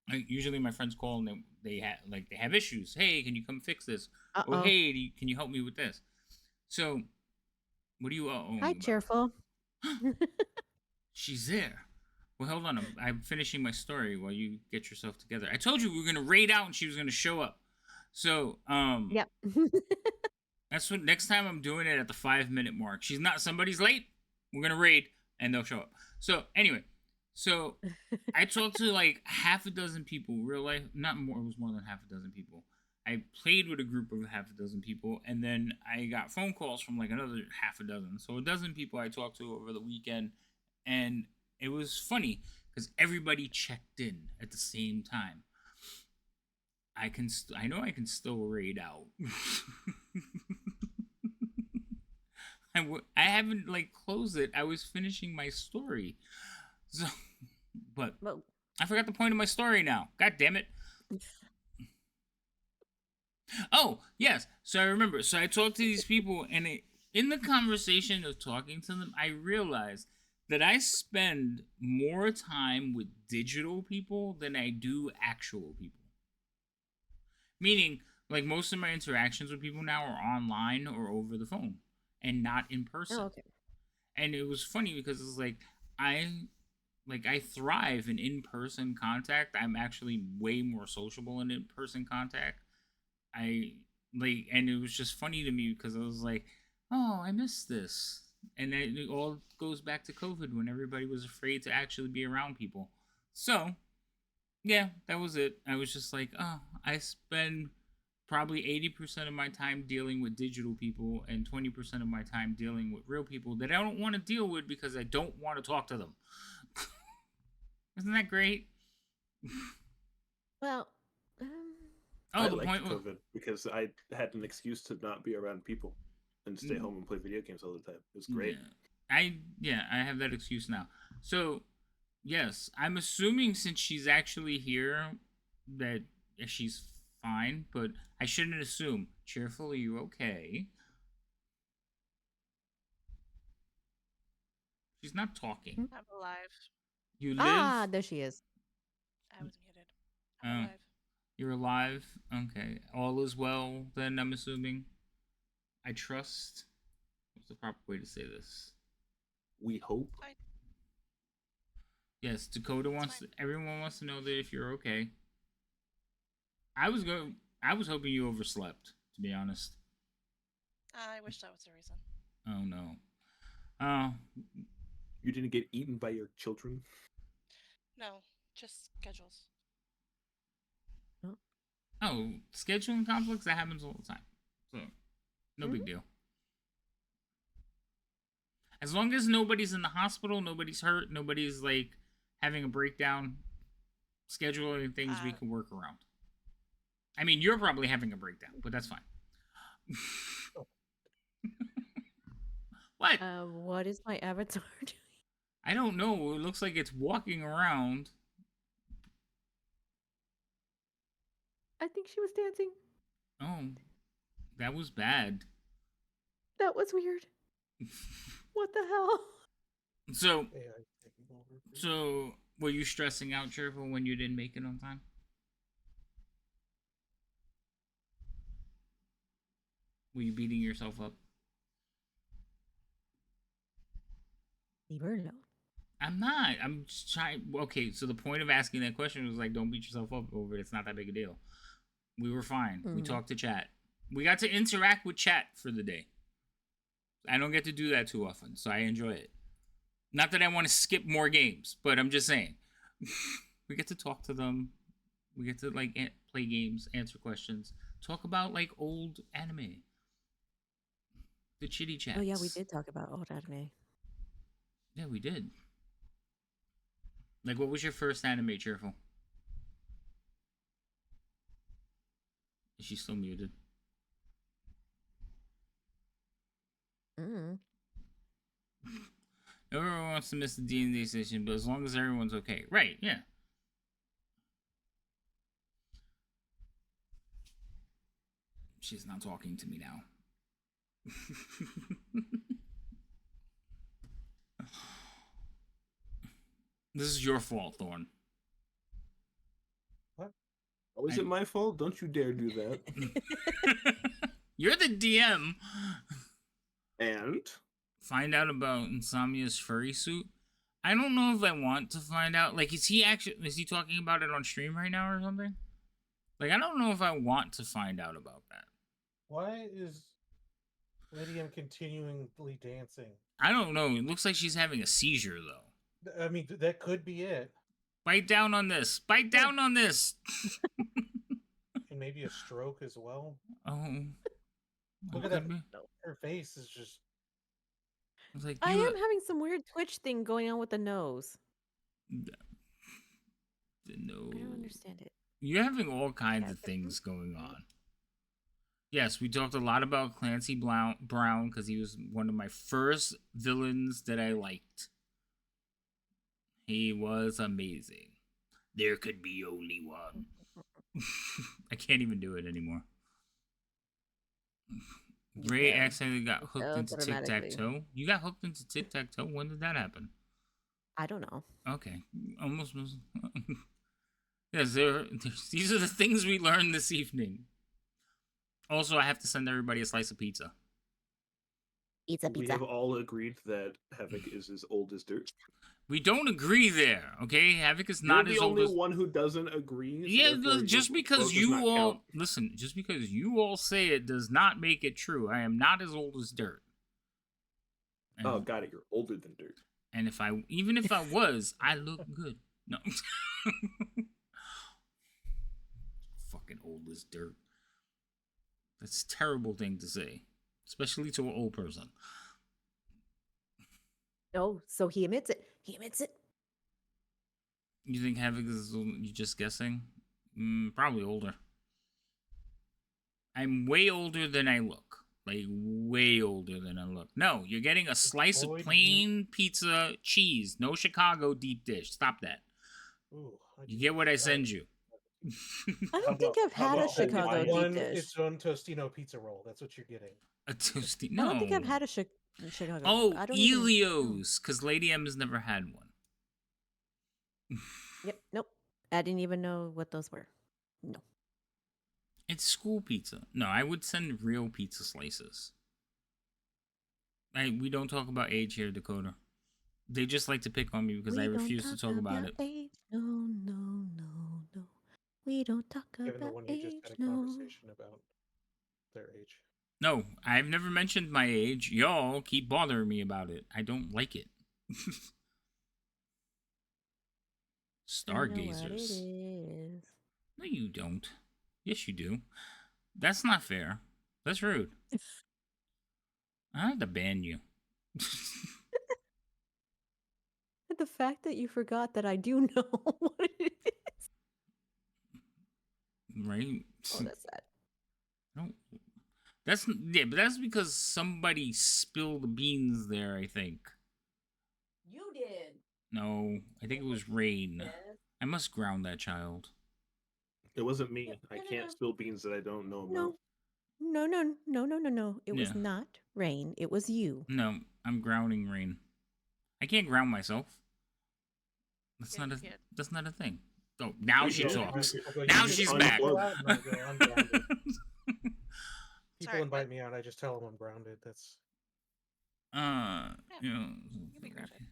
Like usually my friends call and they have issues. Hey, can you come fix this? Or Uh-oh. hey, can you help me with this? So what do you owe Hi, me cheerful. about? She's there. Well, hold on. I'm finishing my story while you get yourself together. I told you we were gonna raid out and she was gonna show up. So Yep. that's what next time I'm doing it at the 5 minute mark. She's not somebody's late. We're gonna raid and they'll show up. So anyway, so I talked to like half a dozen people, real life, not more. It was more than half a dozen people. I played with a group of half a dozen people, and then I got phone calls from like another half a dozen. So a dozen people I talked to over the weekend, and it was funny because everybody checked in at the same time. I know I can still raid out. I haven't like closed it. I was finishing my story, so but Whoa. I forgot the point of my story now. God damn it. Oh, yes. So I remember. So I talked to these people, and in the conversation of talking to them, I realized that I spend more time with digital people than I do actual people. Meaning, like, most of my interactions with people now are online or over the phone and not in person. Oh, okay. And it was funny because it's I thrive in in-person contact. I'm actually way more sociable in in-person contact. And it was just funny to me because I was like, oh, I missed this. And then it all goes back to COVID when everybody was afraid to actually be around people. So, yeah, that was it. I was just like, oh, I spend probably 80% of my time dealing with digital people and 20% of my time dealing with real people that I don't want to deal with because I don't want to talk to them. Isn't that great? Well, I The liked point was, COVID because I had an excuse to not be around people and stay home and play video games all the time. It was great. I have that excuse now. So, yes, I'm assuming since she's actually here that she's fine, but I shouldn't assume. Cheerful, are you okay? She's not talking. I'm alive. You live? there she is. I was muted. I'm Oh. alive. You're alive? Okay. All is well, then, I'm assuming. I trust. What's the proper way to say this? We hope. Yes, Dakota wants. Everyone wants to know that if you're okay. I was hoping you overslept, to be honest. I wish that was the reason. Oh no. Oh. You didn't get eaten by your children? No, just schedules. Oh, scheduling conflicts, that happens all the time. So, no big deal. As long as nobody's in the hospital, nobody's hurt, nobody's like having a breakdown, scheduling things we can work around. I mean, you're probably having a breakdown, but that's fine. What? What is my avatar doing? I don't know. It looks like it's walking around. I think she was dancing. Oh, that was bad. That was weird. What the hell? So were you stressing out, Cheerful, when you didn't make it on time? Were you beating yourself up? Leave her alone. I'm not. I'm just trying. Okay, so the point of asking that question was like, don't beat yourself up over it. It's not that big a deal. We were fine. We talked to chat. We got to interact with chat for the day. I don't get to do that too often, so I enjoy it. Not that I want to skip more games, but I'm just saying. We get to talk to them. We get to like play games, answer questions, talk about like old anime. The chitty chats. Oh yeah, we did talk about old anime. Yeah, we did. Like, what was your first anime, Cheerful? Is she still muted? Everyone wants to miss the D&D session, but as long as everyone's okay. Right, yeah. She's not talking to me now. This is your fault, Thorn. Oh, is it my fault? Don't you dare do that. You're the DM. And Find out about Insomnia's furry suit. I don't know if I want to find out. Like, is he talking about it on stream right now or something? Like, I don't know if I want to find out about that. Why is Lady M continually dancing? I don't know. It looks like she's having a seizure, though. I mean, that could be it. Bite down on this. Bite down on this. And maybe a stroke as well. Oh. Look at that. Her face is just. It's like, I am having some weird twitch thing going on with the nose. No. I don't understand it. You're having all kinds of things going on. Yes, we talked a lot about Clancy Brown because he was one of my first villains that I liked. He was amazing. There could be only one. I can't even do it anymore. Ray accidentally got hooked into tic-tac-toe. You got hooked into tic-tac-toe? When did that happen? I don't know. Okay. Almost. Yes, these are the things we learned this evening. Also, I have to send everybody a slice of pizza. Pizza. we have all agreed that Havoc is as old as dirt. We don't agree there, okay? Havoc is not as You're the old only as... one who doesn't agree. So Yeah, therefore just your because vote does you not all... count. Listen, just because you all say it does not make it true. I am not as old as dirt. And, Oh, got it. You're older than dirt. and even if I was, I look good. No. Fucking old as dirt. That's a terrible thing to say. Especially to an old person. Oh, so he admits it. He admits it. You think Havoc is... You just guessing? Probably older. I'm way older than I look. Like, way older than I look. No, you're getting a slice of plain pizza cheese. No Chicago deep dish. Stop that. Ooh, You get what I send you. I don't think I've had a Chicago deep one dish. its own Tostino pizza roll. That's what you're getting. A toasty. No. I don't think I've had a Chicago. Oh, I don't even- Elio's. Because Lady M has never had one. Yep. Nope. I didn't even know what those were. No. It's school pizza. No, I would send real pizza slices. We don't talk about age here, Dakota. They just like to pick on me because I refuse to talk about it. Age. No, no, no, no. We don't talk Given the about one you just age. had a No. conversation about their age. No, I've never mentioned my age. Y'all keep bothering me about it. I don't like it. Stargazers. No, you don't. Yes, you do. That's not fair. That's rude. I have to ban you. The fact that you forgot that I do know what it is. Right? Oh, that's sad. No. But that's because somebody spilled the beans there, I think. You did. No, I think it was Rain. Yes. I must ground that child. It wasn't me. I No, can't spill beans that I don't know about. No. It was Yeah. not Rain. It was you. No, I'm grounding Rain. I can't ground myself. That's Yeah, not you a can. that's not a thing. Oh, now she Yeah. talks. You Now just she's unplug back. that and I go, I'm grounded. People Sorry, invite what? me out. I just tell them I'm grounded. That's You know. You be grounded.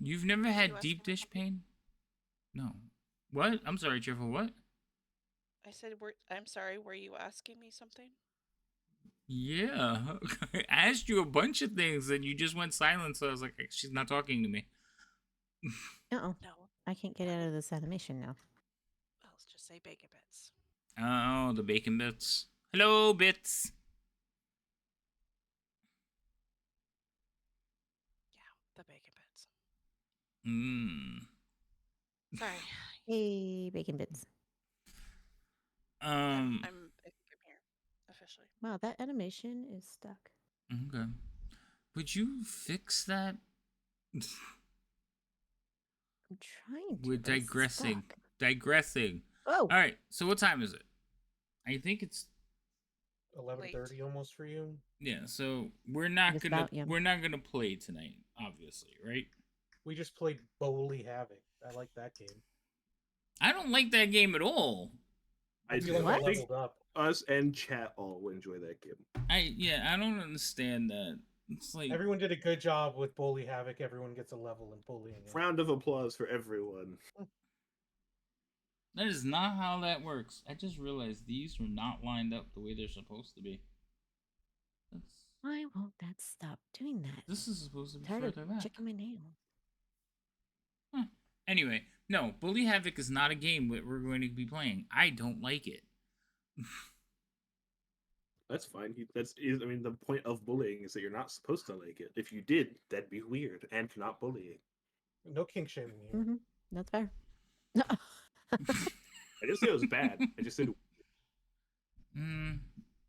You've never had You deep asking me dish something? pain? No. What? I'm sorry, Cheerful. What? I said, I'm sorry, were you asking me something? Yeah. I asked you a bunch of things and you just went silent, so I was like, she's not talking to me. Uh-oh. No. I can't get out of this animation now. Well, let's just say bacon bits. Oh, the bacon bits. Hello, bits. Yeah, the bacon bits. Mmm. Sorry. Hey, bacon bits. I think I'm here, officially. Wow, that animation is stuck. Okay. Would you fix that? I'm trying to. We're but it's digressing. stuck. Digressing. Oh, All right. So what time is it? I think it's 11:30 almost for you. Yeah, so we're not Just gonna about, yeah. we're not gonna play tonight, obviously, right? We just played Bowly Havoc. I like that game. I don't like that game at all. I feel do. like What? I I think leveled up. us and chat all enjoy that game. I don't understand that. It's like Everyone did a good job with Bowly Havoc. Everyone gets a level in bullying. it. Round of applause for everyone. that is not how that works. I just realized these were not lined up the way they're supposed to be. That's, Why won't that stop doing that? this is supposed to be Tired of further back. checking my nails. Huh. Anyway, no, Bully Havoc is not a game that we're going to be playing. I don't like it. That's fine. I mean, the point of bullying is that you're not supposed to like it. If you did, that'd be weird and not bullying. No kink shaming here. Mm-hmm. That's fair. I didn't say it was bad. I just said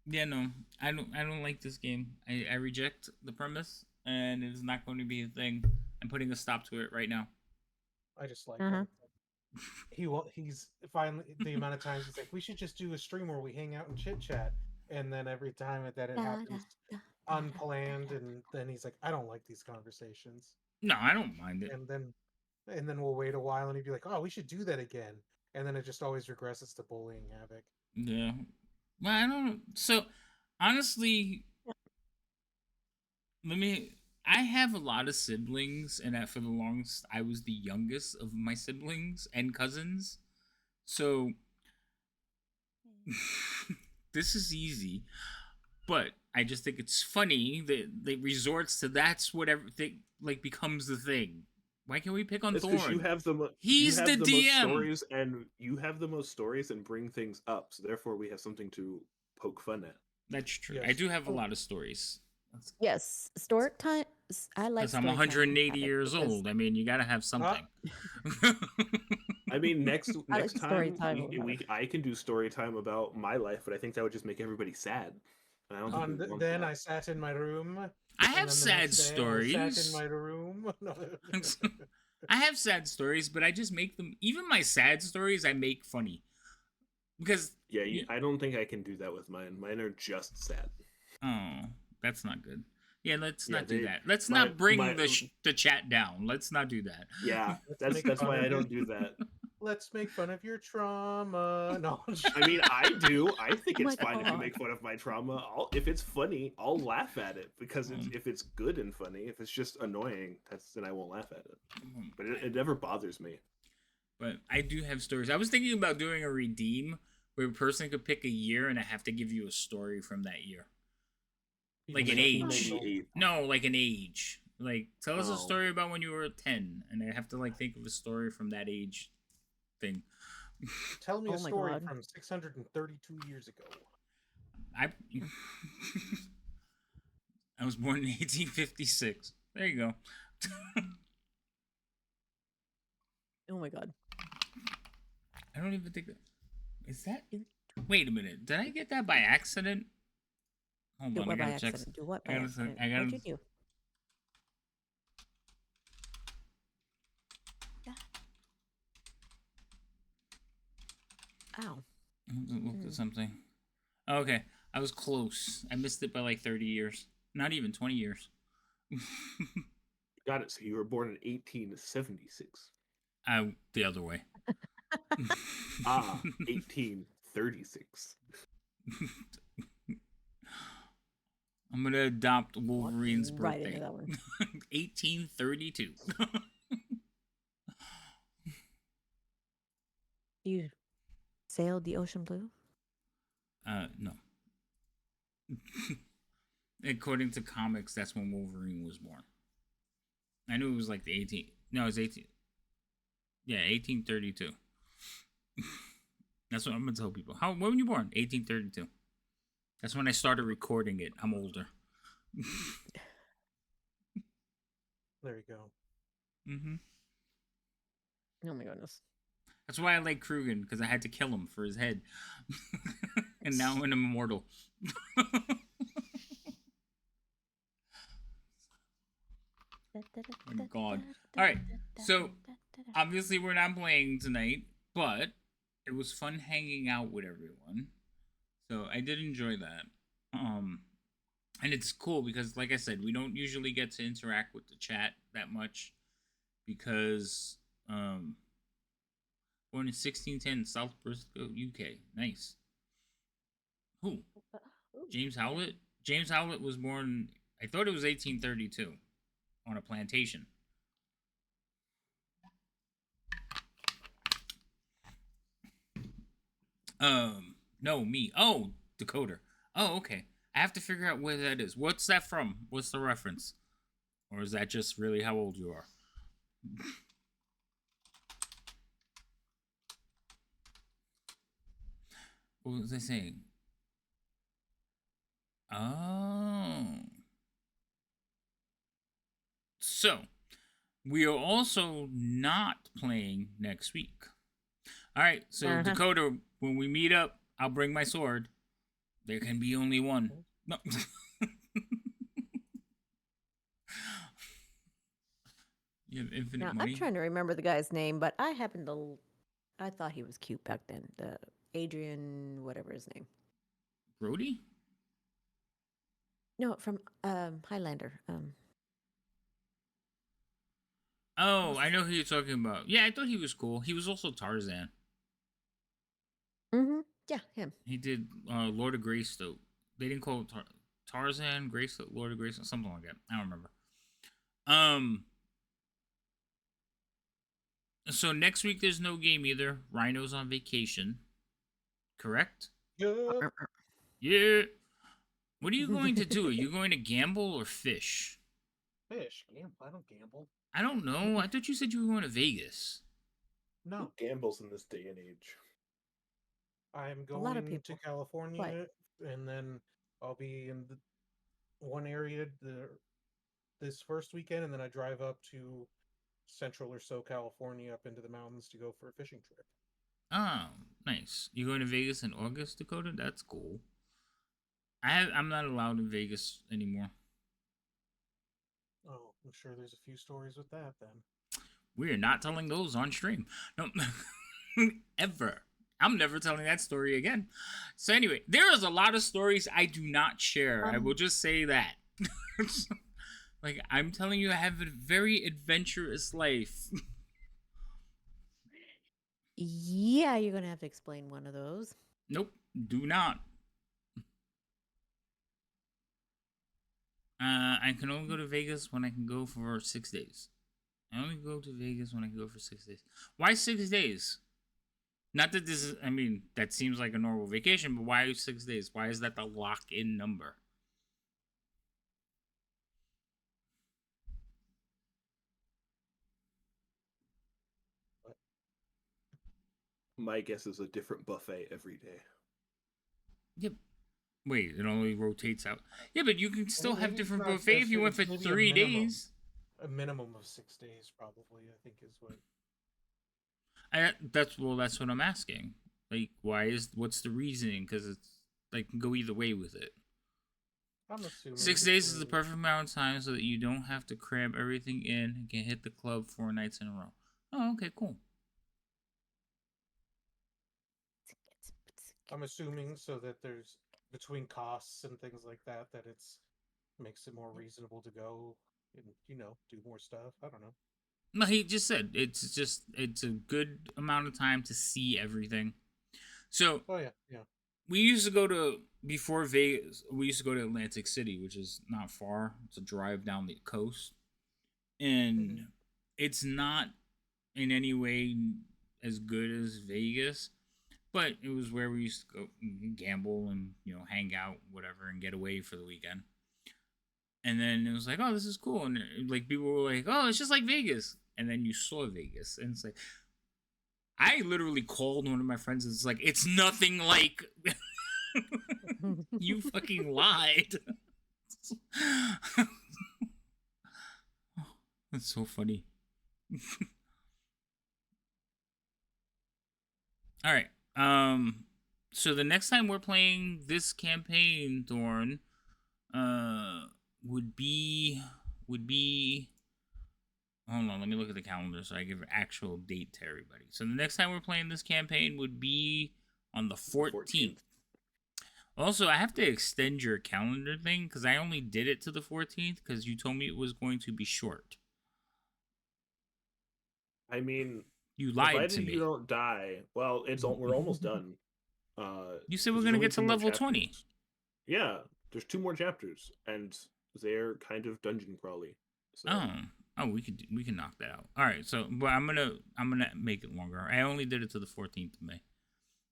Yeah, no, I don't like this game. I reject the premise, and it is not going to be a thing. I'm putting a stop to it right now. I just like Uh-huh. he's finally the amount of times he's like, we should just do a stream where we hang out and chit chat, and then every time that it happens unplanned, and then he's like, I don't like these conversations, No, I don't mind it. and then we'll wait a while, and he'd be like, oh, we should do that again, and then it just always regresses to bullying Havoc. Yeah, well, I don't. So, honestly, I have a lot of siblings, and for the longest, I was the youngest of my siblings and cousins. So, this is easy, but I just think it's funny that they resorts to that's what everything like becomes the thing. Why can't we pick on it's because Thorn? you have He's the most DM. stories, and you have the most stories and bring things up. So therefore, we have something to poke fun at. That's true. I Yes. do have a lot of stories. Yes, story time. I like. Because I'm story time 180 habit years because- old. I mean, you gotta have something. I mean, next I like story time, time. I can do story time about my life, but I think that would just make everybody sad. And I don't think we want Then that. I sat in my room. I and have then the sad next day I sat stories. in my room. I have sad stories, but I just make them. Even my sad stories, I make funny. Because Yeah, I don't think I can do that with mine. Mine are just sad. oh, that's not good. Yeah, let's Yeah, not do they- that. Let's my- not bring my- the chat down. Let's not do that. Yeah, Let's make that's fun why of I it. don't do that. Let's make fun of your trauma. No, I mean, I do. I think Oh my it's fine if you God. make fun of my trauma. If it's funny, I'll laugh at it because if it's good and funny, if it's just annoying, then I won't laugh at it. But it never bothers me. But I do have stories. I was thinking about doing a redeem where a person could pick a year and I have to give you a story from that year. Like an age. 1998. No, like an age. Like, tell us a Oh. story about when you were 10, and I have to like think of a story from that age thing. tell me Oh a my story God. from 632 years ago. I I was born in 1856. There you go. Oh my god. I don't even think that is that. Wait a minute. Did I get that by accident? Hold Do on, I what by gotta check. accident? Do what I by gotta- accident? I gotta- What'd you do? Ow. Look at something. Okay, I was close. I missed it by like 30 years. Not even 20 years. Got it. So you were born in 1876. The other way. Ah, 1836. I'm gonna adopt Wolverine's Right birthday. into that one. 1832. You sailed the ocean blue? No. According to comics, that's when Wolverine was born. I knew it was like the 18. No, it was 18. Yeah, 1832. That's what I'm gonna tell people. When were you born? 1832. That's when I started recording it. I'm older. There you go. Mm-hmm. Oh my goodness. That's why I like Krugen, because I had to kill him for his head. And now I'm immortal. My God. Alright, so, Obviously, we're not playing tonight, but it was fun hanging out with everyone. So I did enjoy that. And it's cool because, like I said, we don't usually get to interact with the chat that much because born in 1610 South Briscoe, UK. Nice. Who? Ooh, James yeah. Howlett? James Howlett was born, I thought it was 1832 on a plantation. No, me. Oh, decoder. Oh, okay. I have to figure out where that is. What's that from? What's the reference? Or is that just really how old you are? What was I saying? Oh. So, we are also not playing next week. All right, so Dakota, when we meet up, I'll bring my sword. There can be only one. No. You have infinite Now, money. I'm trying to remember the guy's name, but I thought he was cute back then. The Adrian, whatever his name. Brody? No, from Highlander. Oh, I know who you're talking about. Yeah, I thought he was cool. He was also Tarzan. Yeah, him. He did Lord of Greystoke. They didn't call it Tarzan, Greystoke, Lord of Greystoke, something like that. I don't remember. So next week there's no game either. Rhino's on vacation. Correct? Yep. Yeah. What are you going to do? Are you going to gamble or fish? Fish. Gamble. I don't gamble. I don't know. I thought you said you were going to Vegas. No. Who gambles in this day and age? I'm A lot of going to people. California, and then I'll be in the one area this first weekend, and then I drive up to Central or so California, up into the mountains to go for a fishing trip. Oh, nice. You going to Vegas in August, Dakota? That's cool. I'm not allowed in Vegas anymore. Oh, I'm sure there's a few stories with that then. We are not telling those on stream. No, ever. I'm never telling that story again. So anyway, there is a lot of stories I do not share. I will just say that. Like, I'm telling you, I have a very adventurous life. Yeah, you're gonna have to explain one of those. Nope, do not. I can only go to Vegas when I can go for 6 days. I only go to Vegas when I can go for 6 days. Why 6 days? Not that this is, I mean, that seems like a normal vacation, but why 6 days? Why is that the lock-in number? My guess is a different buffet every day. Yep. Wait, it only rotates out. Yeah, but you can still have Maybe different it's not buffet if just- you went for it's maybe a 3 minimum. days. A minimum of 6 days, probably. I think is what. That's what I'm asking. Like, what's the reasoning? Because it's like can go either way with it. I'm assuming 6 days is the between- perfect amount of time so that you don't have to cram everything in and can hit the club 4 nights in a row. Oh, okay, cool. I'm assuming so that there's between costs and things like that it's makes it more reasonable to go and do more stuff. I don't know. No, he just said it's a good amount of time to see everything. So Oh yeah. we used to go to before Vegas. We used to go to Atlantic City, which is not far. It's a drive down the coast, and it's not in any way as good as Vegas. But it was where we used to go gamble and hang out, whatever, and get away for the weekend. And then it was like, oh, this is cool, and like people were like, oh, it's just like Vegas. And then you saw Vegas, and it's like, I literally called one of my friends, and it's like, it's nothing like. You fucking lied. That's so funny. All right. So the next time we're playing this campaign, Thorn, would be. Hold on, let me look at the calendar so I give an actual date to everybody. So the next time we're playing this campaign would be on the 14th. Also, I have to extend your calendar thing because I only did it to the 14th because you told me it was going to be short. I mean, You lied to provided you me. don't die. Well, we're almost done. You said we're 'cause going to there's only get to 2 more level 20. chapters. Yeah, there's 2 more chapters, and they're kind of dungeon crawly. So Oh, we can knock that out. All right, so but I'm gonna make it longer. I only did it to the 14th of May.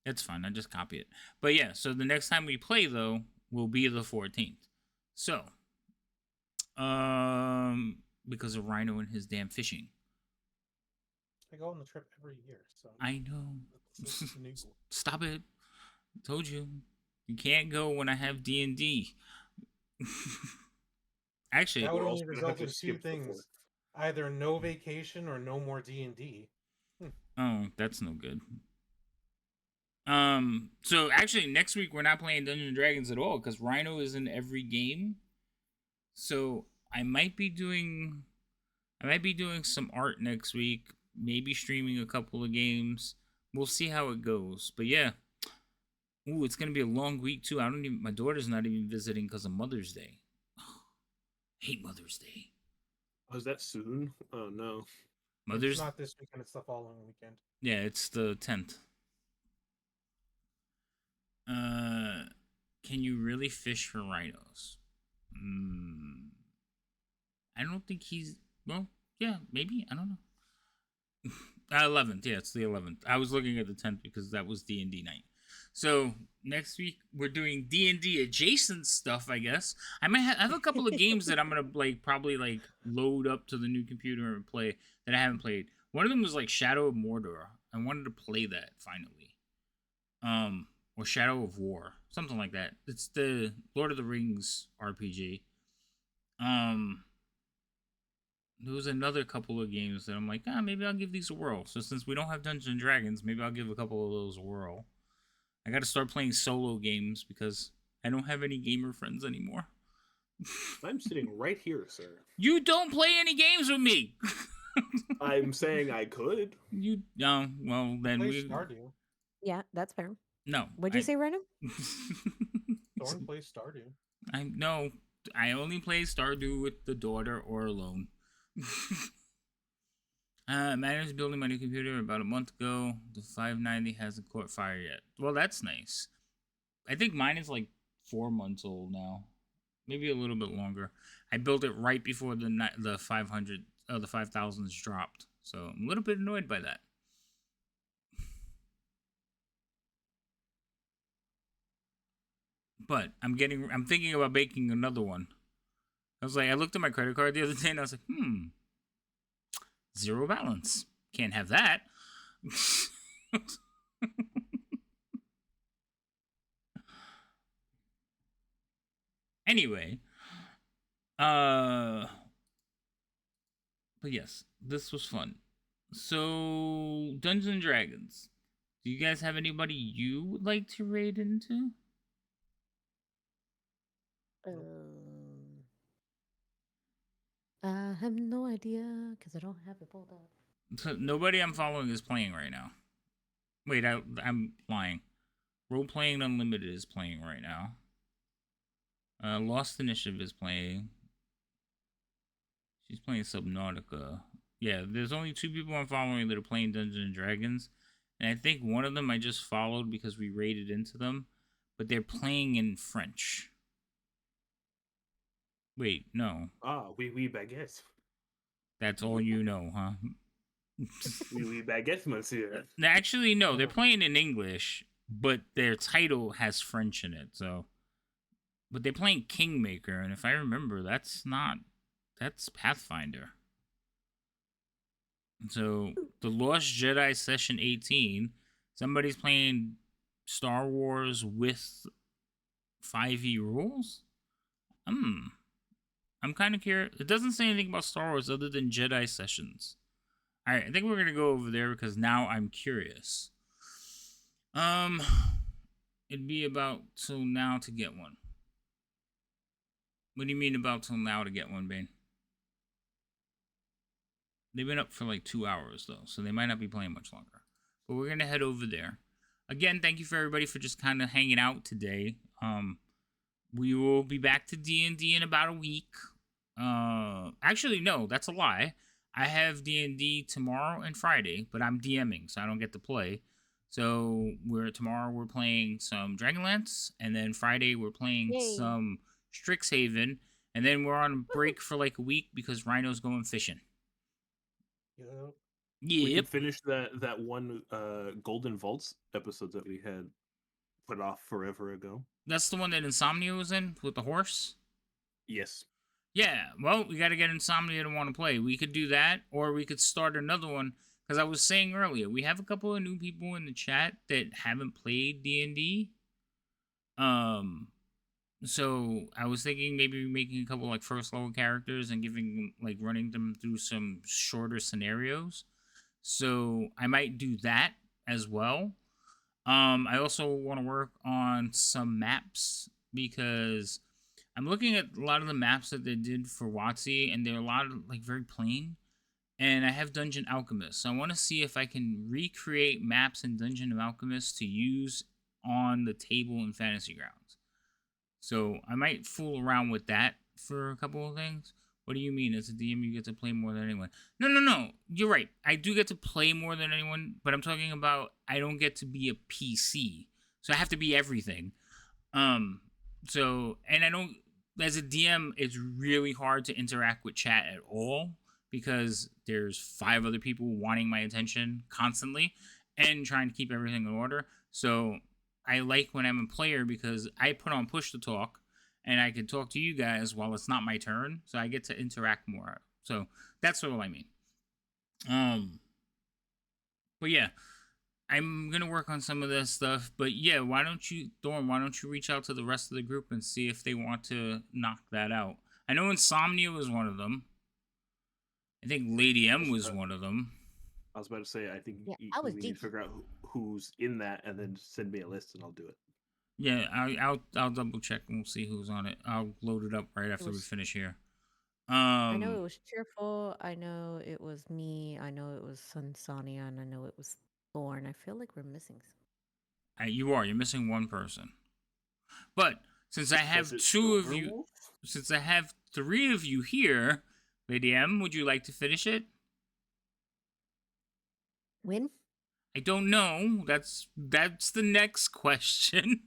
That's fine. I just copy it. But yeah, so the next time we play though will be the 14th. So, because of Rhino and his damn fishing. I go on the trip every year, so I know. it's new. Stop it. Told you. You can't go when I have D&D. Actually, That would we're only also gonna have result to in 2 skip the things: 4th. either no vacation or no more D&D. oh, that's no good. So actually next week we're not playing Dungeons and Dragons at all because Rhino is in every game. So I might be doing some art next week, maybe streaming a couple of games. We'll see how it goes. But yeah. Ooh, it's gonna be a long week too. My daughter's not even visiting because of Mother's Day. Hate Mother's Day. Oh, is that soon? Oh no. Mother's It's not this weekend, it's the following weekend. Yeah, it's the 10th. Can you really fish for rhinos? I don't think he's. Well, yeah, maybe. I don't know. 11th. Yeah, it's the 11th. I was looking at the 10th because that was D&D night. So next week we're doing D&D adjacent stuff. I guess I might have a couple of games that I'm gonna probably load up to the new computer and play that I haven't played. One of them was like Shadow of Mordor. I wanted to play that finally. Or Shadow of War, something like that. It's the Lord of the Rings RPG. There was another couple of games that I'm like, maybe I'll give these a whirl. So since we don't have Dungeons and Dragons, maybe I'll give a couple of those a whirl. I got to start playing solo games because I don't have any gamer friends anymore. I'm sitting right here, sir. You don't play any games with me. I'm saying I could. Well then Play we. Stardew. Yeah, that's fair. No. What'd you say, Rhino? Thorn plays Stardew. I only play Stardew with the daughter or alone. Managed building my new computer about a month ago. The 590 hasn't caught fire yet. Well, that's nice. I think mine is like 4 months old now, maybe a little bit longer. I built it right before the 500 the 5000s dropped, so I'm a little bit annoyed by that. But I'm thinking about making another one. I looked at my credit card the other day and I was like, 0 balance. Can't have that. Anyway, but yes, this was fun. So, Dungeons and Dragons. Do you guys have anybody you would like to raid into? I have no idea because I don't have it pulled up. So nobody I'm following is playing right now. Wait, I'm lying. Role Playing Unlimited is playing right now. Lost Initiative is playing. She's playing Subnautica. Yeah, there's only 2 people I'm following that are playing Dungeons and Dragons. And I think one of them I just followed because we raided into them. But they're playing in French. Wait, no. Oui, baguette. That's all you know, huh? Oui, baguette, monsieur. Actually, no, they're playing in English, but their title has French in it, so. But they're playing Kingmaker, and if I remember, that's Pathfinder. So, the Lost Jedi Session 18, somebody's playing Star Wars with 5e rules? I'm kind of curious. It doesn't say anything about Star Wars other than Jedi Sessions. Alright, I think we're going to go over there because now I'm curious. It'd be about till now to get one. What do you mean about till now to get one, Bane? They've been up for like 2 hours, though, so they might not be playing much longer. But we're going to head over there. Again, thank you for everybody for just kind of hanging out today. We will be back to D&D in about a week. Actually, no, that's a lie. I have D&D tomorrow and Friday, but I'm DMing, so I don't get to play. So tomorrow we're playing some Dragonlance, and then Friday we're playing Yay. some Strixhaven, and then we're on break for like a week because Rhino's going fishing. Yep. We Yep. can finish that one Golden Vaults episode that we had put off forever ago. That's the one that Insomnia was in with the horse? Yes. Yeah, well, we got to get Insomnia to want to play. We could do that, or we could start another one. Because I was saying earlier, we have a couple of new people in the chat that haven't played D&D. So I was thinking maybe making a couple like first level characters and running them through some shorter scenarios. So I might do that as well. I also want to work on some maps because I'm looking at a lot of the maps that they did for WotC, and they're a lot of like very plain. And I have Dungeon Alchemist, so I want to see if I can recreate maps in Dungeon of Alchemist to use on the table in Fantasy Grounds. So I might fool around with that for a couple of things. What do you mean? As a DM, you get to play more than anyone? No. You're right. I do get to play more than anyone, but I'm talking about I don't get to be a PC, so I have to be everything. So and I don't. As a DM, it's really hard to interact with chat at all because there's 5 other people wanting my attention constantly and trying to keep everything in order. So I like when I'm a player because I put on push to talk and I can talk to you guys while it's not my turn, so I get to interact more. So that's what I mean. But yeah, I'm gonna work on some of this stuff. But yeah, why don't you, Thorn? Why don't you reach out to the rest of the group and see if they want to knock that out? I know Insomnia was one of them. I think Lady M was one of them. I was about to say, I think Yeah, I was we need to Gigi. figure out who's in that, and then send me a list, and I'll do it. Yeah, I'll double check and we'll see who's on it. I'll load it up right after we finish here. I know it was Cheerful. I know it was me. I know it was Sunsania, and I know it was Thorn. I feel like we're missing some. You're missing one person. But since I have 2 of you, since I have 3 of you here, Lady M, would you like to finish it? When? I don't know. That's the next question.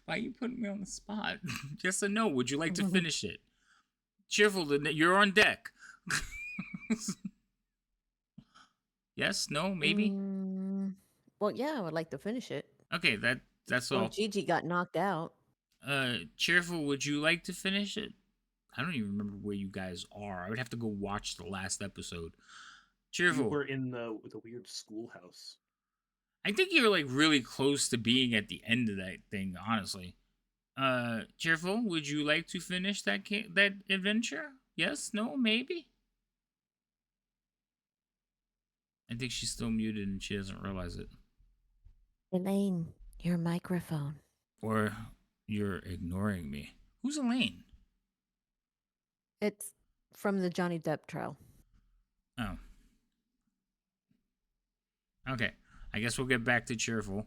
Why are you putting me on the spot? Yes or no? Would you like to finish it? Cheerful, you're on deck. Yes, no, maybe. Well, yeah, I would like to finish it. Okay, that's all. Gigi got knocked out. Cheerful, would you like to finish it? I don't even remember where you guys are. I would have to go watch the last episode. Cheerful. We're in the weird schoolhouse. I think you're like really close to being at the end of that thing, honestly. Cheerful, would you like to finish that adventure? Yes, no, maybe? I think she's still muted and she doesn't realize it. Elaine, your microphone. Or you're ignoring me. Who's Elaine? It's from the Johnny Depp trial. Oh. Okay. I guess we'll get back to Cheerful.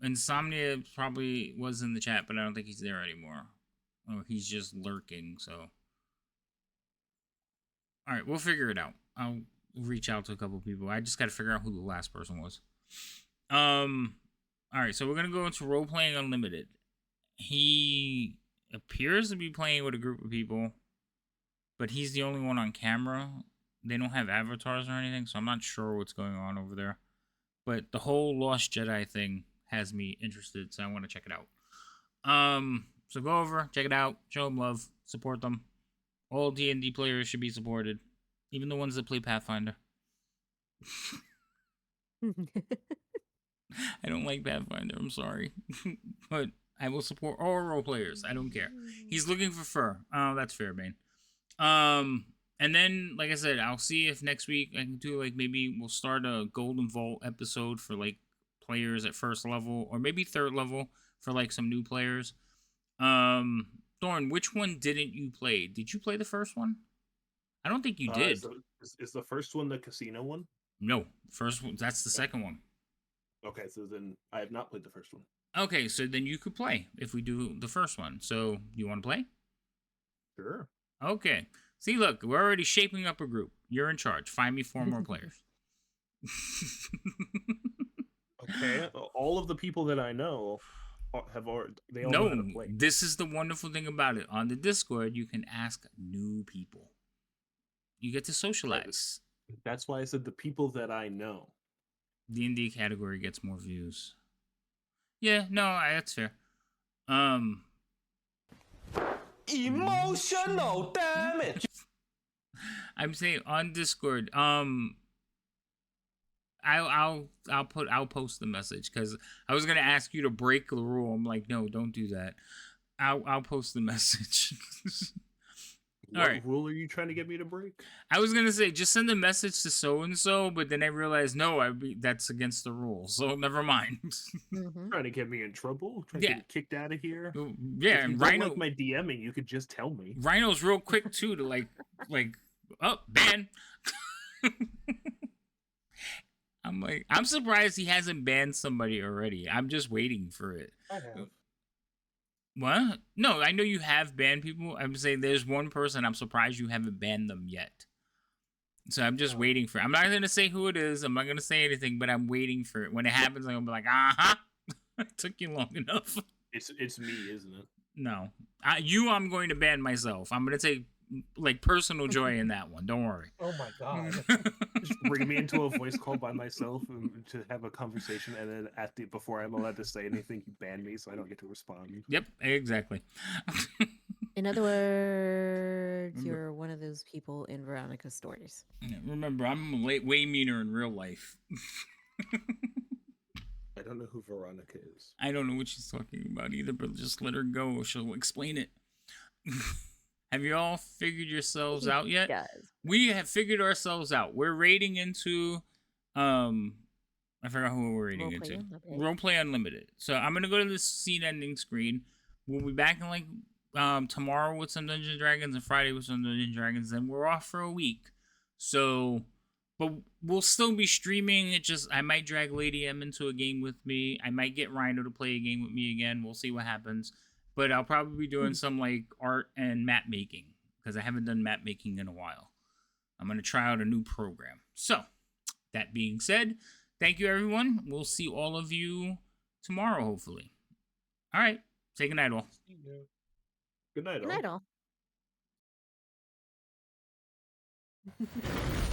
Insomnia probably was in the chat, but I don't think he's there anymore. Or he's just lurking, so. Alright, we'll figure it out. I'll reach out to a couple people. I just gotta figure out who the last person was. Alright, so we're gonna go into Role Playing Unlimited. He appears to be playing with a group of people, but he's the only one on camera. They don't have avatars or anything, so I'm not sure what's going on over there. But the whole Lost Jedi thing has me interested, so I want to check it out. So go over, check it out, show them love, support them. All D&D players should be supported, even the ones that play Pathfinder. I don't like Pathfinder, I'm sorry. But I will support all role players, I don't care. He's looking for fur. Oh, that's fair, Bane. And then, like I said, I'll see if next week I can do, like, maybe we'll start a Golden Vault episode for, like, players at first level, or maybe third level for, like, some new players. Thorn, which one didn't you play? Did you play the first one? I don't think you did. Is the first one the casino one? No, first one, that's the second one. Okay, so then I have not played the first one. Okay, so then you could play if we do the first one. So you want to play? Sure. Okay. See, look, we're already shaping up a group. You're in charge. Find me 4 more players. Okay. All of the people that I know have already. They all know how No, to play. this is the wonderful thing about it. On the Discord, you can ask new people. You get to socialize. That's why I said the people that I know. D&D category gets more views. Yeah, no, that's fair. Emotional damage. I'm saying on Discord, I'll post the message because I was gonna ask you to break the rule. I'm like, no, don't do that. I'll post the message. What Alright. rule are you trying to get me to break? I was gonna say just send a message to so and so, but then I realized no, that's against the rules. So never mind. Mhm. Trying to get me in trouble? Trying Yeah. to get me kicked out of here? Yeah, If you and don't Rhino, like my DMing, you could just tell me. Rhino's real quick too to like ban. I'm surprised he hasn't banned somebody already. I'm just waiting for it. I have. What? No, I know you have banned people. I'm saying there's one person I'm surprised you haven't banned them yet. So I'm just waiting for it. I'm not going to say who it is. I'm not going to say anything, but I'm waiting for it. When it happens, I'm going to be like, uh-huh. It took you long enough. It's me, isn't it? No. I'm going to ban myself. I'm going to take like personal joy in that one. Don't worry. Oh my god. Just bring me into a voice call by myself to have a conversation, and then before I'm allowed to say anything, you ban me, so I don't get to respond. Yep, exactly. In other words, you're one of those people in Veronica's stories. Remember, I'm way meaner in real life. I don't know who Veronica is. I don't know what she's talking about either, but just let her go or she'll explain it. Have you all figured yourselves out yet? Yes. We have figured ourselves out. We're raiding into I forgot who we're raiding Roleplay into. Unlimited. Roleplay Unlimited. So I'm gonna go to the scene ending screen. We'll be back in like tomorrow with some Dungeons and Dragons and Friday with some Dungeons and Dragons, then we're off for a week. So but we'll still be streaming. It just I might drag Lady M into a game with me. I might get Rhino to play a game with me again. We'll see what happens. But I'll probably be doing some like art and map making because I haven't done map making in a while. I'm going to try out a new program. So, that being said, thank you everyone. We'll see all of you tomorrow, hopefully. All right. Say goodnight, all. Good night, Good all. night, all.